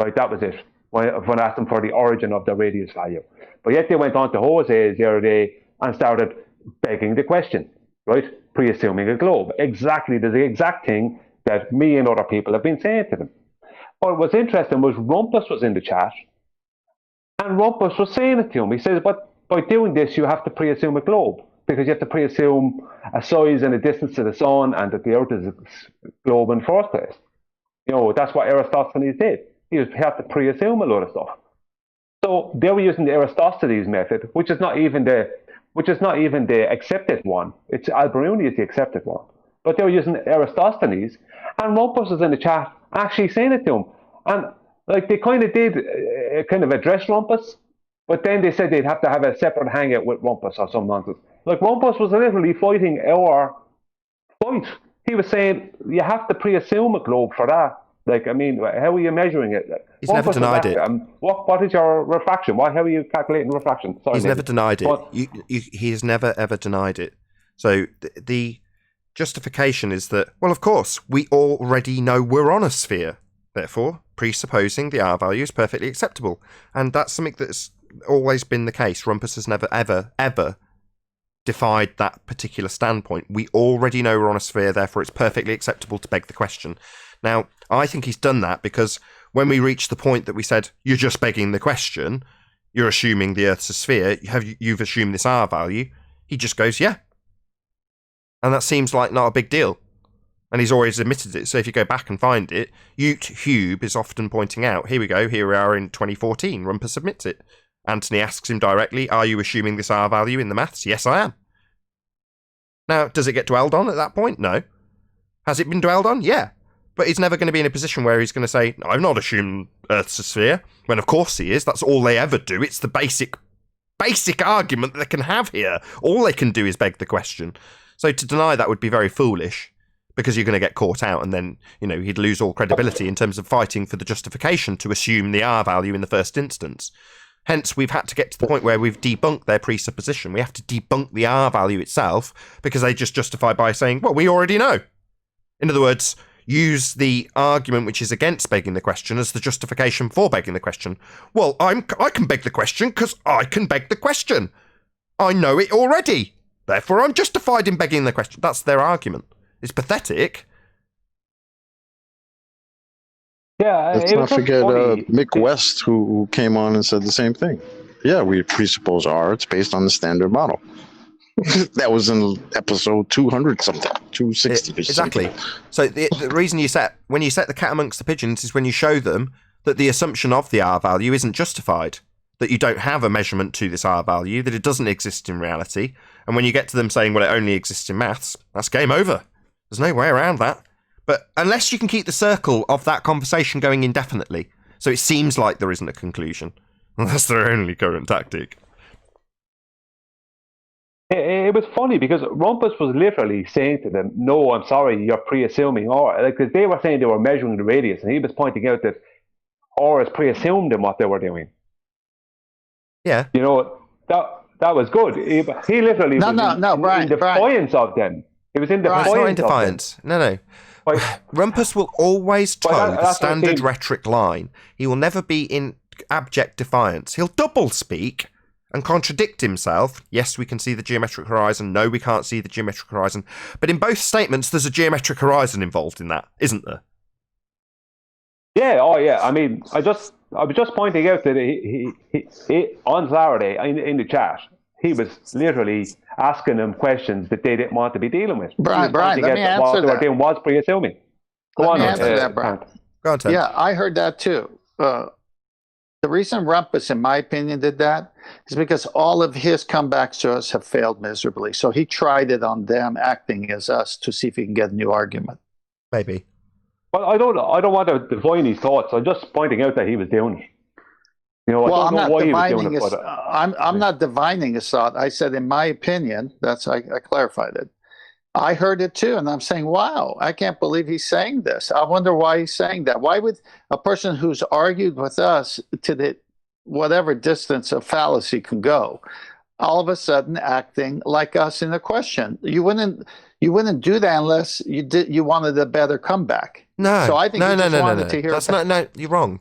Right, that was it. When I asked them for the origin of the radius value. But yet they went on to Jose's the other day and started begging the question, right? Pre-assuming a globe. Exactly the exact thing that me and other people have been saying to them. What was interesting was Rumpus was in the chat, and Rumpus was saying it to him. He says, but by doing this, you have to pre-assume a globe, because you have to pre-assume a size and a distance to the sun and that the Earth is a globe in the first place. You know, that's what Eratosthenes did. He had to pre-assume a lot of stuff. So they were using the Eratosthenes method, which is not even the accepted one. It's Al-Biruni is the accepted one. But they were using Eratosthenes, and Rumpus was in the chat actually saying it to him. And like they kind of did kind of address Rumpus, but then they said they'd have to have a separate hangout with Rumpus or some nonsense. Like Rumpus was literally fighting our fight. He was saying you have to pre-assume a globe for that. Like, I mean, how are you measuring it? He's never denied it. What is your refraction? How are you calculating refraction? Sorry, he's never denied it. But he has never, ever denied it. So the justification is that, well, of course, we already know we're on a sphere. Therefore, presupposing the R value is perfectly acceptable. And that's something that's always been the case. Rumpus has never, ever, ever defied that particular standpoint. We already know we're on a sphere, therefore it's perfectly acceptable to beg the question. Now, I think he's done that because when we reached the point that we said, you're just begging the question, you're assuming the Earth's a sphere, you've assumed this R value, he just goes, yeah. And that seems like not a big deal. And he's always admitted it. So if you go back and find it, YouTube is often pointing out, here we are in 2014, Rumpus admits it. Anthony asks him directly, are you assuming this R value in the maths? Yes, I am. Now, does it get dwelled on at that point? No. Has it been dwelled on? Yeah. But he's never going to be in a position where he's going to say, no, I've not assumed Earth's a sphere. When of course he is. That's all they ever do. It's the basic argument that they can have here. All they can do is beg the question. So to deny that would be very foolish, because you're going to get caught out, and then, you know, he'd lose all credibility in terms of fighting for the justification to assume the R value in the first instance. Hence, we've had to get to the point where we've debunked their presupposition. We have to debunk the R value itself, because they just justify by saying, well, we already know. In other words, use the argument which is against begging the question as the justification for begging the question. Well, I can beg the question because I can beg the question. I know it already. Therefore, I'm justified in begging the question. That's their argument. It's pathetic. Yeah, let's not forget Mick West, who came on and said the same thing. Yeah, we presuppose R. It's based on the standard model. That was in episode 200 something, 260. Exactly. So the reason when you set the cat amongst the pigeons is when you show them that the assumption of the R value isn't justified, that you don't have a measurement to this R value, that it doesn't exist in reality. And when you get to them saying, well, it only exists in maths, that's game over. There's no way around that. But unless you can keep the circle of that conversation going indefinitely, so it seems like there isn't a conclusion, that's their only current tactic. It was funny because Rumpus was literally saying to them, no, I'm sorry, you're pre-assuming R. Because they were saying they were measuring the radius, and he was pointing out that R is pre-assumed in what they were doing. Yeah. You know, that was good. He literally was in defiance of them. He was in defiance. It's not in defiance. No. Rumpus will always toe the standard rhetoric line. He will never be in abject defiance. He'll double speak and contradict himself. Yes, we can see the geometric horizon. No, we can't see the geometric horizon. But in both statements, there's a geometric horizon involved in that, isn't there? Yeah, oh yeah. I mean, I was just pointing out that he on Saturday in the chat, he was literally asking them questions that they didn't want to be dealing with. Brian, let me answer what they were that. doing was pre-assuming. Go on, answer that, Brian. Go on, Ted. Yeah, I heard that too. The reason Rumpus, in my opinion, did that is because all of his comebacks to us have failed miserably. So he tried it on them acting as us to see if he can get a new argument. Maybe. Well, I don't want to divine his thoughts. I'm just pointing out that he was doing it. You know, Well, I I'm don't know not why he was divining doing it. his. But, I'm not divining his thought. I said, in my opinion, I clarified it. I heard it too, and I'm saying, wow, I can't believe he's saying this. I wonder why he's saying that. Why would a person who's argued with us to the whatever distance a fallacy can go, all of a sudden acting like us in a question? You wouldn't do that unless you wanted a better comeback. No. So I think no. to hear That's no, you're wrong.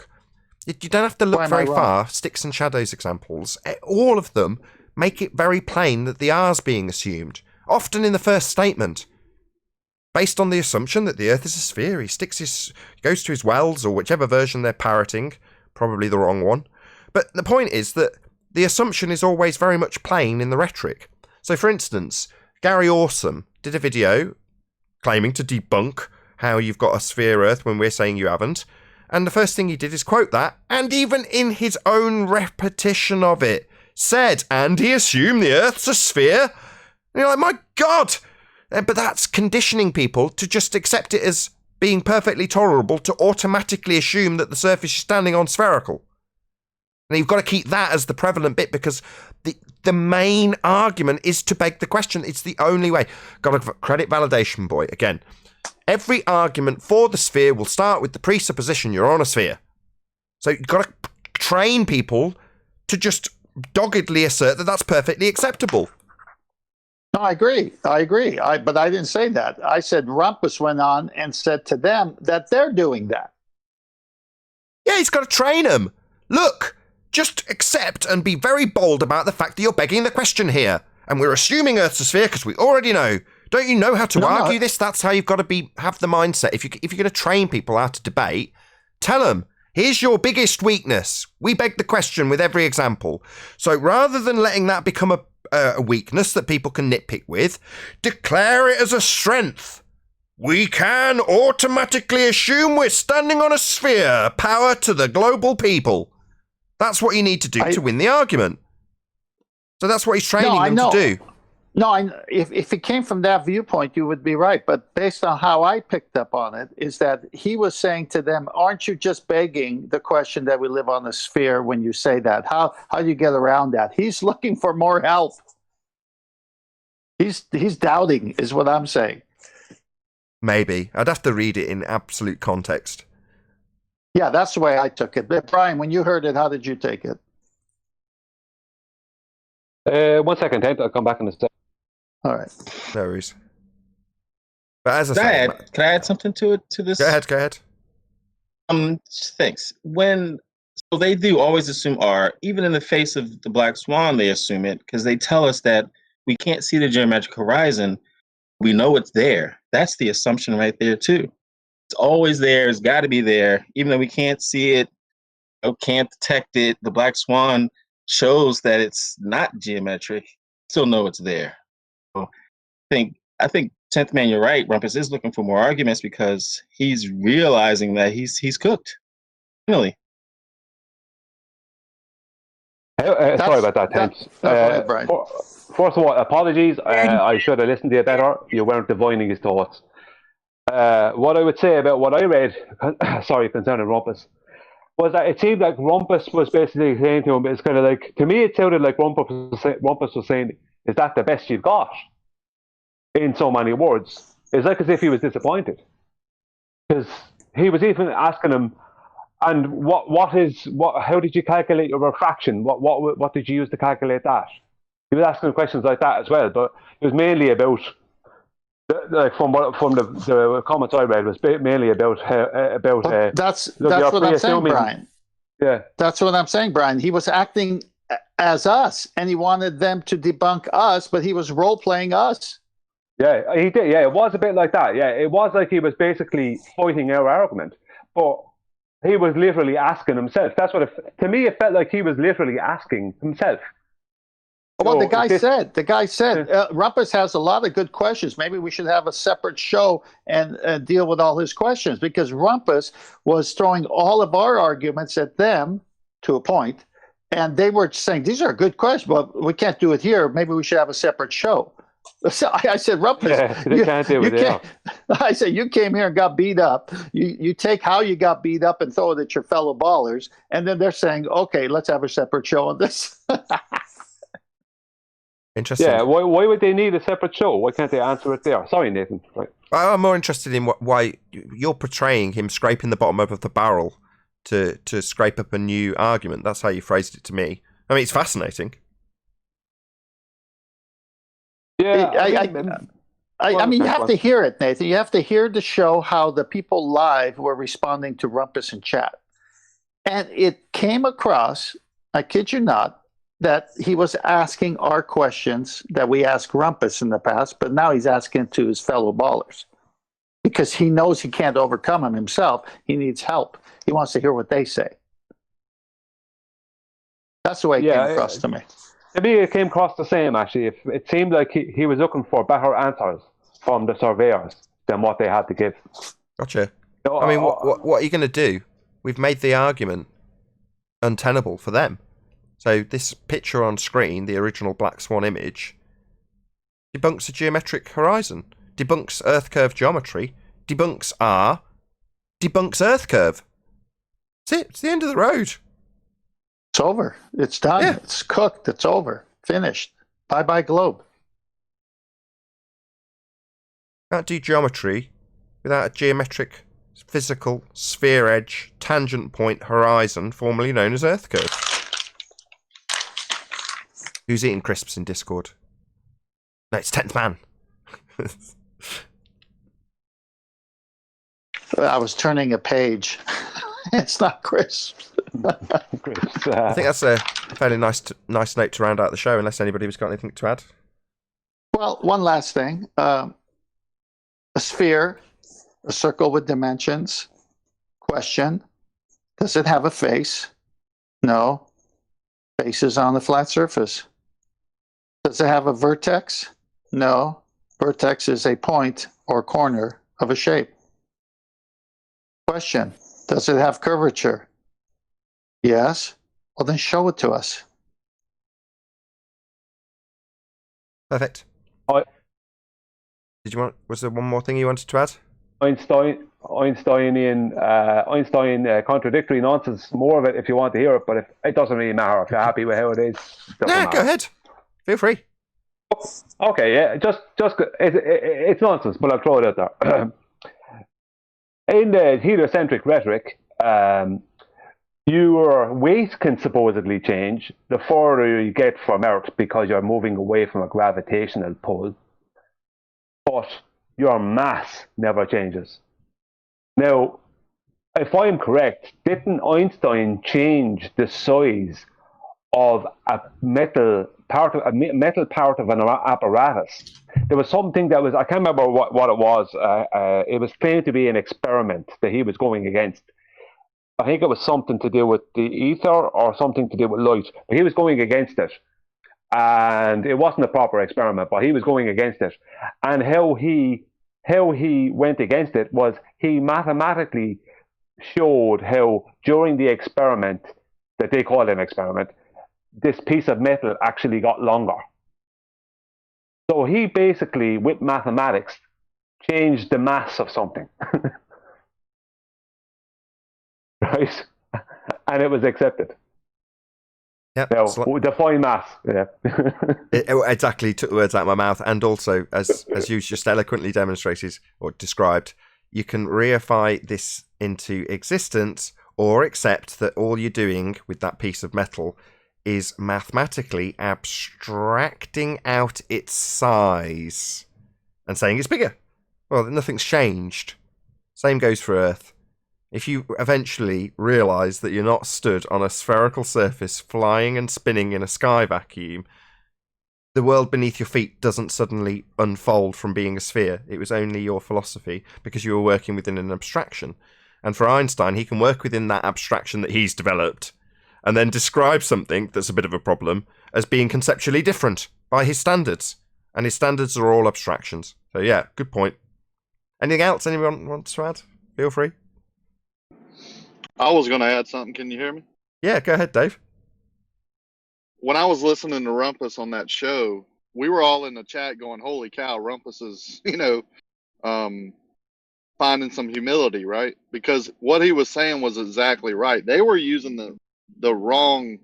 You don't have to look Why am I very wrong? far. Sticks and shadows examples, all of them make it very plain that the R's being assumed, often in the first statement. Based on the assumption that the Earth is a sphere, he goes to his wells, or whichever version they're parroting, probably the wrong one. But the point is that the assumption is always very much plain in the rhetoric. So, for instance, Gary Awesome did a video claiming to debunk how you've got a sphere Earth when we're saying you haven't. And the first thing he did is quote that, and even in his own repetition of it, said, and he assumed the Earth's a sphere. And you're like, my God! But that's conditioning people to just accept it as being perfectly tolerable to automatically assume that the surface you're standing on is spherical. And you've got to keep that as the prevalent bit, because the main argument is to beg the question. It's the only way. Got to credit validation, boy. Again, every argument for the sphere will start with the presupposition you're on a sphere. So you've got to train people to just doggedly assert that that's perfectly acceptable. No, I agree. But I didn't say that. I said Rumpus went on and said to them that they're doing that. Yeah, he's got to train them. Look, just accept and be very bold about the fact that you're begging the question here. And we're assuming Earth's a sphere because we already know. Don't you know how to argue this? That's how you've got to have the mindset. If you're going to train people how to debate, tell them, here's your biggest weakness. We beg the question with every example. So rather than letting that become a weakness that people can nitpick with, declare it as a strength. We can automatically assume we're standing on a sphere. Power to the global people. That's what you need to do to win the argument. So that's what he's training them to do. No, if it came from that viewpoint, you would be right. But based on how I picked up on it, is that he was saying to them, aren't you just begging the question that we live on a sphere when you say that? How do you get around that? He's looking for more help. He's doubting, is what I'm saying. Maybe. I'd have to read it in absolute context. Yeah, that's the way I took it. But Brian, when you heard it, how did you take it? 1 second, Ted. I'll come back in a second. All right. No worries. But as I said, can I add something to this? Go ahead. Thanks. So they do always assume R, even in the face of the black swan, they assume it because they tell us that we can't see the geometric horizon. We know it's there. That's the assumption right there too. It's always there. It's got to be there, even though we can't see it, or can't detect it. The black swan shows that it's not geometric. Still know it's there. So I think 10th Man, you're right. Rumpus is looking for more arguments because he's realizing that he's cooked. Really. Sorry about that, thanks. Brian. First of all, apologies. I should have listened to you better. You weren't divining his thoughts. What I would say about what I read, sorry, concerning Rumpus, was that it seemed like Rumpus was basically saying to him, it's kind of like, to me it sounded like Rumpus was saying, is that the best you've got? In so many words. It's like as if he was disappointed. Because he was even asking him, and how did you calculate your refraction? What did you use to calculate that? He was asking questions like that as well, but it was mainly about, like from the comments I read, was mainly about that's what I'm saying, Brian. Yeah, that's what I'm saying, Brian. He was acting as us, and he wanted them to debunk us, but he was role-playing us. Yeah, he did. Yeah, it was a bit like that. Yeah, it was like he was basically fighting our argument, but he was literally asking himself. That's what to me it felt like he was literally asking himself. Well, the guy said, Rumpus has a lot of good questions. Maybe we should have a separate show and deal with all his questions, because Rumpus was throwing all of our arguments at them to a point, and they were saying, these are good questions, but we can't do it here. Maybe we should have a separate show. So I said, Rumpus, I said, you came here and got beat up. You take how you got beat up and throw it at your fellow ballers, and then they're saying, okay, let's have a separate show on this. Interesting. Yeah, why would they need a separate show? Why can't they answer it there? Sorry, Nathan. Right. I'm more interested in why you're portraying him scraping the bottom of the barrel to scrape up a new argument. That's how you phrased it to me. I mean, it's fascinating. Yeah, I mean, you have to hear it, Nathan. You have to hear the show how the people live were responding to Rumpus in chat. And it came across, I kid you not, that he was asking our questions that we asked Rumpus in the past, but now he's asking to his fellow ballers because he knows he can't overcome them himself. He needs help. He wants to hear what they say. That's the way it came across to me. To me, it came across the same, actually. It seemed like he was looking for better answers from the surveyors than what they had to give. Gotcha. I mean, what are you going to do? We've made the argument untenable for them. So this picture on screen, the original Black Swan image, debunks a geometric horizon, debunks Earth curve geometry, debunks R, debunks Earth curve. That's it. It's the end of the road. It's over. It's done. Yeah. It's cooked. It's over. Finished. Bye-bye globe. Can't do geometry without a geometric, physical, sphere edge, tangent point horizon, formerly known as Earth curve. Who's eating crisps in Discord? No, it's 10th Man. I was turning a page. It's not crisps. I think that's a fairly nice note to round out the show, unless anybody's got anything to add. Well, one last thing. A sphere, a circle with dimensions. Question. Does it have a face? No. Face is on the flat surface. Does it have a vertex? No. Vertex is a point or corner of a shape. Question. Does it have curvature? Yes. Well, then show it to us. Perfect. Was there one more thing you wanted to add? Einstein contradictory nonsense. More of it if you want to hear it, but it doesn't really matter if you're happy with how it is. Yeah, go ahead. Feel free. Okay, yeah, just it's nonsense, but I'll throw it out there. In the heliocentric rhetoric, your weight can supposedly change the further you get from Earth because you're moving away from a gravitational pull, but your mass never changes. Now, if I'm correct, didn't Einstein change the size of a metal part of an apparatus? There was something that was, I can't remember what it was. It was claimed to be an experiment that he was going against. I think it was something to do with the ether or something to do with light. But he was going against it. And it wasn't a proper experiment, but he was going against it. And how he went against it was he mathematically showed how during the experiment, that they called an experiment, this piece of metal actually got longer. So he basically, with mathematics, changed the mass of something. Right? And it was accepted. Yep. Now, define mass. Yeah. It exactly took the words out of my mouth. And also, as you just eloquently demonstrated or described, you can reify this into existence or accept that all you're doing with that piece of metal is mathematically abstracting out its size and saying it's bigger. Well, nothing's changed. Same goes for Earth. if you eventually realise that you're not stood on a spherical surface flying and spinning in a sky vacuum, the world beneath your feet doesn't suddenly unfold from being a sphere. It was only your philosophy because you were working within an abstraction. And for Einstein, he can work within that abstraction that he's developed and then describe something that's a bit of a problem as being conceptually different by his standards. And his standards are all abstractions. So yeah, good point. Anything else anyone wants to add? Feel free. I was going to add something. Can you hear me? Yeah, go ahead, Dave. When I was listening to Rumpus on that show, we were all in the chat going, holy cow, Rumpus is, finding some humility, right? Because what he was saying was exactly right. They were using the wrong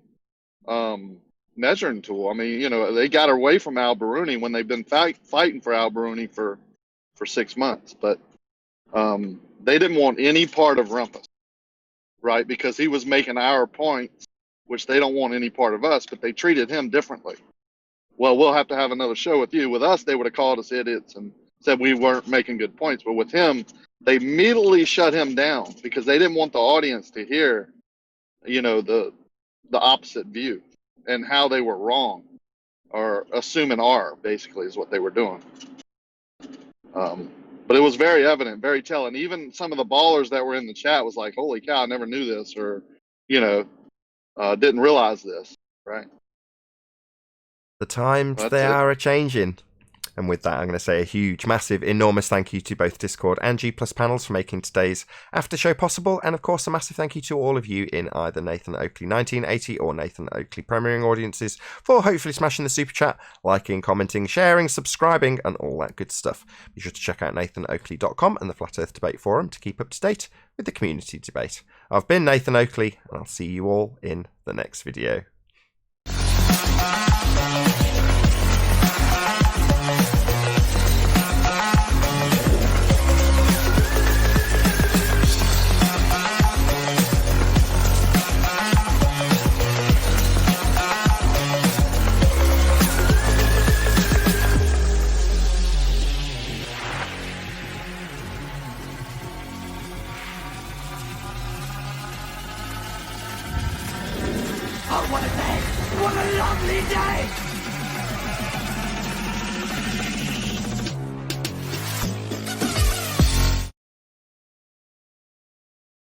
measuring tool. I mean, they got away from Al-Biruni when they've been fighting for Al-Biruni for 6 months. But they didn't want any part of Rumpus, right? Because he was making our points, which they don't want any part of us, but they treated him differently. Well, we'll have to have another show with you. With us, they would have called us idiots and said we weren't making good points. But with him, they immediately shut him down because they didn't want the audience to hear, the opposite view and how they were wrong or assuming are, basically, is what they were doing. But it was very evident, very telling. Even some of the ballers that were in the chat was like, holy cow, I never knew this, or, didn't realize this, right? The times they are a-changing. And with that, I'm going to say a huge, massive, enormous thank you to both Discord and G+ panels for making today's after show possible. And of course, a massive thank you to all of you in either Nathan Oakley 1980 or Nathan Oakley premiering audiences for hopefully smashing the super chat, liking, commenting, sharing, subscribing, and all that good stuff. Be sure to check out nathanoakley.com and the Flat Earth Debate Forum to keep up to date with the community debate. I've been Nathan Oakley, and I'll see you all in the next video. What a day! What a lovely day!